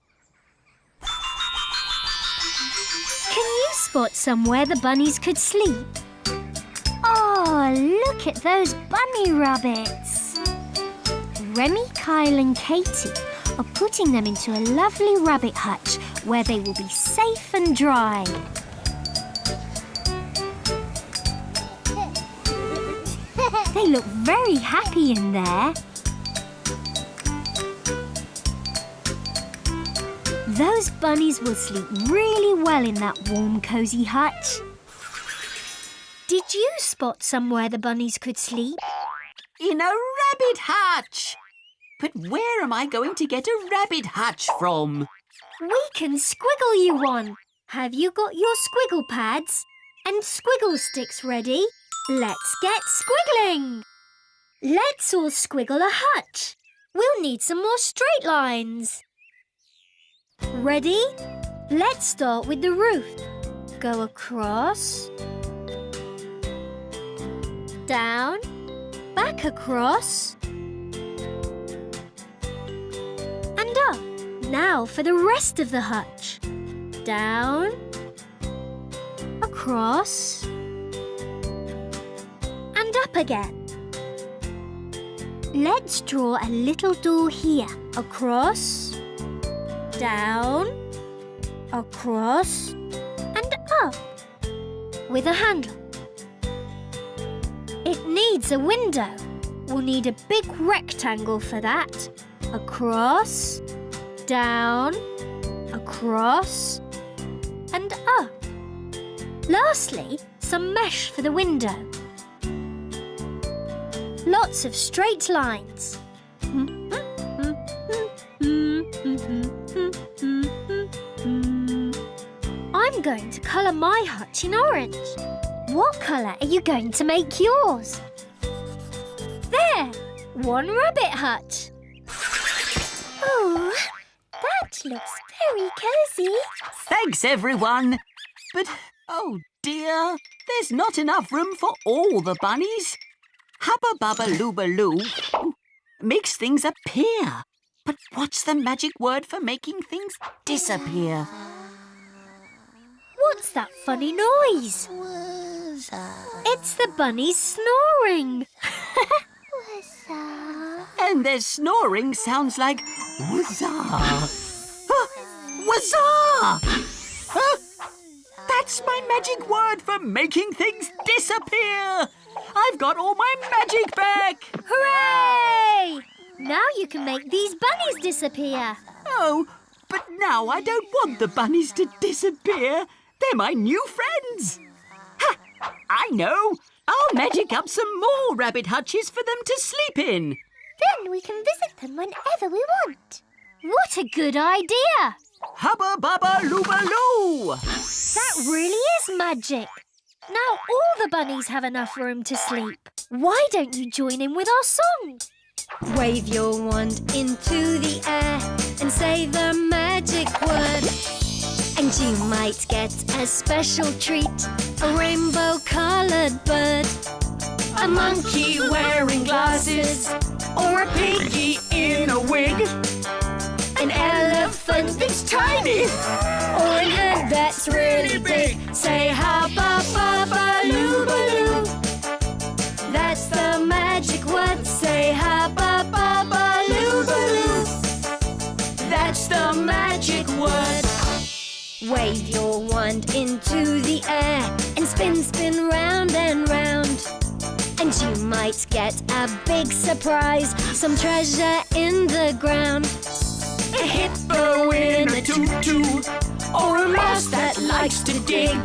Can you spot somewhere the bunnies could sleep? Oh, look at those bunny rabbits. Remy, Kyle and Katie are putting them into a lovely rabbit hutch where they will be safe and dry. They look very happy in there. Those bunnies will sleep really well in that warm, cosy hutch. Did you spot somewhere the bunnies could sleep? In a rabbit hutch. But where am I going to get a rabbit hutch from? We can squiggle you one. Have you got your squiggle pads and squiggle sticks ready? Let's get squiggling. Let's all squiggle a hutch. We'll need some more straight lines. Ready? Let's start with the roof. Go across, down, back across, and up. Now for the rest of the hutch. Down, across, and up again. Let's draw a little door here. Across, down, across, and up. With a handle. It needs a window. We'll need a big rectangle for that. Across, down, across, and Lastly, some mesh for the window. Lots of straight lines. I'm going to colour my hutch in orange. What colour are you going to make yours? There! One rabbit hutch. Oh, that looks very cosy. Thanks, everyone. But, oh dear, there's not enough room for all the bunnies. Hubba bubba looba loo makes things appear. But what's the magic word for making things disappear? What's that funny noise? It's the bunnies snoring. And their snoring sounds like wazaa. Wazaa! That's my magic word for making things disappear. I've got all my magic back. Hooray! Now you can make these bunnies disappear. Oh, but now I don't want the bunnies to disappear. They're my new friends. Ha! I know. I'll magic up some more rabbit hutches for them to sleep in. Then we can visit them whenever we want. What a good idea! Hubba bubba looba loo! That really is magic. Now all the bunnies have enough room to sleep. Why don't you join in with our song? Wave your wand into the air and say the magic word. And you might get a special treat, a rainbow-coloured bird. A monkey wearing glasses, or a piggy in a wig. An elephant that's tiny, or an ant that's really big. Say hubba bubba looba loo. That's the magic word. Say hubba bubba looba loo. That's the magic word. Wave your wand into the air and spin, spin round and round. And you might get a big surprise, some treasure in the ground. A hippo in a tutu, or a mouse that likes to dig.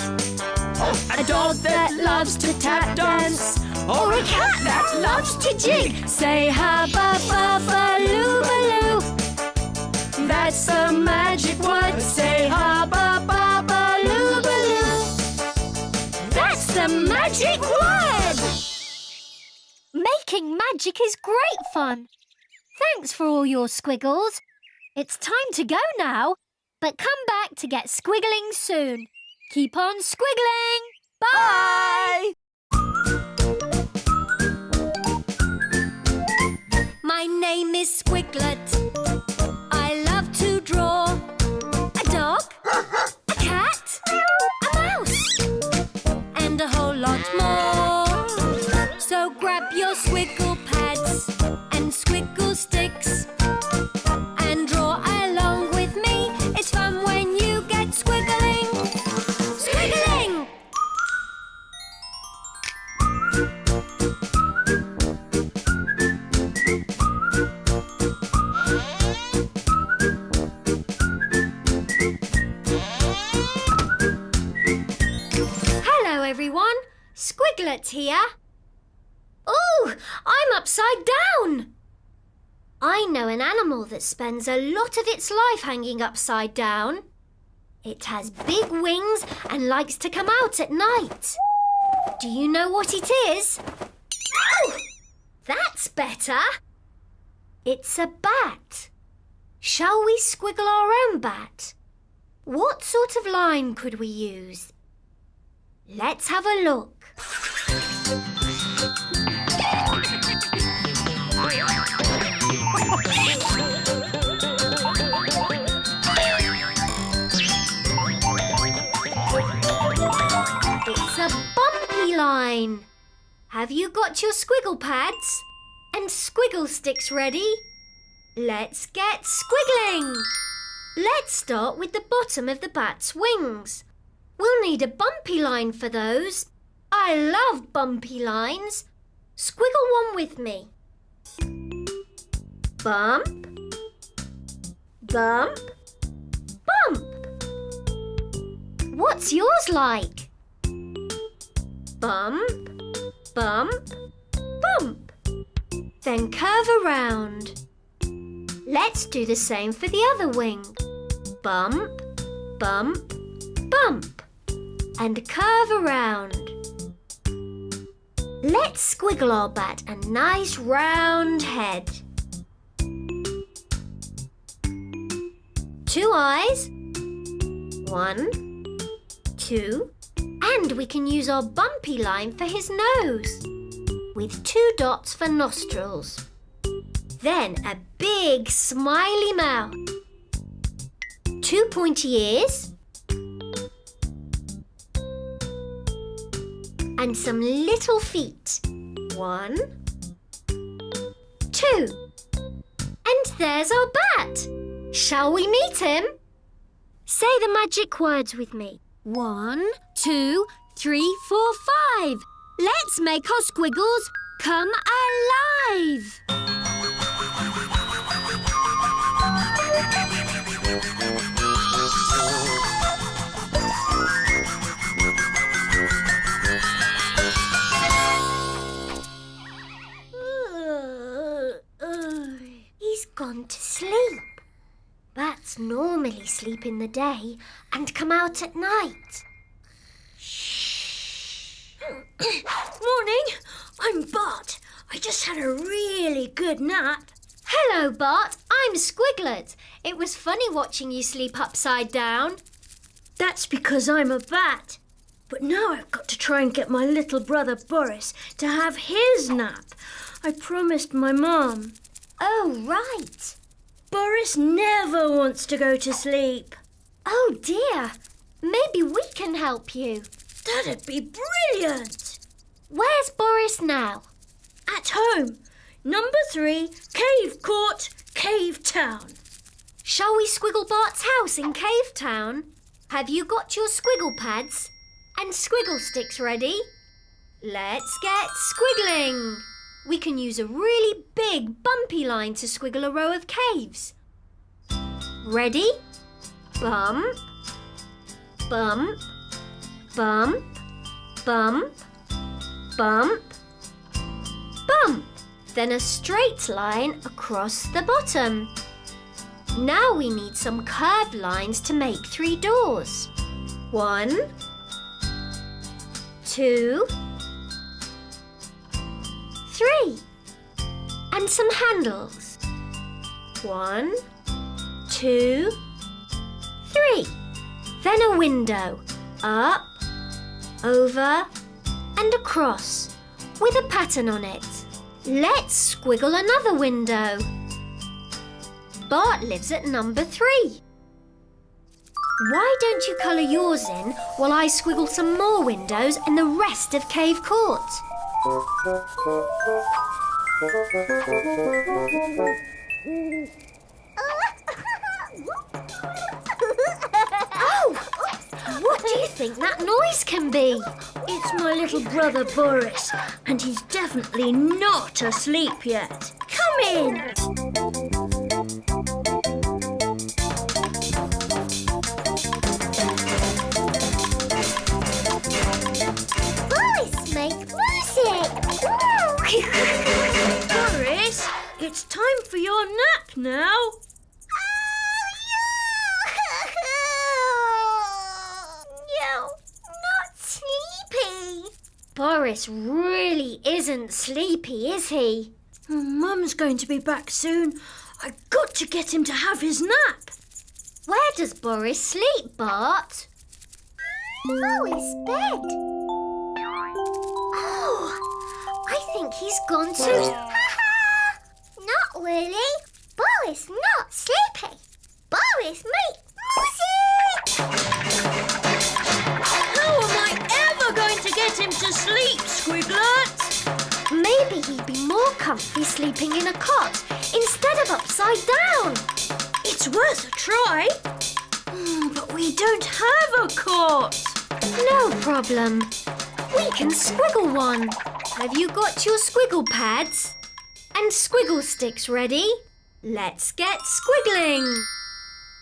A dog that loves to tap dance, or a cat that loves to jig. Say hubba bubba looba loo. That's the magic word. Say hubba bubba looba loo. That's the magic word. Making magic is great fun. Thanks for all your squiggles. It's time to go now, but come back to get squiggling soon. Keep on squiggling. Bye! My name is Squiglet. I love to draw a dog, a cat, a mouse, and a whole lot more. So grab your Squiggle Pads and Squiggle Sticks and draw along with me. It's fun when you get squiggling. Squiggiling! Hello, everyone. Squiglet here. Oh, I'm upside down. I know an animal that spends a lot of its life hanging upside down. It has big wings and likes to come out at night. Do you know what it is? Oh, that's better. It's a bat. Shall we squiggle our own bat? What sort of line could we use? Let's have a look. It's a bumpy line. Have you got your Squiggle Pads and Squiggle Sticks ready? Let's get squiggling. Let's start with the bottom of the bat's wings. We'll need a bumpy line for those. I love bumpy lines. Squiggle one with me. Bump, bump, bump. What's yours like? Bump, bump, bump. Then curve around. Let's do the same for the other wing. Bump, bump, bump. And curve around. Let's squiggle our bat a nice round head. 2 eyes. 1, 2. And we can use our bumpy line for his nose, with 2 dots for nostrils. Then a big smiley mouth. 2 pointy ears. And some little feet. 1, 2. And there's our bat. Shall we meet him? Say the magic words with me. 1, 2, 3, 4, 5. Let's make our squiggles come alive. He's gone to sleep. Bats normally sleep in the day and come out at night. Shh. Morning, I'm Bart. I just had a really good nap. Hello, Bart. I'm Squiglet. It was funny watching you sleep upside down. That's because I'm a bat. But now I've got to try and get my little brother Boris to have his nap. I promised my mum. Oh, right. Boris never wants to go to sleep. Oh, dear. Maybe we can help you. That'd be brilliant. Where's Boris now? At home. Number 3, Cave Court, Cave Town. Shall we squiggle Bart's house in Cave Town? Have you got your squiggle pads and squiggle sticks ready? Let's get squiggling. We can use a really big bumpy line to squiggle a row of caves. Ready? Bump, bump, bump, bump, bump, bump. Then a straight line across the bottom. Now we need some curved lines to make 3 doors. 1, 2, 3. And some handles. 1, 2, 3. Then a window. Up, over, and across, with a pattern on it. Let's squiggle another window. Bart lives at number 3. Why don't you colour yours in while I squiggle some more windows in the rest of Cave Court? Oh! What do you think that noise can be? It's my little brother Boris, and he's definitely not asleep yet. Come in! Boris, make music! Boris, it's time for your nap now. No, not sleepy. Boris really isn't sleepy, is he? Mum's going to be back soon. I've got to get him to have his nap. Where does Boris sleep, Bart? Boris' bed. Oh, I think he's gone to... Not really. Boris not sleepy. Boris make music. How am I ever going to get him to sleep, Squiglet? Maybe he'd be more comfy sleeping in a cot instead of upside down. It's worth a try. But we don't have a cot. No problem. We can squiggle one. Have you got your squiggle pads and squiggle sticks ready? Let's get squiggling.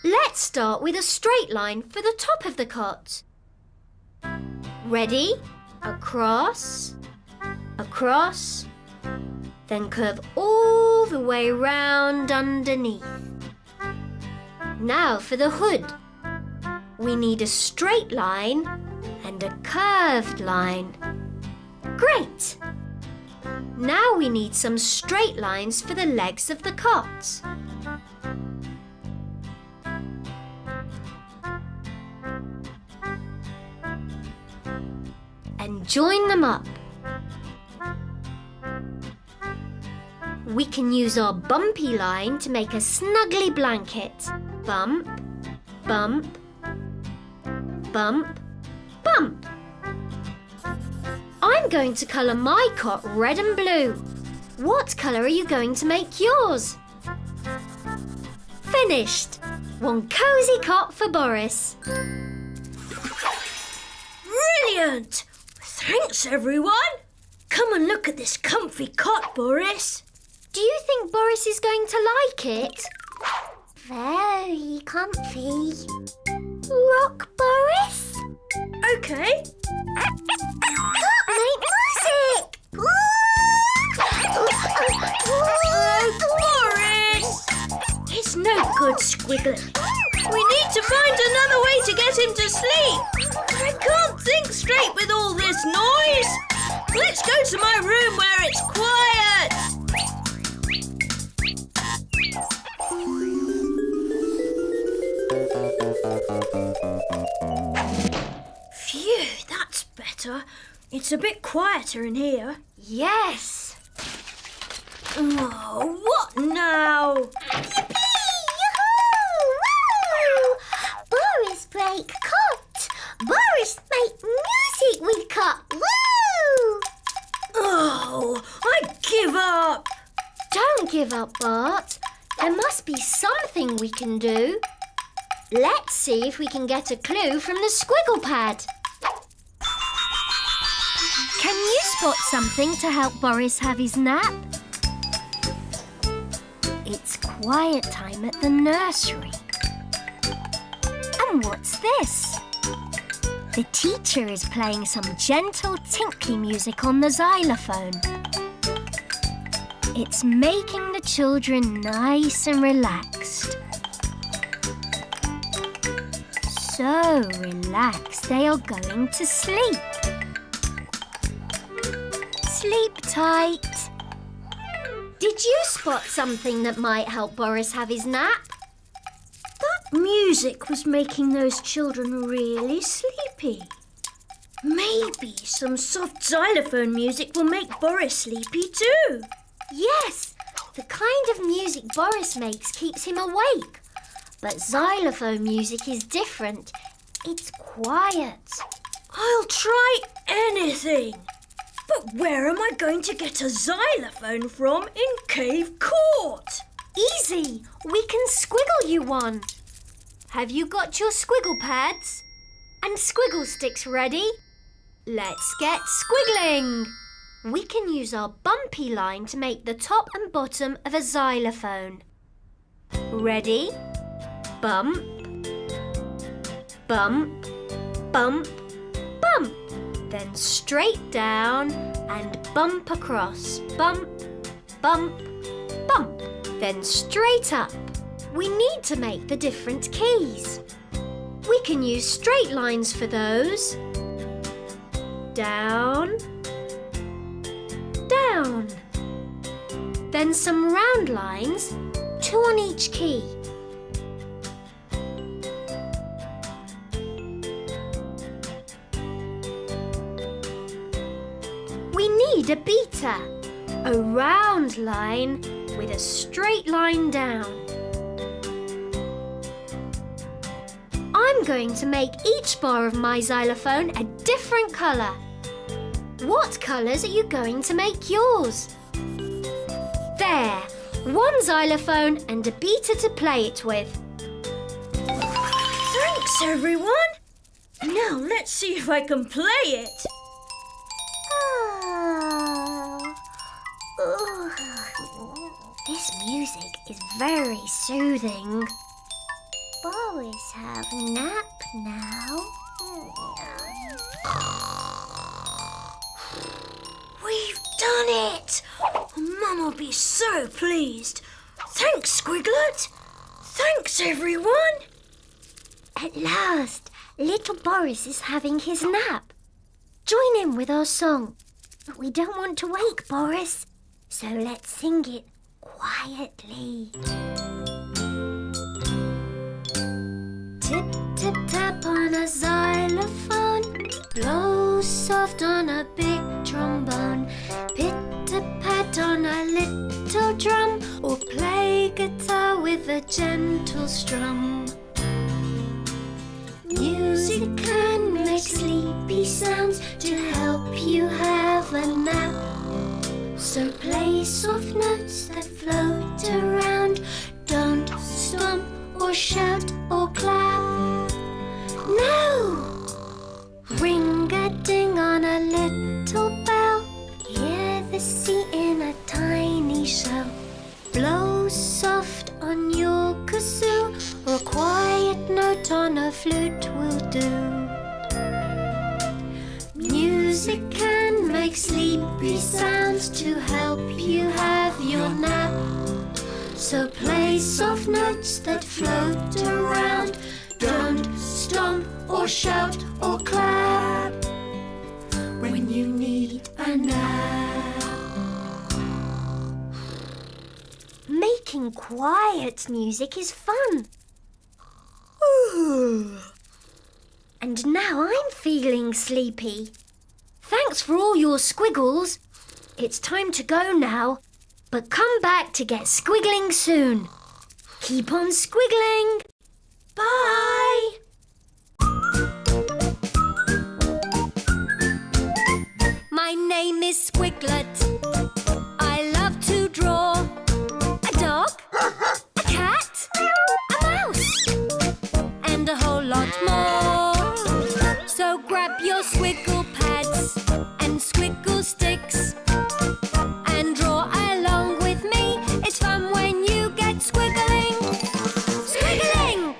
Let's start with a straight line for the top of the cot. Ready? across, across, then curve all the way round underneath. Now for the hood. We need a straight line and a curved line. Great! Now we need some straight lines for the legs of the cot. And join them up. We can use our bumpy line to make a snuggly blanket. Bump, bump, bump, bump. I'm going to colour my cot red and blue. What colour are you going to make yours? Finished! One cosy cot for Boris. Brilliant! Thanks, everyone. Come and look at this comfy cot, Boris. Do you think Boris is going to like it? Very comfy. Rock, Boris? Okay. Make music! Boris! It's no good, Squiglet. We need to find another way to get him to sleep. I can't think straight with all this noise. Let's go to my room where it's quiet. Phew, that's better. It's a bit quieter in here. Yes. Oh, what now? Yoo-hoo! Boris break cot. Boris make music with cot. Woo! Oh, I give up. Don't give up, Bart. There must be something we can do. Let's see if we can get a clue from the Squiggle Pad. Can you spot something to help Boris have his nap? It's quiet time at the nursery. And what's this? The teacher is playing some gentle tinkly music on the xylophone. It's making the children nice and relaxed. So relaxed they are going to sleep. Sleep tight. Did you spot something that might help Boris have his nap? That music was making those children really sleepy. Maybe some soft xylophone music will make Boris sleepy too. Yes, the kind of music Boris makes keeps him awake. But xylophone music is different. It's quiet. I'll try anything. But where am I going to get a xylophone from in Cave Court? Easy. We can squiggle you one. Have you got your Squiggle Pads and Squiggle Sticks ready? Let's get squiggling. We can use our bumpy line to make the top and bottom of a xylophone. Ready? Bump, bump, bump, bump. Then straight down and bump across. Bump, bump, bump. Then straight up. We need to make the different keys. We can use straight lines for those. Down, down. Then some round lines, 2 on each key. We need a beater, a round line with a straight line down. I'm going to make each bar of my xylophone a different colour. What colours are you going to make yours? There, one xylophone and a beater to play it with. Thanks, everyone. Now let's see if I can play it. This music is very soothing. Boris have nap now. it! Mum will be so pleased. Thanks, Squiglet. Thanks, everyone. At last, little Boris is having his nap. Join in with our song. But we don't want to wake Boris, so let's sing it quietly. Tip, tip, tap on a xylophone. Blow soft on a big trombone. Pit-a-pat on a little drum. Or play guitar with a gentle strum. Music can make sleepy sounds to help you have a nap. So play soft notes that float around. Don't stomp or shout or clap. No! Ring-a-ding on a little bell. Hear the sea in a tiny shell. Blow soft on your kazoo, or a quiet note on a flute will do. Music can make sleepy sounds to help you have your nap. So play soft notes that float around. Don't stomp or shout or clap when you need a nap. Making quiet music is fun. And now I'm feeling sleepy. Thanks for all your squiggles. It's time to go now, but come back to get squiggling soon. Keep on squiggling. Bye. My name is Squiglet. I love to draw a dog, a cat, a mouse, and a whole lot more. So grab your Squiggle Pads and Squiggle Sticks and draw along with me. It's fun when you get squiggling. Squiggiling!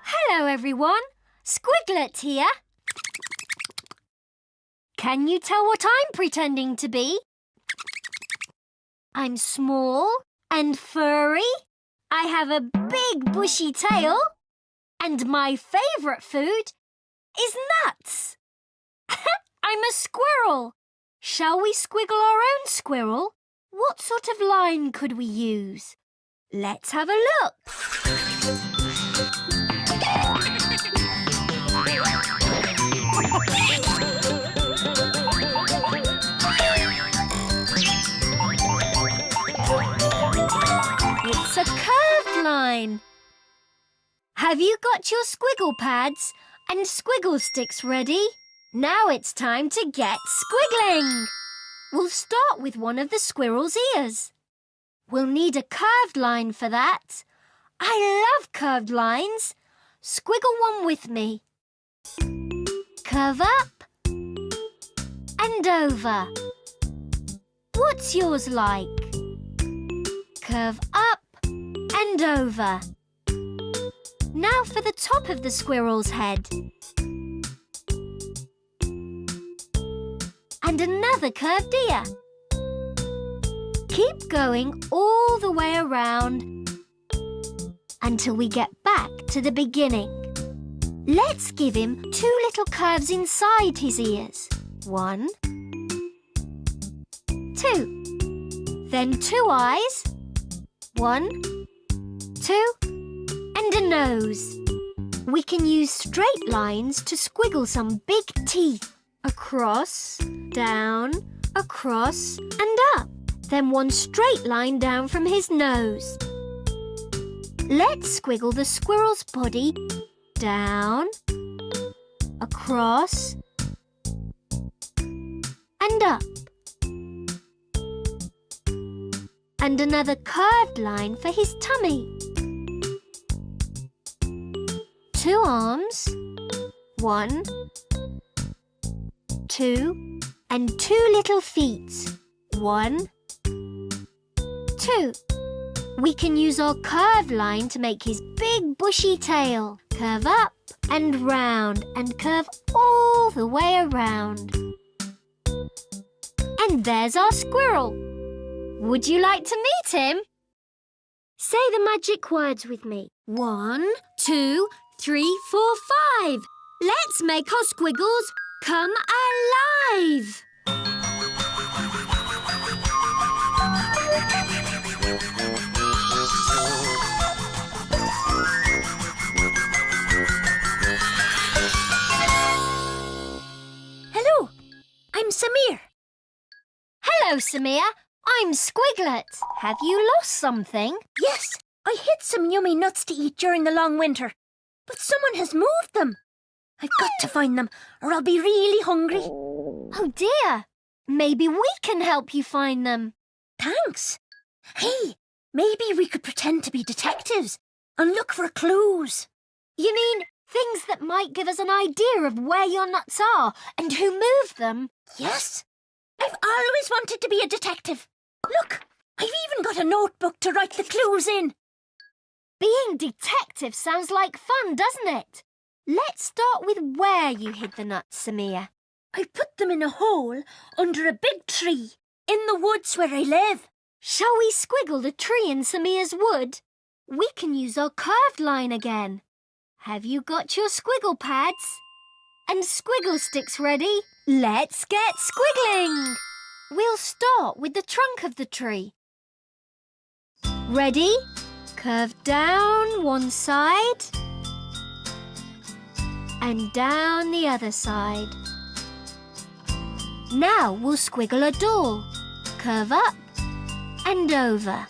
Hello, everyone. Squiglet here. Can you tell what I'm pretending to be? I'm small and furry. I have a big bushy tail. And my favourite food is nuts. I'm a squirrel. Shall we squiggle our own squirrel? What sort of line could we use? Let's have a look. It's a curved line. Have you got your Squiggle Pads and Squiggle Sticks ready? Now it's time to get squiggling. We'll start with one of the squirrel's ears. We'll need a curved line for that. I love curved lines. Squiggle one with me. Curve up and over. What's yours like? Curve up and over. Now for the top of the squirrel's head. And another curved ear. Keep going all the way around until we get back to the beginning. Let's give him 2 little curves inside his ears. 1, 2. Then 2 eyes. 1, 2, and a nose. We can use straight lines to squiggle some big teeth. Across, down, across, and up. Then one straight line down from his nose. Let's squiggle the squirrel's body down, across, and up. And another curved line for his tummy. 2 arms. 1, 2, and 2 little feet. 1, 2. We can use our curved line to make his big bushy tail. Curve up and round and curve all the way around. And there's our squirrel. Would you like to meet him? Say the magic words with me. 1, 2, 3, 4, 5. Let's make our squiggles come alive. Hello, I'm Samir. Hello, Samir. I'm Squiglet. Have you lost something? Yes, I hid some yummy nuts to eat during the long winter, but someone has moved them. I've got to find them, or I'll be really hungry. Oh, dear. Maybe we can help you find them. Thanks. Hey, maybe we could pretend to be detectives and look for clues. You mean things that might give us an idea of where your nuts are and who moved them? Yes, I've always wanted to be a detective. Look, I've even got a notebook to write the clues in. Being detective sounds like fun, doesn't it? Let's start with where you hid the nuts, Samir. I put them in a hole under a big tree in the woods where I live. Shall we squiggle the tree in Samir's wood? We can use our curved line again. Have you got your squiggle pads? And squiggle sticks ready? Let's get squiggling! We'll start with the trunk of the tree. Ready? Curve down one side and down the other side. Now we'll squiggle a door. Curve up and over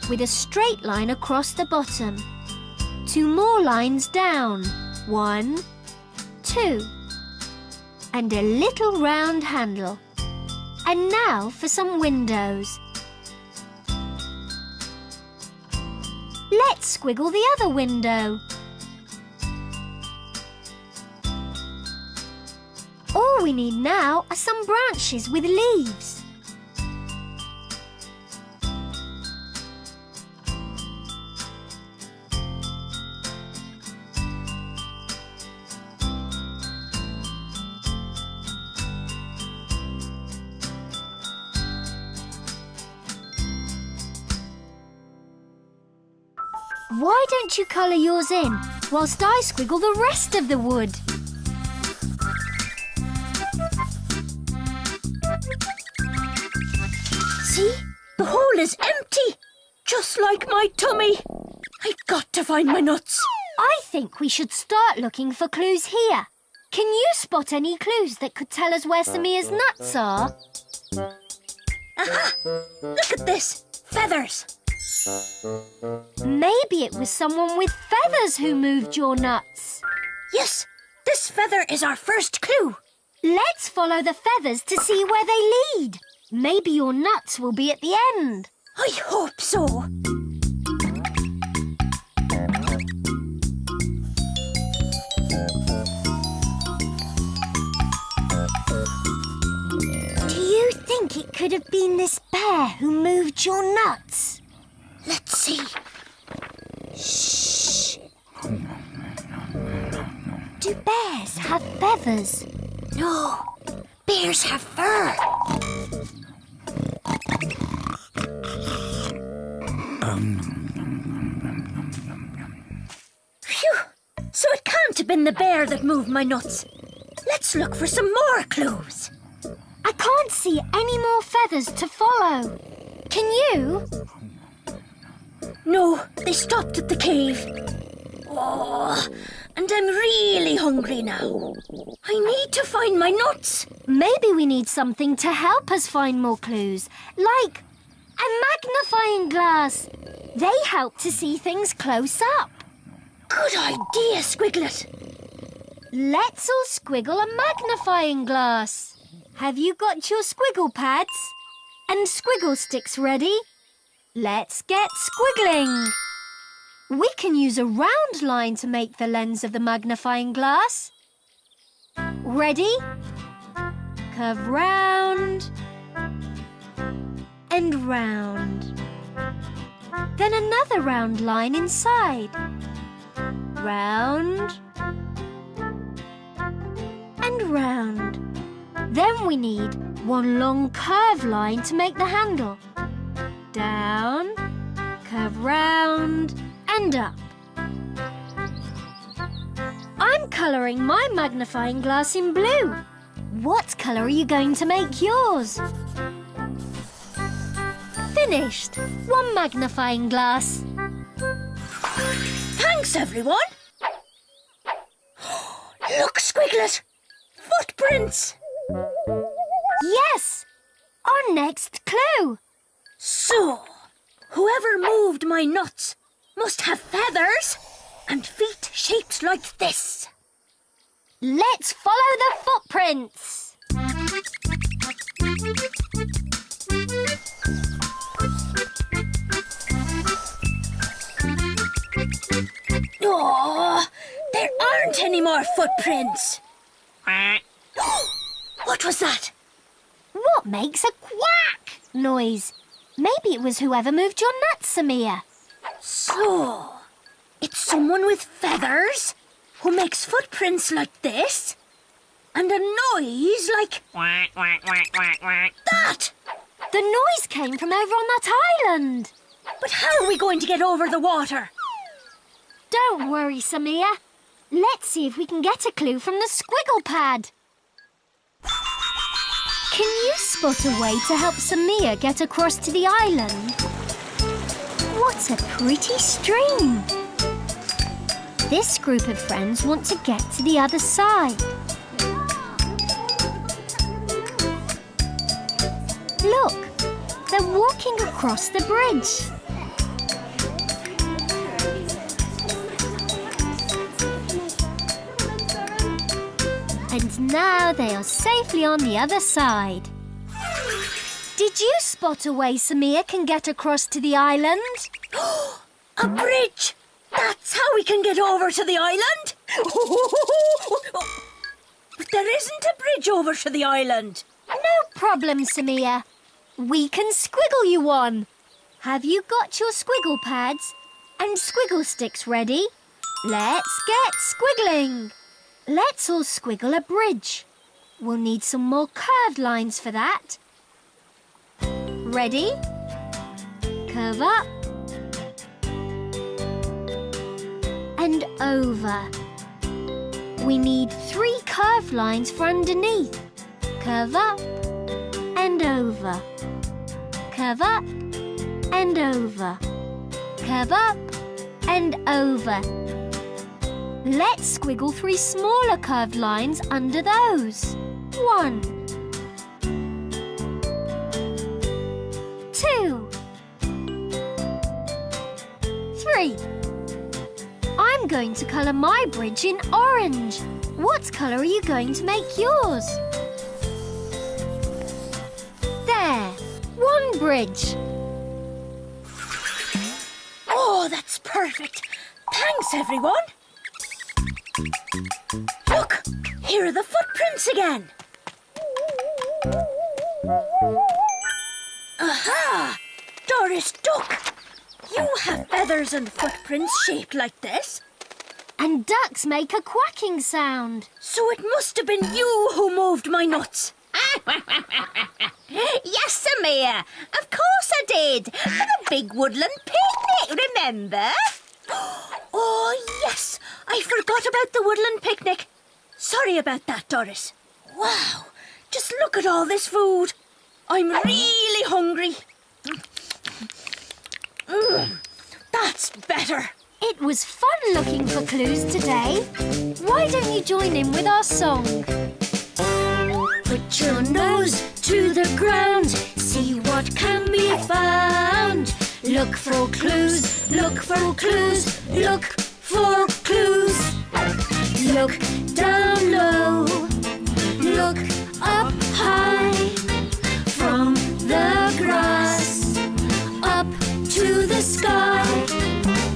with a straight line across the bottom. 2 more lines down. 1, 2. And a little round handle. And now for some windows. Let's squiggle the other window. All we need now are some branches with leaves. Why don't you colour yours in whilst I squiggle the rest of the wood? See? The hole is empty, just like my tummy. I've got to find my nuts. I think we should start looking for clues here. Can you spot any clues that could tell us where Samir's nuts are? Aha! Look at this. Feathers. Maybe it was someone with feathers who moved your nuts. Yes, this feather is our first clue. Let's follow the feathers to see where they lead. Maybe your nuts will be at the end. I hope so. Do you think it could have been this bear who moved your nuts? Let's see. Shh. Do bears have feathers? No, bears have fur. Phew! So it can't have been the bear that moved my nuts. Let's look for some more clues. I can't see any more feathers to follow. Can you? No, they stopped at the cave. Oh, and I'm really hungry now. I need to find my nuts. Maybe we need something to help us find more clues, like a magnifying glass. They help to see things close up. Good idea, Squiglet. Let's all squiggle a magnifying glass. Have you got your squiggle pads and squiggle sticks ready? Let's get squiggling. We can use a round line to make the lens of the magnifying glass. Ready? Curve round and round. Then another round line inside. Round and round. Then we need one long curve line to make the handle. Down, curve round and up. I'm colouring my magnifying glass in blue. What colour are you going to make yours? Finished. One magnifying glass. Thanks, everyone. Look, Squiglet! Footprints! Yes! Our next clue. So, whoever moved my nuts must have feathers and feet shaped like this. Let's follow the footprints. Oh, there aren't any more footprints. What was that? What makes a quack noise? Maybe it was whoever moved your nuts, Samia. So, it's someone with feathers who makes footprints like this and a noise like that. The noise came from over on that island. But how are we going to get over the water? Don't worry, Samia. Let's see if we can get a clue from the Squiggle Pad. Can you spot a way to help Samia get across to the island? What a pretty stream. This group of friends want to get to the other side. Look, they're walking across the bridge. And now they are safely on the other side. Did you spot a way Samia can get across to the island? A bridge! That's how we can get over to the island! But there isn't a bridge over to the island. No problem, Samia. We can squiggle you one. Have you got your Squiggle Pads and Squiggle Sticks ready? Let's get squiggling. Let's all squiggle a bridge. We'll need some more curved lines for that. Ready? Curve up. And over. We need 3 curved lines for underneath. Curve up and over. Curve up and over. Curve up and over. Let's squiggle 3 smaller curved lines under those. 1, 2, 3. I'm going to colour my bridge in orange. What colour are you going to make yours? There, 1 bridge. Oh, that's perfect. Thanks, everyone. Look, here are the footprints again. Aha! Doris Duck, you have feathers and footprints shaped like this. And ducks make a quacking sound. So it must have been you who moved my nuts. Yes, Samia, of course I did. For the big woodland picnic, remember? Oh, yes, I forgot about the woodland picnic. Sorry about that, Doris. Wow, just look at all this food. I'm really hungry. That's better. It was fun looking for clues today. Why don't you join in with our song? Put your nose to the ground, see what can be found. Look for clues, look for clues, look for clues. Look down low, look up high. From the grass up to the sky.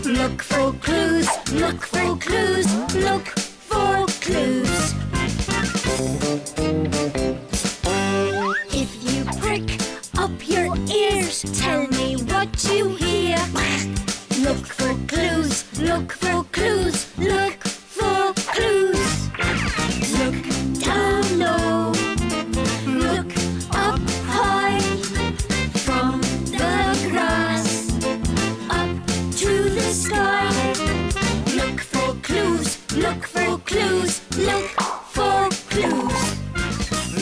Look for clues, look for clues, look for clues. what you hear. Look for clues, look for clues, look for clues. Look down low, look up high. From the grass up to the sky. Look for clues, look for clues, look for clues.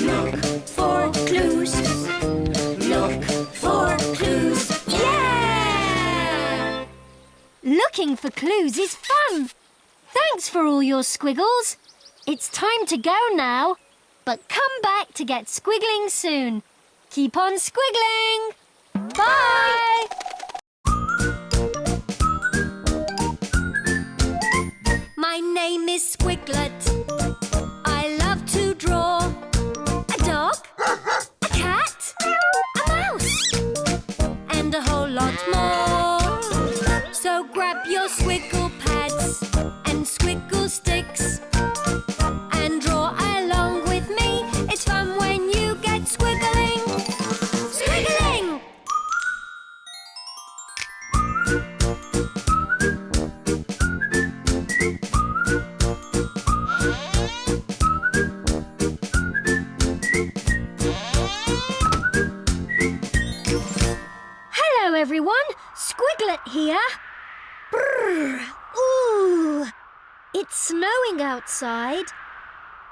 Look for clues, look for clues. Yeah! Looking for clues is fun. Thanks for all your squiggles. It's time to go now, but come back to get squiggling soon. Keep on squiggling. Bye! My name is Squiglet. I love to draw a dog, a cat, a mouse, and a whole lot more. So grab your Squiggle Pads and Squiggle Sticks and draw along with me. It's fun when you get squiggling. Squiggiling! Hello everyone, Squiglet here. Brrr. Ooh, it's snowing outside.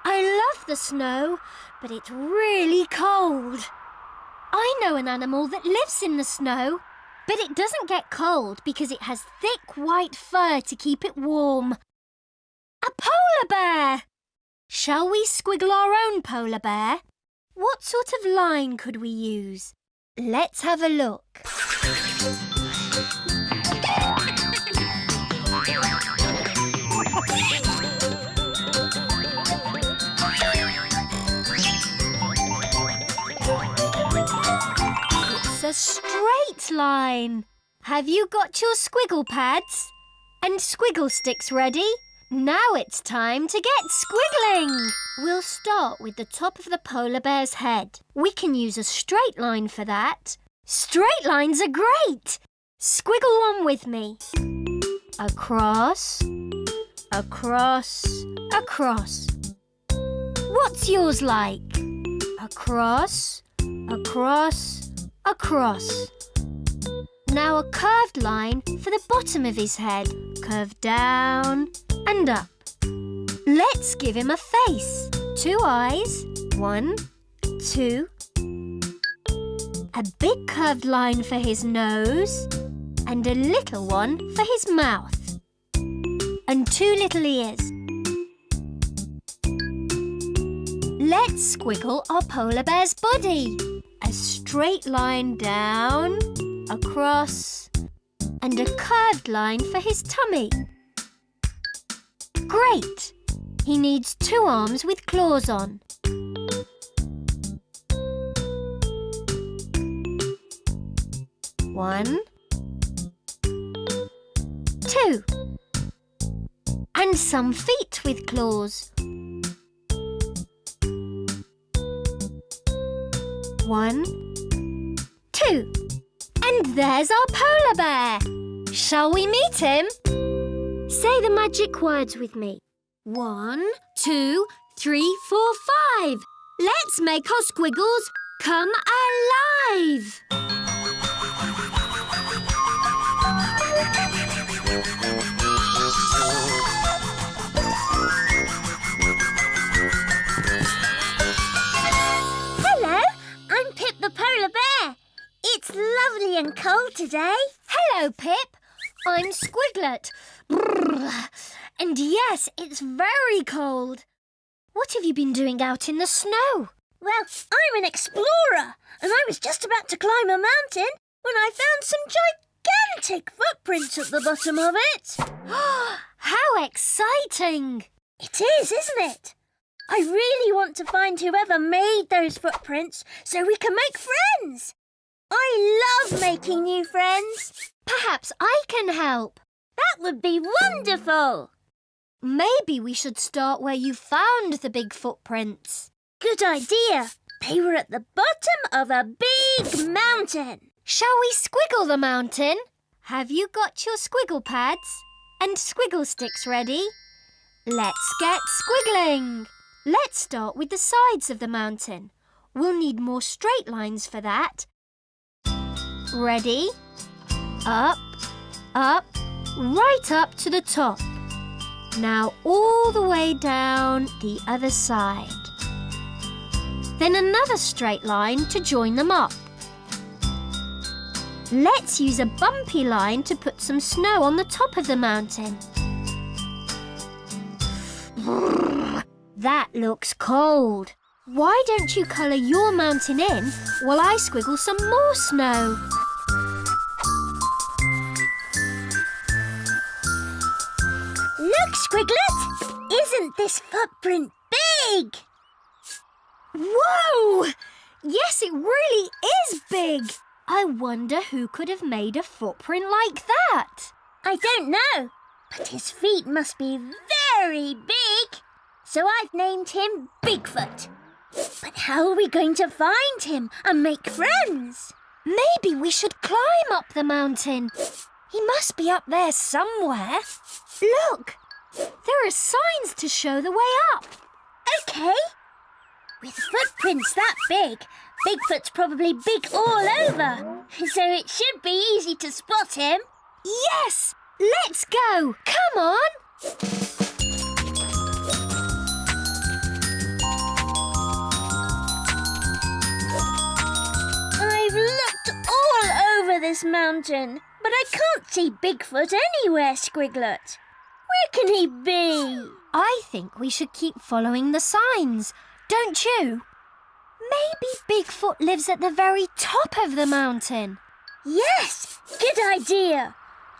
I love the snow, but it's really cold. I know an animal that lives in the snow, but it doesn't get cold because it has thick white fur to keep it warm. A polar bear! Shall we squiggle our own polar bear? What sort of line could we use? Let's have a look. It's a straight line. Have you got your Squiggle Pads and Squiggle Sticks ready? Now it's time to get squiggling. We'll start with the top of the polar bear's head. We can use a straight line for that. Straight lines are great. Squiggle one with me. Across, across, across. What's yours like? Across, across, across. Now a curved line for the bottom of his head. Curve down and up. Let's give him a face. 2 eyes. 1, 2. A big curved line for his nose and a little one for his mouth. And 2 little ears. Let's squiggle our polar bear's body. A straight line down, across, and a curved line for his tummy. Great! He needs 2 arms with claws on. One, 2. And some feet with claws. 1, 2. And there's our polar bear. Shall we meet him? Say the magic words with me. 1, 2, 3, 4, 5. Let's make our squiggles come alive. Hello, I'm Pip the polar bear. It's lovely and cold today. Hello, Pip. I'm Squiglet. Brrr. And yes, it's very cold. What have you been doing out in the snow? Well, I'm an explorer, and I was just about to climb a mountain when I found some gigantic footprints at the bottom of it. How exciting! It is, isn't it? I really want to find whoever made those footprints so we can make friends. I love making new friends. Perhaps I can help. That would be wonderful. Maybe we should start where you found the big footprints. Good idea. They were at the bottom of a big mountain. Shall we squiggle the mountain? Have you got your Squiggle Pads and Squiggle Sticks ready? Let's get squiggling. Let's start with the sides of the mountain. We'll need more straight lines for that. Ready? Up, up, right up to the top. Now all the way down the other side. Then another straight line to join them up. Let's use a bumpy line to put some snow on the top of the mountain. That looks cold. Why don't you colour your mountain in while I squiggle some more snow? Look, Squiglet! Isn't this footprint big? Whoa! Yes, it really is big. I wonder who could have made a footprint like that. I don't know, but his feet must be very big. So I've named him Bigfoot. But how are we going to find him and make friends? Maybe we should climb up the mountain. He must be up there somewhere. Look, there are signs to show the way up. OK. With footprints that big, Bigfoot's probably big all over. So it should be easy to spot him. Yes! Let's go! Come on! I've looked all over this mountain, but I can't see Bigfoot anywhere, Squiglet. Where can he be? I think we should keep following the signs, don't you? Maybe Bigfoot lives at the very top of the mountain. Yes, good idea.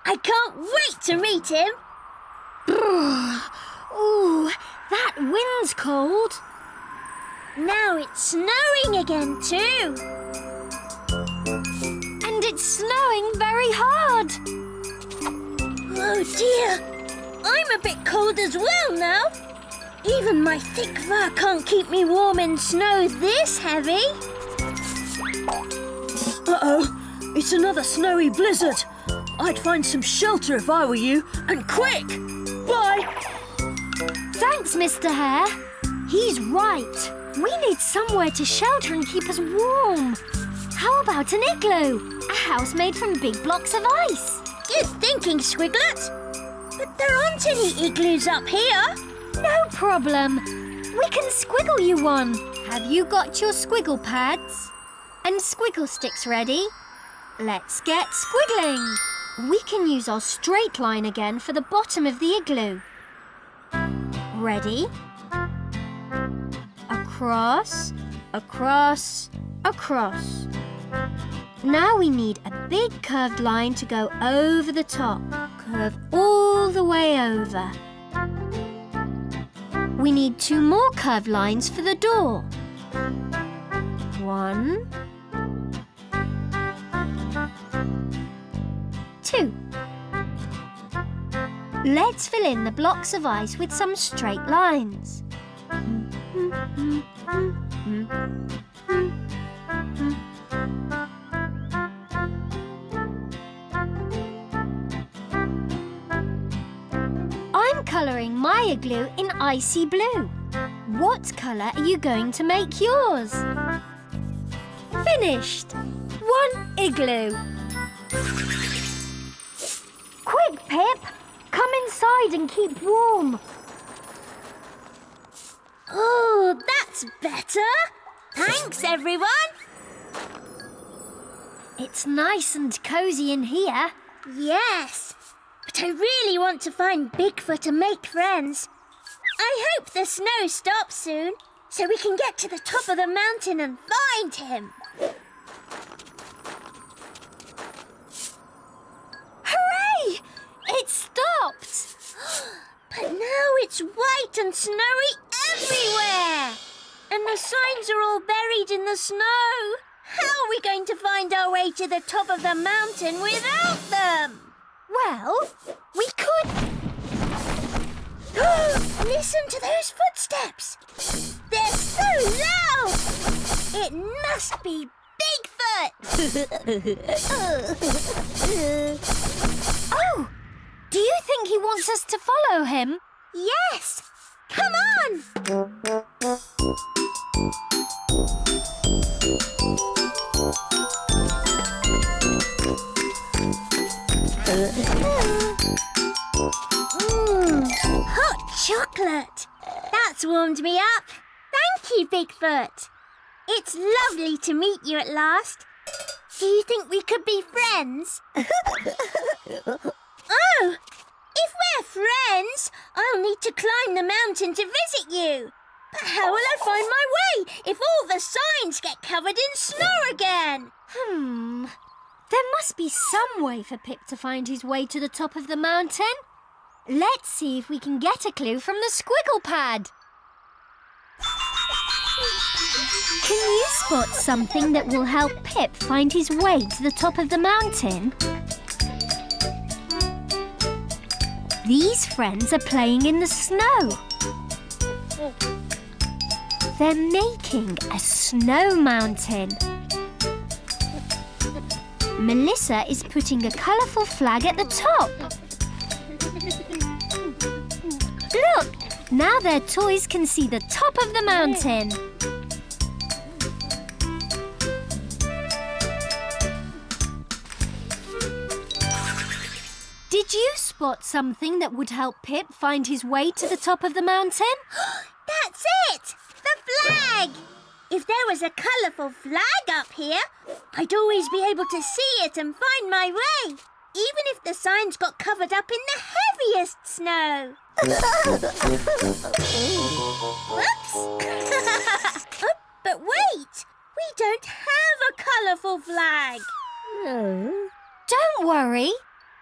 I can't wait to meet him. Ooh, that wind's cold. Now it's snowing again too. And it's snowing very hard. Oh dear, I'm a bit cold as well now. Even my thick fur can't keep me warm in snow this heavy. Uh-oh, it's another snowy blizzard. I'd find some shelter if I were you, and quick! Bye! Thanks, Mr. Hare. He's right. We need somewhere to shelter and keep us warm. How about an igloo? A house made from big blocks of ice. Good thinking, Squiglet. But there aren't any igloos up here. No problem. We can squiggle you one. Have you got your Squiggle Pads and Squiggle Sticks ready? Let's get squiggling. We can use our straight line again for the bottom of the igloo. Ready? Across, across, across. Now we need a big curved line to go over the top. Curve all the way over. We need 2 more curved lines for the door. 1, 2. Let's fill in the blocks of ice with some straight lines. I'm colouring my igloo in icy blue. What colour are you going to make yours? Finished! 1 igloo. Quick, Pip! Come inside and keep warm. Oh, that's better. Thanks, everyone. It's nice and cosy in here. Yes, but I really want to find Bigfoot and make friends. I hope the snow stops soon, so we can get to the top of the mountain and find him. Hooray! It stopped! But now it's white and snowy everywhere. And the signs are all buried in the snow. How are we going to find our way to the top of the mountain without them? Well, we could... Listen to those footsteps. They're so loud. It must be Bigfoot. Oh! Do you think he wants us to follow him? Yes! Come on! Hot chocolate. That's warmed me up. Thank you, Bigfoot. It's lovely to meet you at last. Do you think we could be friends? Oh, if we're friends, I'll need to climb the mountain to visit you. But how will I find my way if all the signs get covered in snow again? There must be some way for Pip to find his way to the top of the mountain. Let's see if we can get a clue from the Squiggle Pad. Can you spot something that will help Pip find his way to the top of the mountain? These friends are playing in the snow. They're making a snow mountain. Melissa is putting a colourful flag at the top. Look! Now their toys can see the top of the mountain. Did you spot something that would help Pip find his way to the top of the mountain? That's it! The flag! If there was a colourful flag up here, I'd always be able to see it and find my way, even if the signs got covered up in the heaviest snow. Whoops! But wait! We don't have a colourful flag. Don't worry.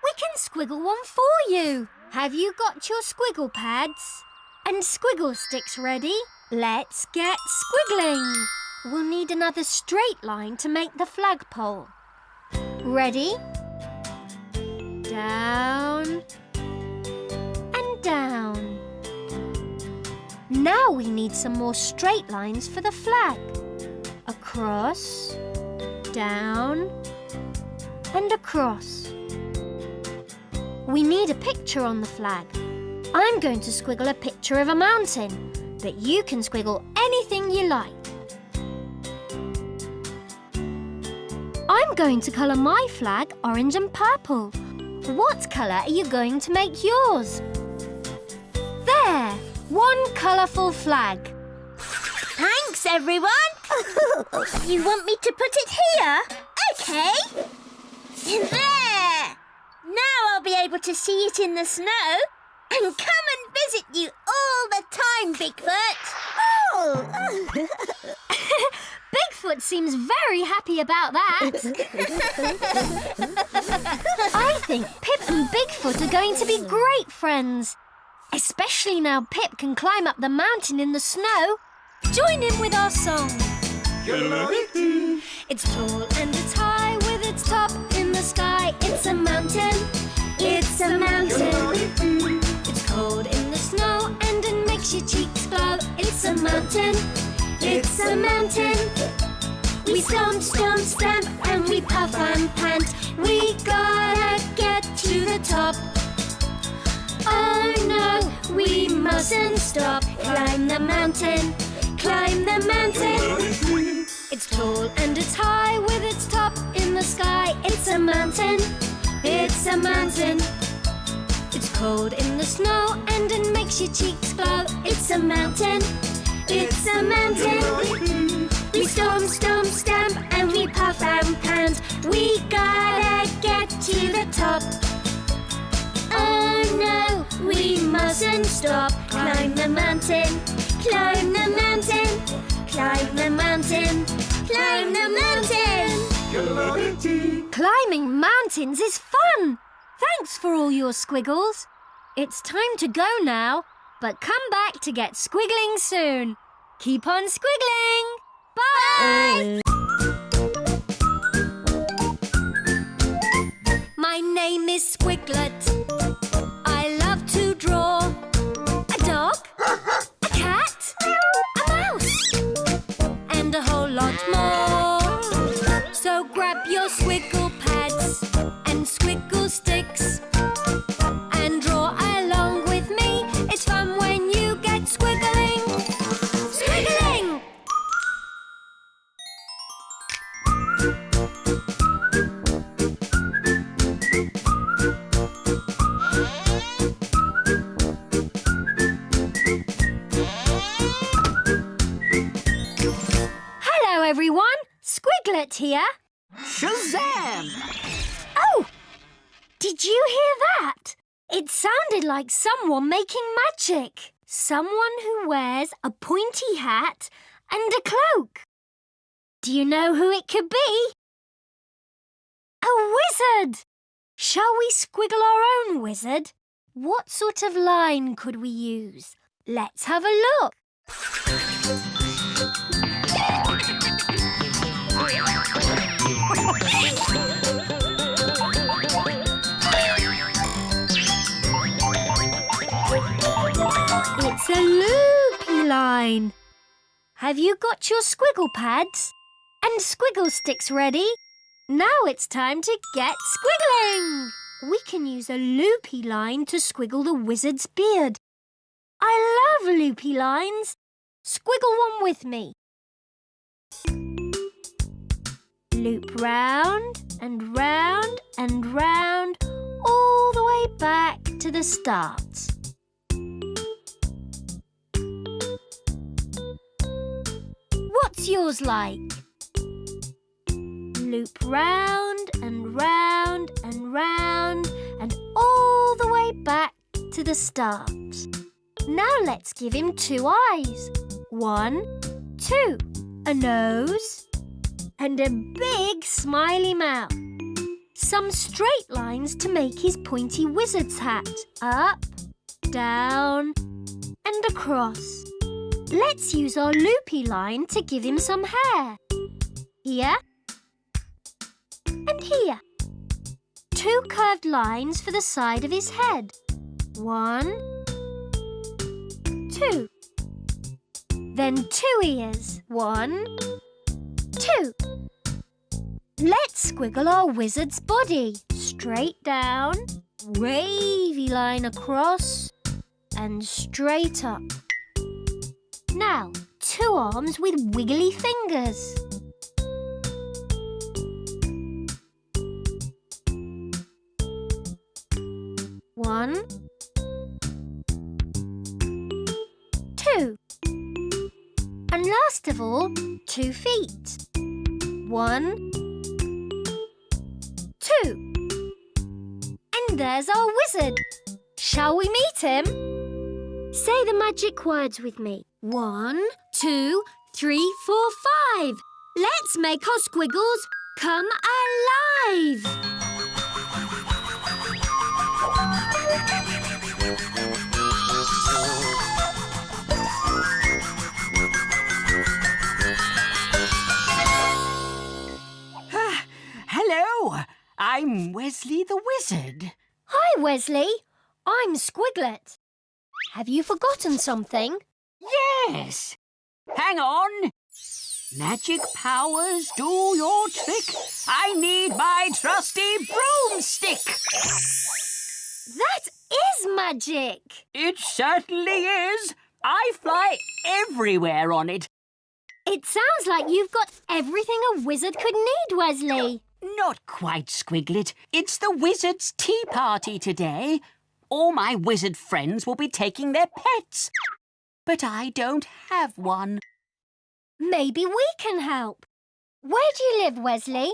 We can squiggle one for you. Have you got your Squiggle Pads and Squiggle Sticks ready? Let's get squiggling. We'll need another straight line to make the flagpole. Ready? Down and down. Now we need some more straight lines for the flag. Across, down and across. We need a picture on the flag. I'm going to squiggle a picture of a mountain, but you can squiggle anything you like. I'm going to colour my flag orange and purple. What colour are you going to make yours? There! One colourful flag. Thanks, everyone. You want me to put it here? OK. There! Now I'll be able to see it in the snow and come and visit you all the time, Bigfoot. Bigfoot seems very happy about that. I think Pip and Bigfoot are going to be great friends. Especially now Pip can climb up the mountain in the snow. Join in with our song. It's tall and it's high with its top in the sky. It's a mountain. It's a mountain. It's cold in the snow and it makes your cheeks glow. It's a mountain. It's a mountain. We stomp, stomp, stamp and we puff and pant. We gotta get to the top. Oh no, we mustn't stop. Climb the mountain. Climb the mountain. It's tall and it's high with its top in the sky. It's a mountain. It's a mountain. It's cold in the snow and it makes your cheeks glow. It's a mountain. It's a mountain. We stomp, stomp, stamp and we puff and pant. We gotta get to the top. Oh no, we mustn't stop. Climb the mountain. Climb the mountain. Climb the mountain. Climb the mountain. Climbing mountains is fun. Thanks for all your squiggles. It's time to go now, but come back to get squiggling soon. Keep on squiggling. Bye. My name is Squiglet. I love to draw a dog, a cat, a mouse, and a whole lot more. So Squiglet here. Shazam! Oh! Did you hear that? It sounded like someone making magic. Someone who wears a pointy hat and a cloak. Do you know who it could be? A wizard! Shall we squiggle our own wizard? What sort of line could we use? Let's have a look. It's a loopy line. Have you got your squiggle pads and squiggle sticks ready? Now it's time to get squiggling. We can use a loopy line to squiggle the wizard's beard. I love loopy lines. Squiggle one with me. Loop round and round and round, all the way back to the start. What's yours like? Loop round and round and round and all the way back to the start. Now let's give him 2 eyes. 1, 2, a nose and a big smiley mouth. Some straight lines to make his pointy wizard's hat. Up, down and across. Let's use our loopy line to give him some hair. Here and here. 2 curved lines for the side of his head. 1, 2. Then 2 ears. 1, 2. Let's squiggle our wizard's body. Straight down, wavy line across, and straight up. Now, 2 arms with wiggly fingers. 1, 2. And last of all, 2 feet. 1, 2. And there's our wizard. Shall we meet him? Say the magic words with me. 1, 2, 3, 4, 5. Let's make our squiggles come alive. Hello, I'm Wesley the Wizard. Hi, Wesley. I'm Squiglet. Have you forgotten something? Yes. Hang on. Magic powers do your trick. I need my trusty broomstick. That is magic. It certainly is. I fly everywhere on it. It sounds like you've got everything a wizard could need, Wesley. Not quite, Squiglet. It's the wizard's tea party today. All my wizard friends will be taking their pets. But I don't have one. Maybe we can help. Where do you live, Wesley?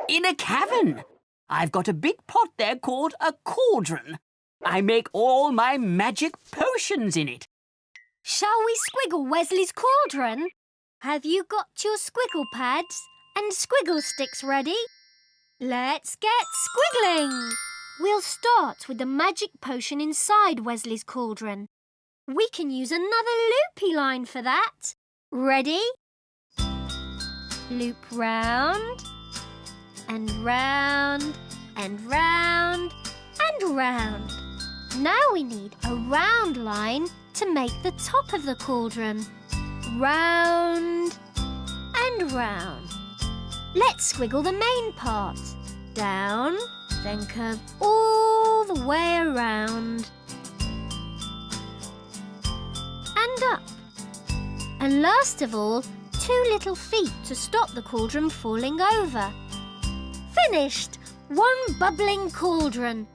In a cavern. I've got a big pot there called a cauldron. I make all my magic potions in it. Shall we squiggle Wesley's cauldron? Have you got your squiggle pads and squiggle sticks ready? Let's get squiggling. We'll start with the magic potion inside Wesley's cauldron. We can use another loopy line for that. Ready? Loop round and round and round and round. Now we need a round line to make the top of the cauldron. Round and round. Let's squiggle the main part. Down, then curve all the way around. And up. And last of all, 2 little feet to stop the cauldron falling over. Finished! 1 bubbling cauldron.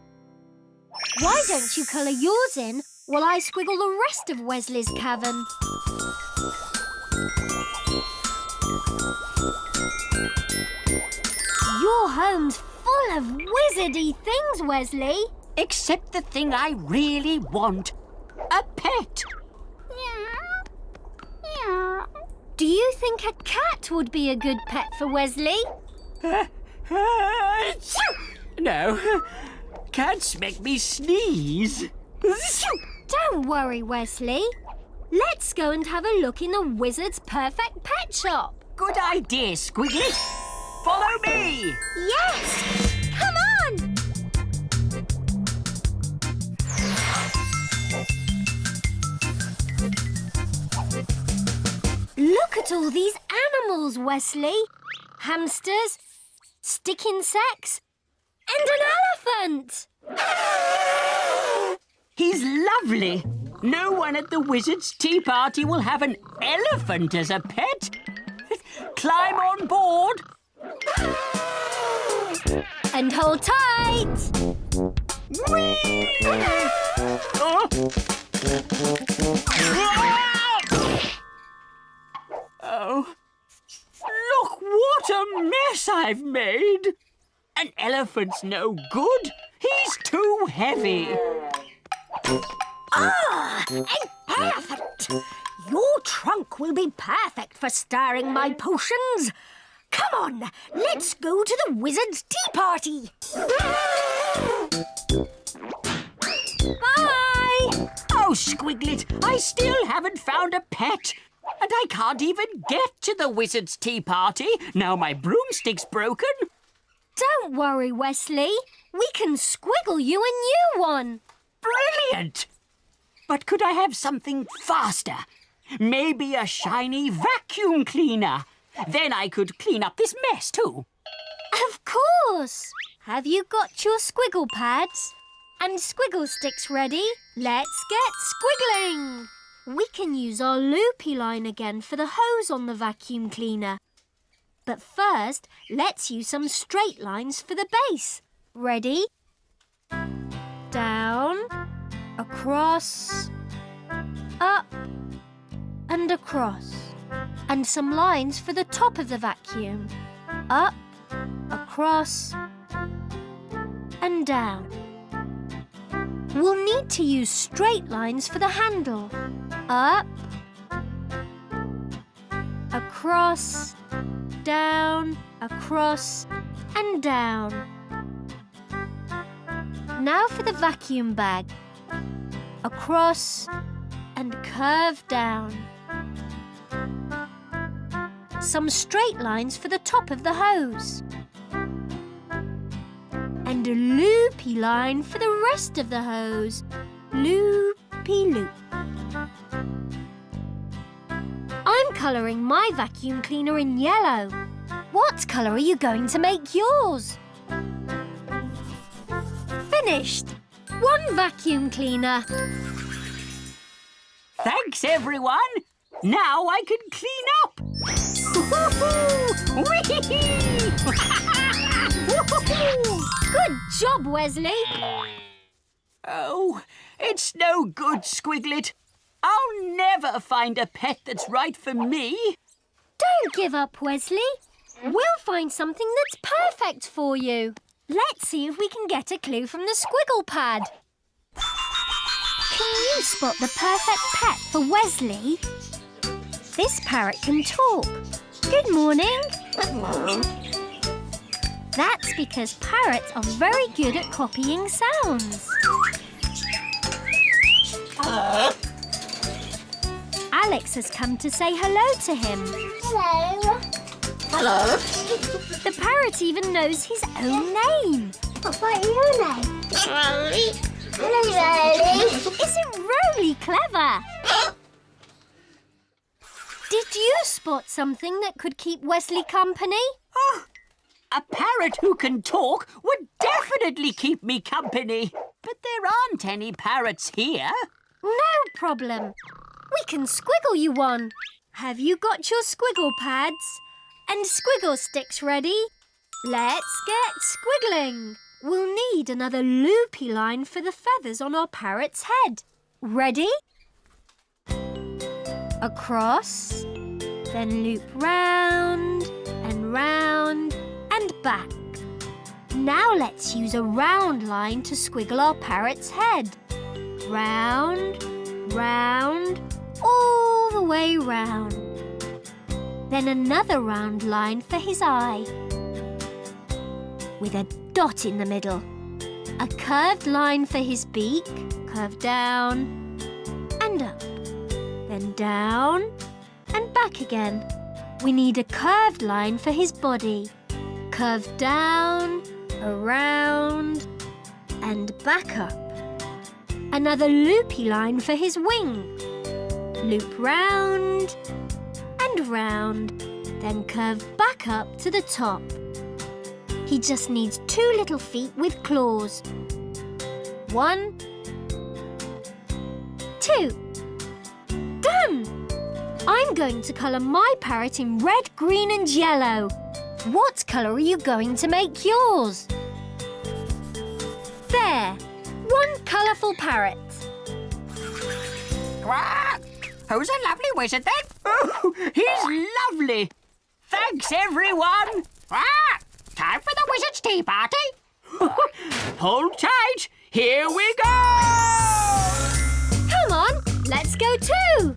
Why don't you colour yours in while I squiggle the rest of Wesley's cavern? home's full of wizardy things, Wesley. Except the thing I really want. A pet. Do you think a cat would be a good pet for Wesley? No. Cats make me sneeze. Don't worry, Wesley. Let's go and have a look in the wizard's perfect pet shop. Good idea, Squiglet. Follow me. Yes! Come on! Look at all these animals, Wesley. Hamsters, stick insects, and an elephant. He's lovely. No one at the Wizard's Tea Party will have an elephant as a pet. Climb on board. And hold tight. Whee! Oh, look what a mess I've made. An elephant's no good. He's too heavy. An elephant! Your trunk will be perfect for stirring my potions. Come on, let's go to the Wizard's Tea Party. Bye! Oh, Squiglet, I still haven't found a pet. And I can't even get to the Wizard's Tea Party. Now my broomstick's broken. Don't worry, Wesley. We can squiggle you a new one. Brilliant! But could I have something faster? Maybe a shiny vacuum cleaner. Then I could clean up this mess too. Of course. Have you got your squiggle pads and squiggle sticks ready? Let's get squiggling. We can use our loopy line again for the hose on the vacuum cleaner. But first, let's use some straight lines for the base. Ready? Down, across, up, and across. And some lines for the top of the vacuum. Up, across, and down. We'll need to use straight lines for the handle. Up, across, down, across, and down. Now for the vacuum bag. Across and curve down. Some straight lines for the top of the hose. And a loopy line for the rest of the hose. Loopy-loop. I'm colouring my vacuum cleaner in yellow. What colour are you going to make yours? Finished! One vacuum cleaner. Thanks, everyone. Now I can clean up. Good job, Wesley. Oh, it's no good, Squiglet. I'll never find a pet that's right for me. Don't give up, Wesley. We'll find something that's perfect for you. Let's see if we can get a clue from the Squiggle Pad. Can you spot the perfect pet for Wesley? This parrot can talk. Good morning. That's because parrots are very good at copying sounds. Alex has come to say hello to him. Hello. Hello. The parrot even knows his own name. What's your name? Rolly. Hello, Rolly. Isn't Rolly clever? Did you spot something that could keep Wesley company? Oh, a parrot who can talk would definitely keep me company. But there aren't any parrots here. No problem. We can squiggle you one. Have you got your squiggle pads and squiggle sticks ready? Let's get squiggling. We'll need another loopy line for the feathers on our parrot's head. Ready? Across, then loop round and back. Now let's use a round line to squiggle our parrot's head. Round, round, all the way round. Then another round line for his eye, with a dot in the middle. A curved line for his beak, curve down and up, then down and back again. We need a curved line for his body, curve down, around and back up. Another loopy line for his wing, loop round and round, then curve back up to the top. He just needs 2 little feet with claws. 1, 2. Done! I'm going to colour my parrot in red, green and yellow. What colour are you going to make yours? There! 1 colourful parrot. Quack! Who's a lovely wizard then? Oh, he's lovely. Thanks, everyone. Quack! Time for the wizard's tea party. Hold tight. Here we go. Come on, let's go too.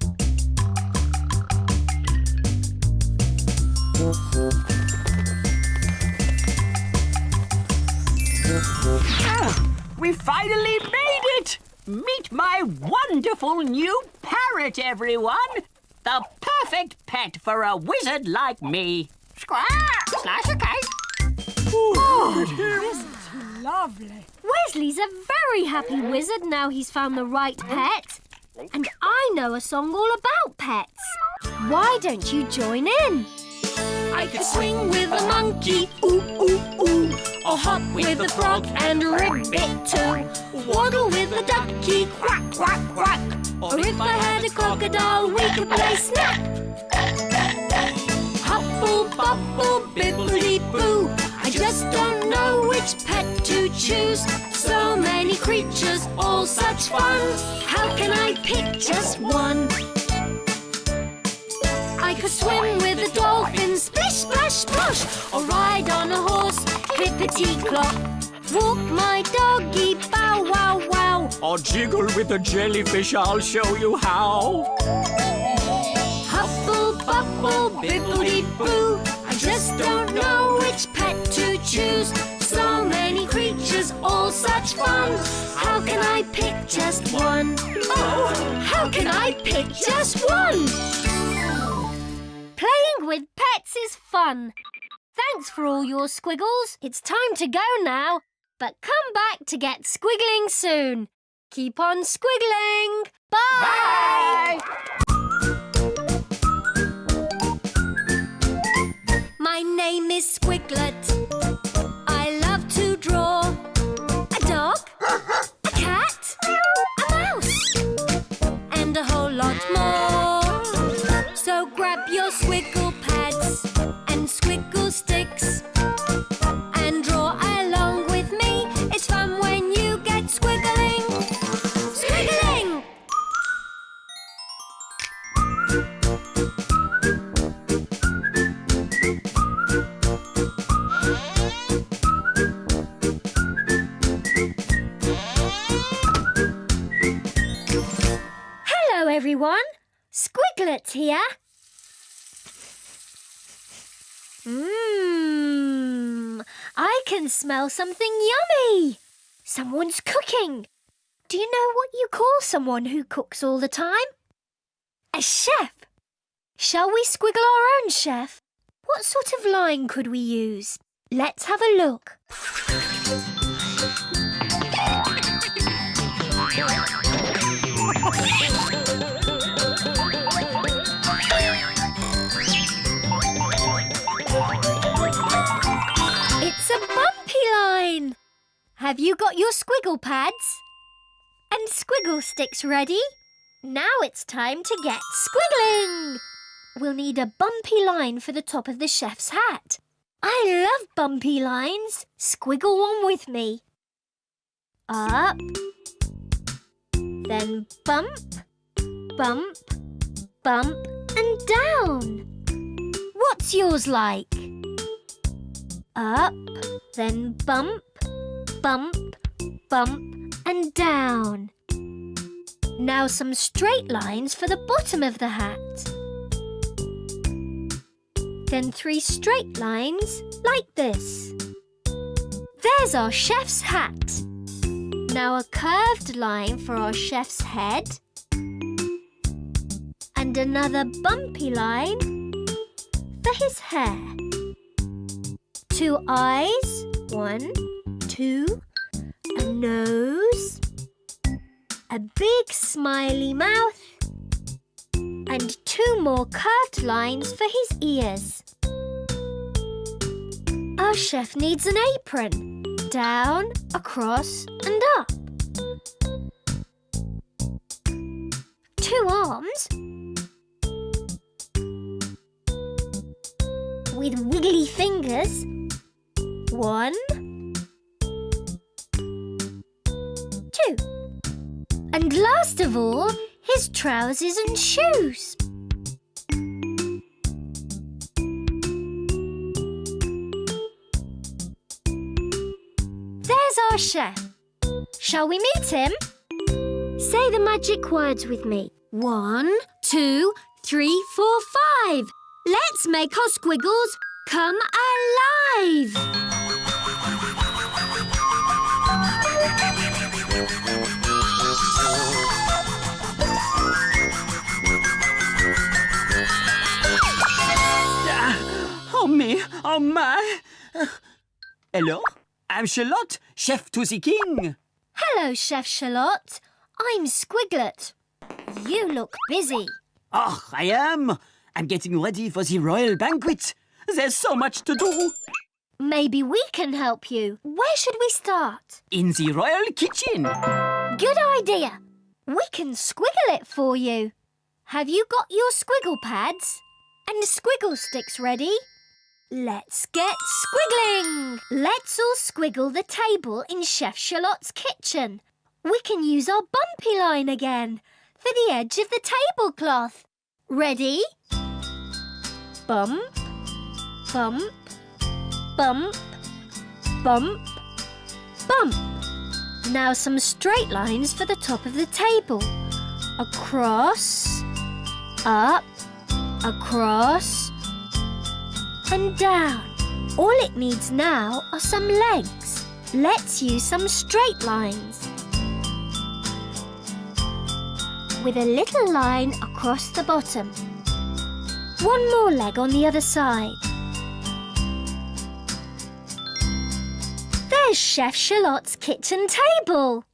We finally made it. Meet my wonderful new parrot, everyone. The perfect pet for a wizard like me. Squack! Slice a cake. Lovely. Wesley's a very happy wizard now he's found the right pet. And I know a song all about pets. Why don't you join in? I could swing with a monkey, ooh, ooh, ooh. Or hop with a frog and ribbit too. Waddle with a ducky, quack, quack, quack. Or if I had a crocodile, we could play snap. Hopple, bobble, bibbly-boo. I just don't know which pet to choose. So many creatures, all such fun. How can I pick just one? I could swim with a dolphin, splish, splash, splosh. Or ride on a horse, clippity-clop. Walk my doggy, bow, wow, wow. Or jiggle with a jellyfish, I'll show you how. Hubble, bubble, bibbly-boo. I just don't know which pet to choose. So many creatures, all such fun. How can I pick just one? Oh, how can I pick just one? Playing with pets is fun. Thanks for all your squiggles. It's time to go now. But come back to get squiggling soon. Keep on squiggling. Bye! My name is Squiglet. I love to draw a dog, a cat, a mouse, and a whole lot more. So grab your Squiggle Pads and Squiggle Sticks and draw along with me. It's fun when you get squiggling. Squiggling! Hello, everyone. Squiglet here. I can smell something yummy. Someone's cooking. Do you know what you call someone who cooks all the time? A chef. Shall we squiggle our own chef? What sort of line could we use? Let's have a look. It's a bumpy line. Have you got your Squiggle Pads and Squiggle Sticks ready? Now it's time to get squiggling. We'll need a bumpy line for the top of the chef's hat. I love bumpy lines. Squiggle one with me. Up, then bump, bump, bump and down. What's yours like? Up, then bump, bump, bump, and down. Now some straight lines for the bottom of the hat. Then 3 straight lines like this. There's our chef's hat. Now a curved line for our chef's head. And another bumpy line for his hair. 2 eyes, 1, 2, a nose, a big smiley mouth, and 2 more curved lines for his ears. Our chef needs an apron, down, across, and up. 2 arms with wiggly fingers. 1, 2. And last of all, his trousers and shoes. There's our chef. Shall we meet him? Say the magic words with me. 1, 2, 3, 4, 5. Let's make our squiggles come alive. Oh me, oh my. Hello, I'm Charlotte, chef to the king. Hello, Chef Charlotte. I'm Squiglet. You look busy. Oh, I am. I'm getting ready for the royal banquet. There's so much to do. Maybe we can help you. Where should we start? In the royal kitchen. Good idea. We can squiggle it for you. Have you got your squiggle pads and Squiggle Sticks ready? Let's get squiggling! Let's all squiggle the table in Chef Charlotte's kitchen. We can use our bumpy line again for the edge of the tablecloth. Ready? Bump, bump, bump, bump, bump. Now some straight lines for the top of the table. Across, up, across, and down. All it needs now are some legs. Let's use some straight lines. With a little line across the bottom. 1 more leg on the other side. There's Chef Charlotte's kitchen table.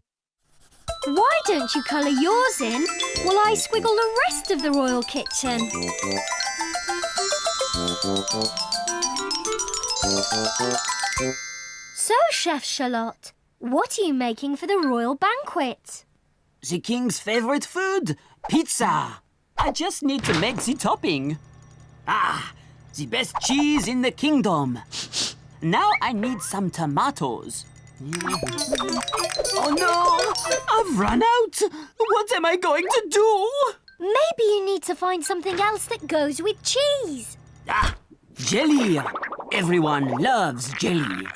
Why don't you colour yours in while I squiggle the rest of the royal kitchen? So, Chef Charlotte, what are you making for the royal banquet? The king's favorite food, pizza. I just need to make the topping. Ah, the best cheese in the kingdom. Now I need some tomatoes. Oh no, I've run out. What am I going to do? Maybe you need to find something else that goes with cheese. Ah, jelly. Everyone loves jelly.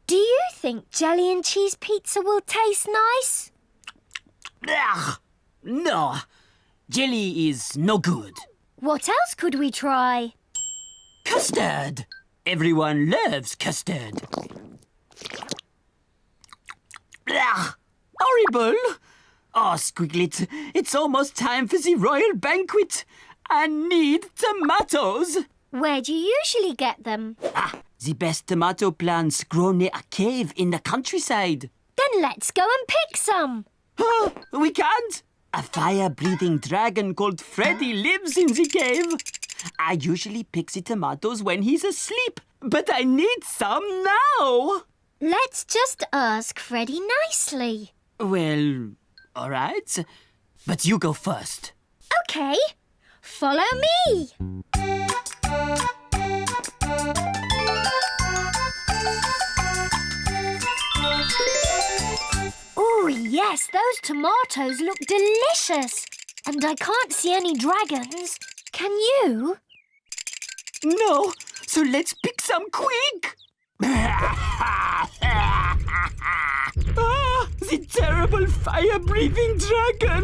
Do you think jelly and cheese pizza will taste nice? Ugh, no, jelly is no good. What else could we try? Custard. Everyone loves custard. Ugh, horrible. Oh, Squiglet, it's almost time for the royal banquet. I need tomatoes. Where do you usually get them? Ah, the best tomato plants grow near a cave in the countryside. Then let's go and pick some. Oh, we can't. A fire-breathing dragon called Freddy lives in the cave. I usually pick the tomatoes when he's asleep, but I need some now. Let's just ask Freddy nicely. Well, all right. But you go first. OK. Follow me. Oh, yes, those tomatoes look delicious. And I can't see any dragons. Can you? No, So let's pick some quick. The terrible fire-breathing dragon.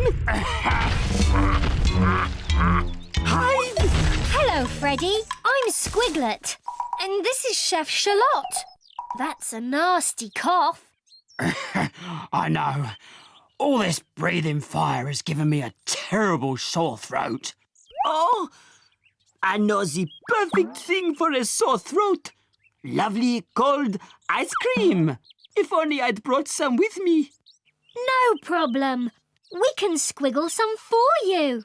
Hide! Hello, Freddy. I'm Squiglet. And this is Chef Charlotte. That's a nasty cough. I know. All this breathing fire has given me a terrible sore throat. Oh, I know the perfect thing for a sore throat. Lovely cold ice cream. If only I'd brought some with me. No problem. We can squiggle some for you.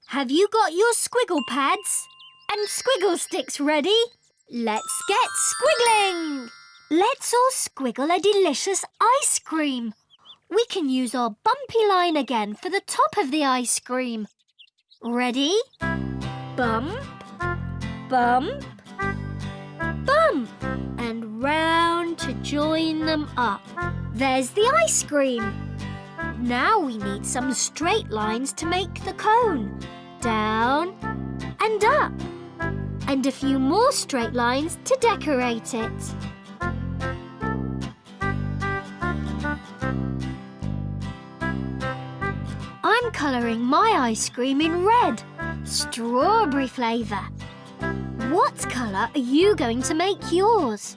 Have you got your Squiggle Pads and Squiggle Sticks ready? Let's get squiggling. Let's all squiggle a delicious ice cream. We can use our bumpy line again for the top of the ice cream. Ready? Bump, bump, bump. And round to join them up. There's the ice cream. Now we need some straight lines to make the cone. Down and up. And a few more straight lines to decorate it. I'm colouring my ice cream in red, strawberry flavour. What colour are you going to make yours?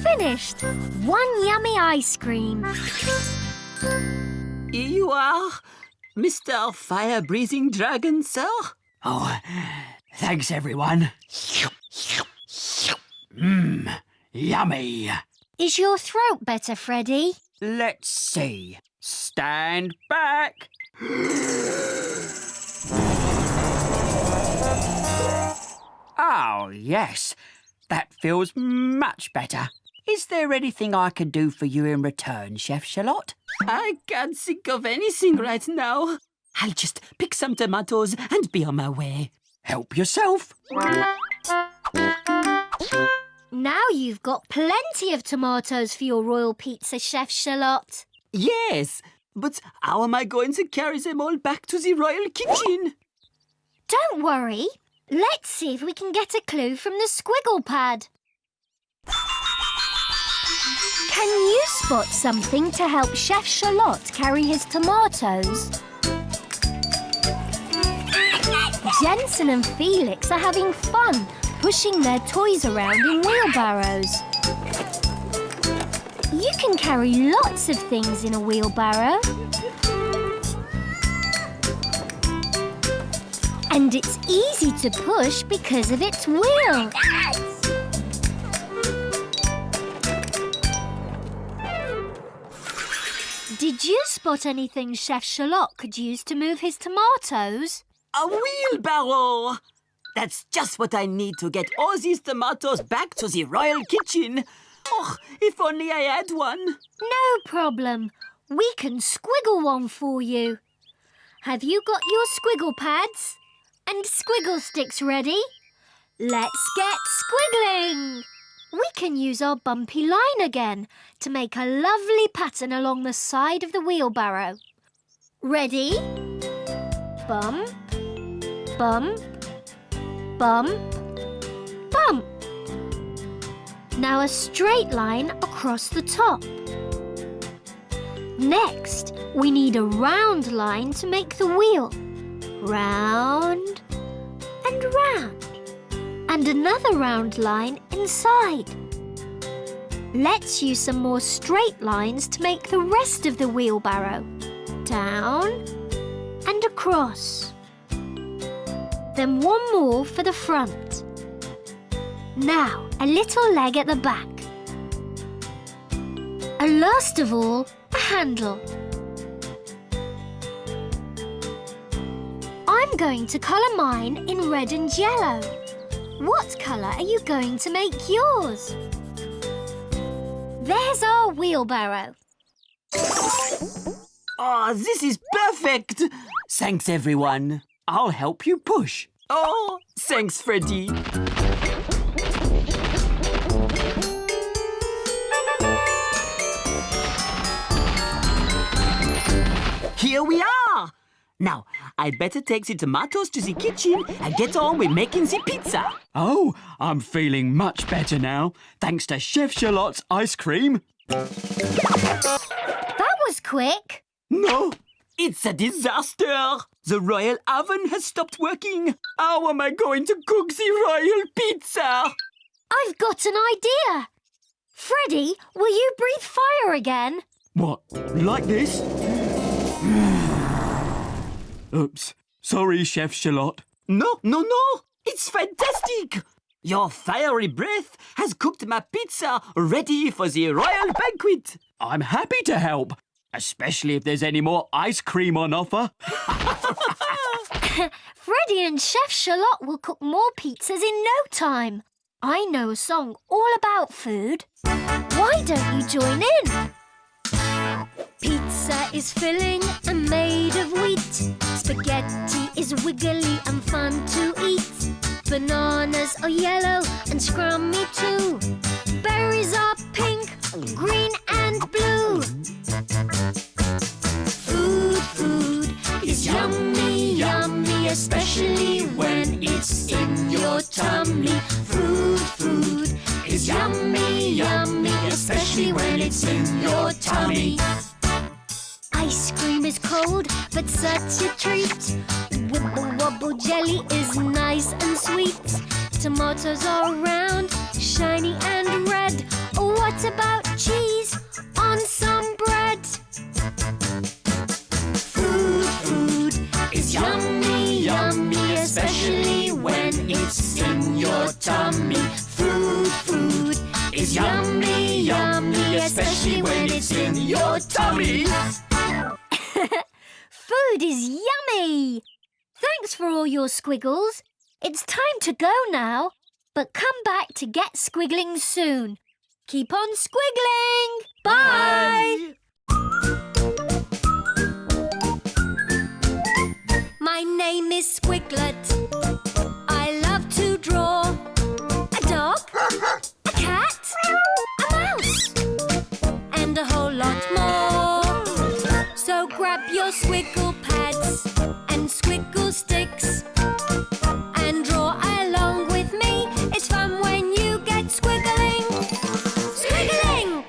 Finished! One yummy ice cream. Here you are, Mr. Fire-breathing Dragon, sir. Oh, thanks, everyone. Yummy. Is your throat better, Freddy? Let's see. Stand back. Oh, yes. That feels much better. Is there anything I can do for you in return, Chef Charlotte? I can't think of anything right now. I'll just pick some tomatoes and be on my way. Help yourself. Now you've got plenty of tomatoes for your royal pizza, Chef Charlotte. Yes, but how am I going to carry them all back to the royal kitchen? Don't worry. Let's see if we can get a clue from the Squiggle Pad. Can you spot something to help Chef Charlotte carry his tomatoes? Jensen and Felix are having fun pushing their toys around in wheelbarrows. You can carry lots of things in a wheelbarrow. And it's easy to push because of its wheel. Did you spot anything Chef Charlotte could use to move his tomatoes? A wheelbarrow! That's just what I need to get all these tomatoes back to the royal kitchen. Oh, if only I had one. No problem. We can squiggle one for you. Have you got your Squiggle Pads and Squiggle Sticks ready? Let's get squiggling. We can use our bumpy line again to make a lovely pattern along the side of the wheelbarrow. Ready? Bump, bump, bump, bump. Now a straight line across the top. Next, we need a round line to make the wheel. Round and round. And another round line inside. Let's use some more straight lines to make the rest of the wheelbarrow. Down and across. Then one more for the front. Now, a little leg at the back. And last of all, a handle. I'm going to colour mine in red and yellow. What colour are you going to make yours? There's our wheelbarrow. Oh, this is perfect. Thanks, everyone. I'll help you push. Oh, thanks, Freddy. Here we are. Now, I'd better take the tomatoes to the kitchen and get on with making the pizza. Oh, I'm feeling much better now, thanks to Chef Charlotte's ice cream. That was quick. No, it's a disaster. The royal oven has stopped working. How am I going to cook the royal pizza? I've got an idea. Freddy, will you breathe fire again? What, like this? Oops. Sorry, Chef Charlotte. No. It's fantastic. Your fiery breath has cooked my pizza ready for the royal banquet. I'm happy to help, especially if there's any more ice cream on offer. Freddy and Chef Charlotte will cook more pizzas in no time. I know a song all about food. Why don't you join in? Pizza is filling and made of wheat. Spaghetti is wiggly and fun to eat. Bananas are yellow and scrummy too. Berries are pink, green and blue. Food is yummy, especially when it's in your tummy. Food is yummy, especially when it's in your tummy. Ice cream is cold, but such a treat. Wibble wobble jelly is nice and sweet. Tomatoes are round, shiny and red. Oh, what about cheese on some bread? Food is yummy, especially when it's in your tummy. Food is yummy, especially when it's in your tummy. Food is yummy! Thanks for all your squiggles. It's time to go now, but come back to Get Squiggling soon. Keep on squiggling! Bye! My name is Squiglet. I love to draw a dog, a cat, a mouse, and a whole lot more. So grab your Squiggle Pads and Squiggle Sticks and draw along with me. It's fun when you get squiggling. Squiggiling!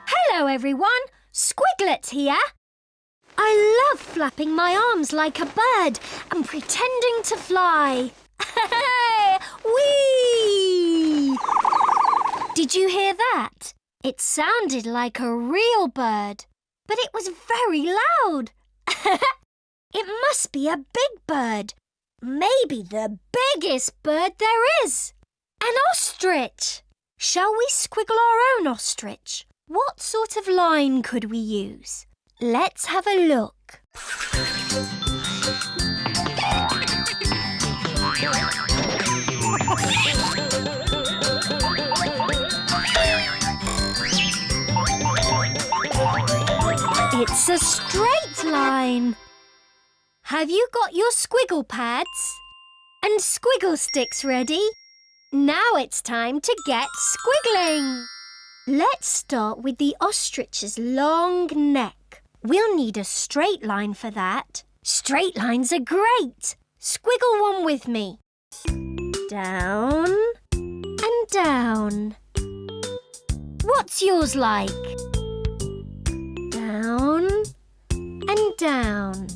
Hello, everyone. Squiglet here. I love flapping my arms like a bird and pretending to fly. Whee! Did you hear that? It sounded like a real bird, but it was very loud. It must be a big bird. Maybe the biggest bird there is. An ostrich. Shall we squiggle our own ostrich? What sort of line could we use? Let's have a look. It's a straight line. Have you got your Squiggle Pads and Squiggle Sticks ready? Now it's time to get squiggling. Let's start with the ostrich's long neck. We'll need a straight line for that. Straight lines are great. Squiggle one with me. Down and down. What's yours like? Down and down.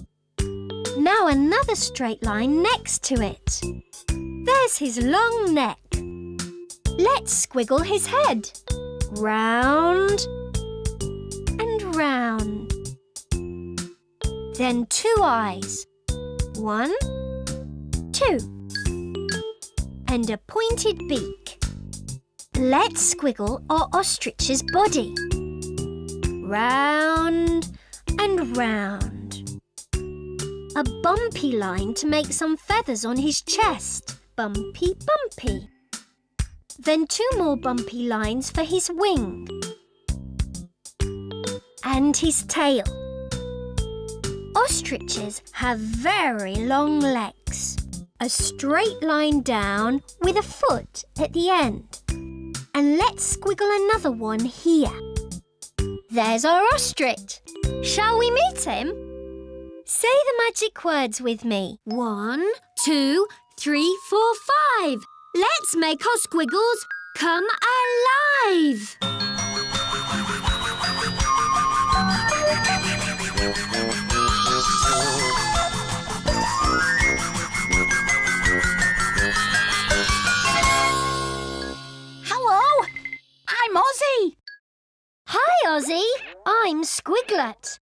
Now another straight line next to it. There's his long neck. Let's squiggle his head. Round and round. Then 2 eyes. 1, 2. And a pointed beak. Let's squiggle our ostrich's body. Round and round. A bumpy line to make some feathers on his chest. Bumpy, bumpy. Then 2 more bumpy lines for his wing. And his tail. Ostriches have very long legs. A straight line down with a foot at the end. And let's squiggle another one here. There's our ostrich. Shall we meet him? Say the magic words with me. 1, 2, 3, 4, 5. Let's make our squiggles come alive. Hello, I'm Ozzy. Hi, Ozzy. I'm Squiglet.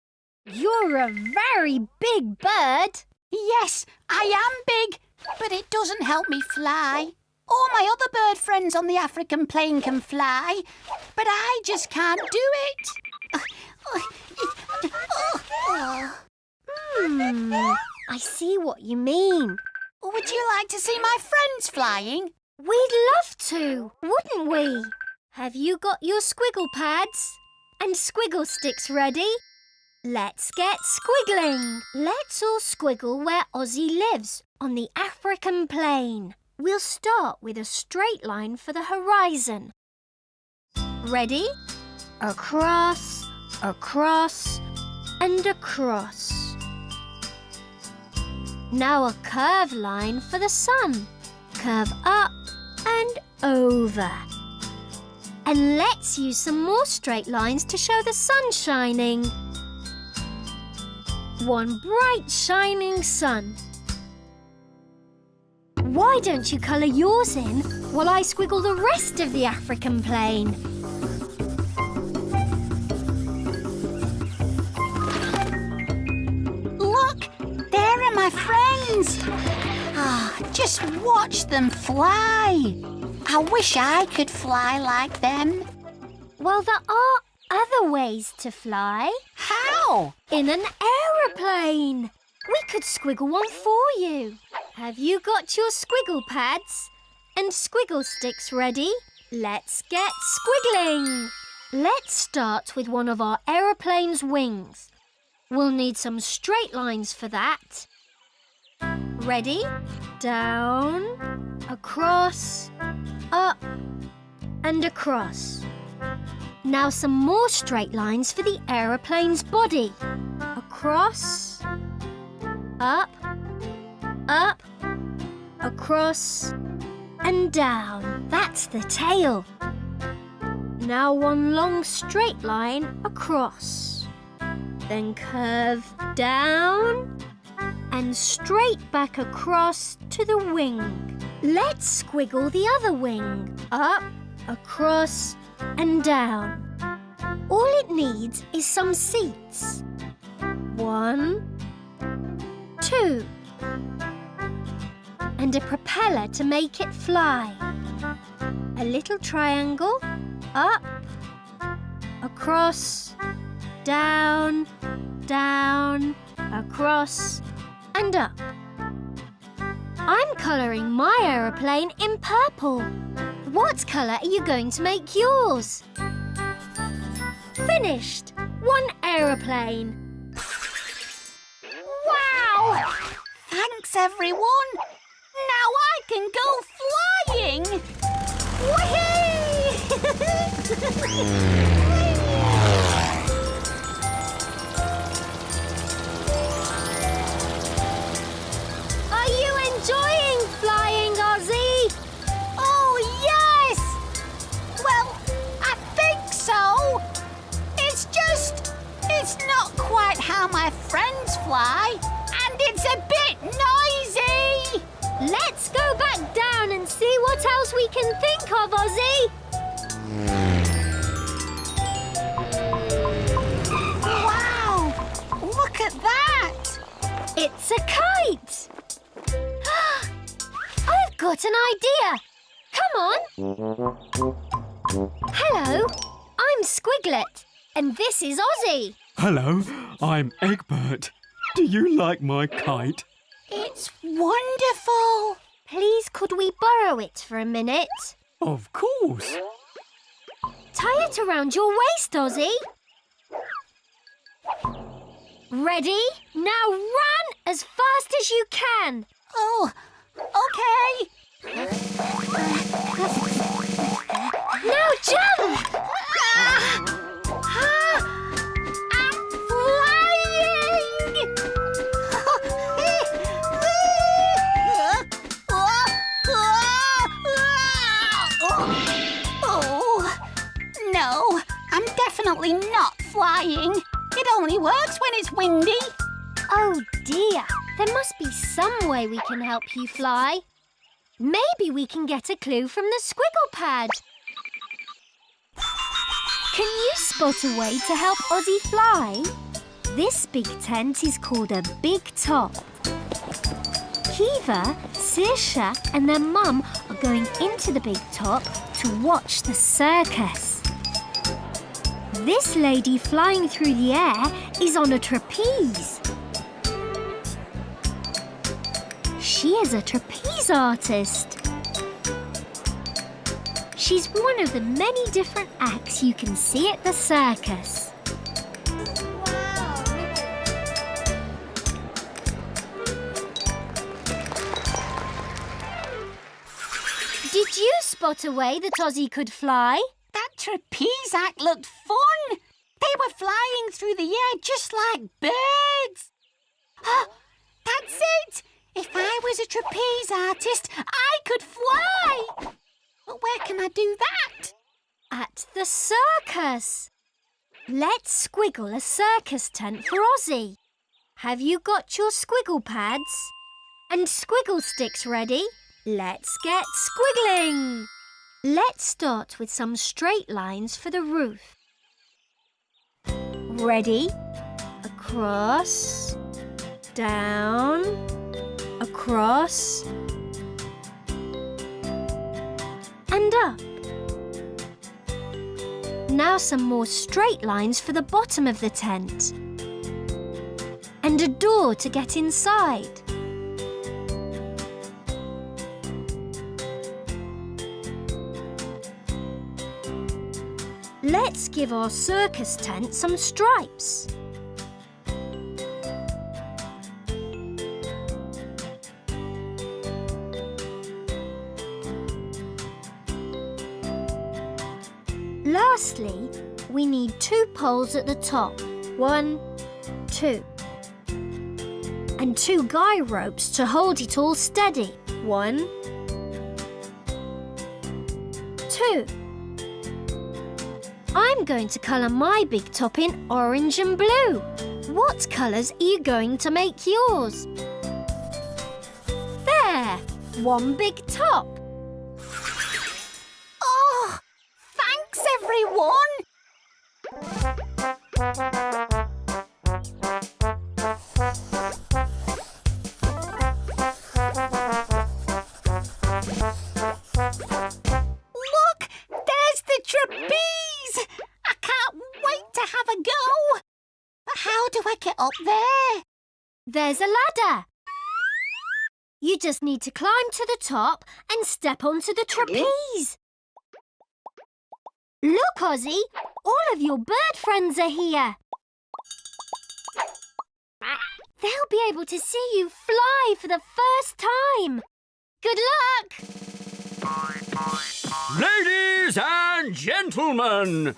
You're a very big bird. Yes, I am big, but it doesn't help me fly. All my other bird friends on the African plain can fly, but I just can't do it. I see what you mean. Would you like to see my friends flying? We'd love to, wouldn't we? Have you got your Squiggle Pads and Squiggle Sticks ready? Let's get squiggling. Let's all squiggle where Ozzy lives, on the African plain. We'll start with a straight line for the horizon. Ready? Across, across, and across. Now a curved line for the sun. Curve up and over. And let's use some more straight lines to show the sun shining. One bright shining sun. Why don't you colour yours in while I squiggle the rest of the African plain? Look, there are my friends. Just watch them fly. I wish I could fly like them. Well, there are other ways to fly. How? In an aeroplane. We could squiggle one for you. Have you got your Squiggle Pads and Squiggle Sticks ready? Let's get squiggling. Let's start with one of our aeroplane's wings. We'll need some straight lines for that. Ready? Down, across, up, and across. Now some more straight lines for the aeroplane's body. Across, up, up, across, and down. That's the tail. Now one long straight line across. Then curve down and straight back across to the wing. Let's squiggle the other wing. Up, across, and down. All it needs is some seats. 1, 2. And a propeller to make it fly. A little triangle. Up, across, down, down, across, and up. I'm colouring my aeroplane in purple. What colour are you going to make yours? Finished! One aeroplane. Wow! Thanks, everyone. Now I can go flying. Whee! Are you enjoying flying, Ozzy? Oh, yes! Well, I think so. It's not quite how my friends fly, and it's a bit noisy. Let's go back down and see what else we can think of, Ozzy. Wow! Look at that! It's a kite. I've got an idea. Come on. Hello, I'm Squiglet, and this is Ozzy. Hello, I'm Egbert. Do you like my kite? It's wonderful. Please, could we borrow it for a minute? Of course. Tie it around your waist, Ozzy. Ready? Now run as fast as you can. Oh, OK. Now jump! I'm flying! Oh, no, I'm definitely not flying. It only works when it's windy. Oh dear, there must be some way we can help you fly. Maybe we can get a clue from the Squiggle Pad. Can you spot a way to help Ozzy fly? This big tent is called a big top. Kiva, Saoirse and their mum are going into the big top to watch the circus. This lady flying through the air is on a trapeze. She is a trapeze artist. She's one of the many different acts you can see at the circus. Did you spot a way that Ozzy could fly? That trapeze act looked fun. They were flying through the air just like birds. Oh, that's it. If I was a trapeze artist, I could fly. But where can I do that? At the circus. Let's squiggle a circus tent for Ozzy. Have you got your squiggle pads and squiggle sticks ready? Let's get squiggling. Let's start with some straight lines for the roof. Ready? Across, down, across, and up. Now some more straight lines for the bottom of the tent. And a door to get inside. Let's give our circus tent some stripes. Lastly, we need 2 poles at the top. 1, 2. And 2 guy ropes to hold it all steady. 1, 2. I'm going to colour my big top in orange and blue. What colours are you going to make yours? There! 1 big top. Oh, thanks everyone. Look, there's the trapeze. I can't wait to have a go. But how do I get up there? There's a ladder. You just need to climb to the top and step onto the trapeze. Look, Ozzy, all of your bird friends are here. They'll be able to see you fly for the first time. Good luck! Ladies and gentlemen,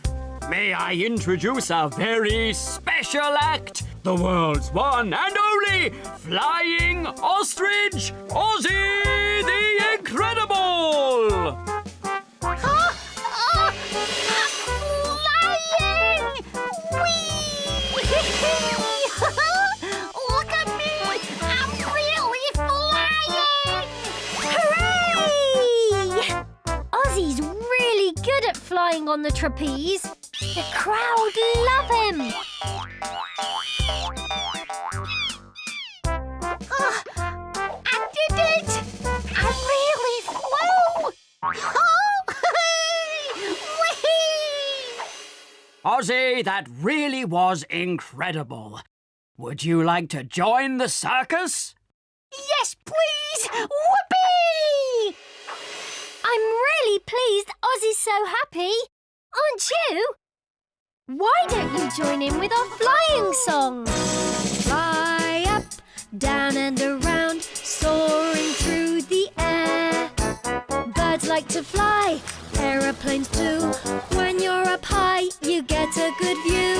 may I introduce a very special act, the world's one and only flying ostrich, Ozzy the Incredible! Flying! Whee! Look at me! I'm really flying! Hooray! Ozzy's really good at flying on the trapeze. The crowd love him. I did it! I really flew! Ozzy, that really was incredible. Would you like to join the circus? Yes, please! Whoopee! I'm really pleased Ozzy's so happy. Aren't you? Why don't you join in with our flying song? down and around, soaring through the air. Birds like to fly, aeroplanes too. When you're up high, you get a good view.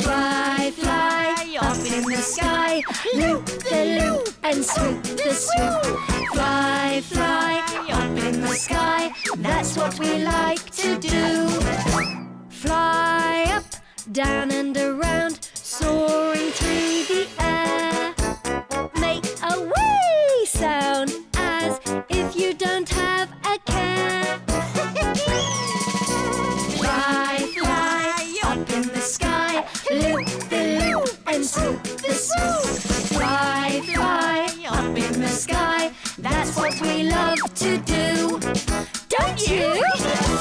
Fly, fly, up in the sky, loop the loop and swoop the swoop. Fly, fly, up in the sky, that's what we like to do. Fly up, down and around, soaring through the air. Make a wee sound as if you don't have a care. Fly, fly, up in the sky, loop the loop and swoop the swoop. Fly, fly, up in the sky, that's what we love to do. Don't you?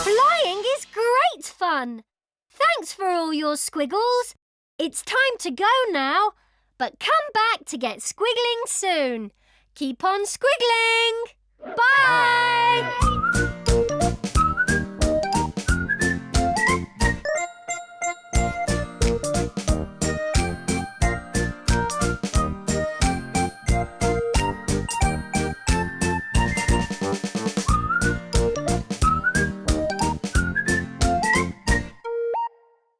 Flying is great fun. Thanks for all your squiggles. It's time to go now, but come back to get squiggling soon. Keep on squiggling. Bye!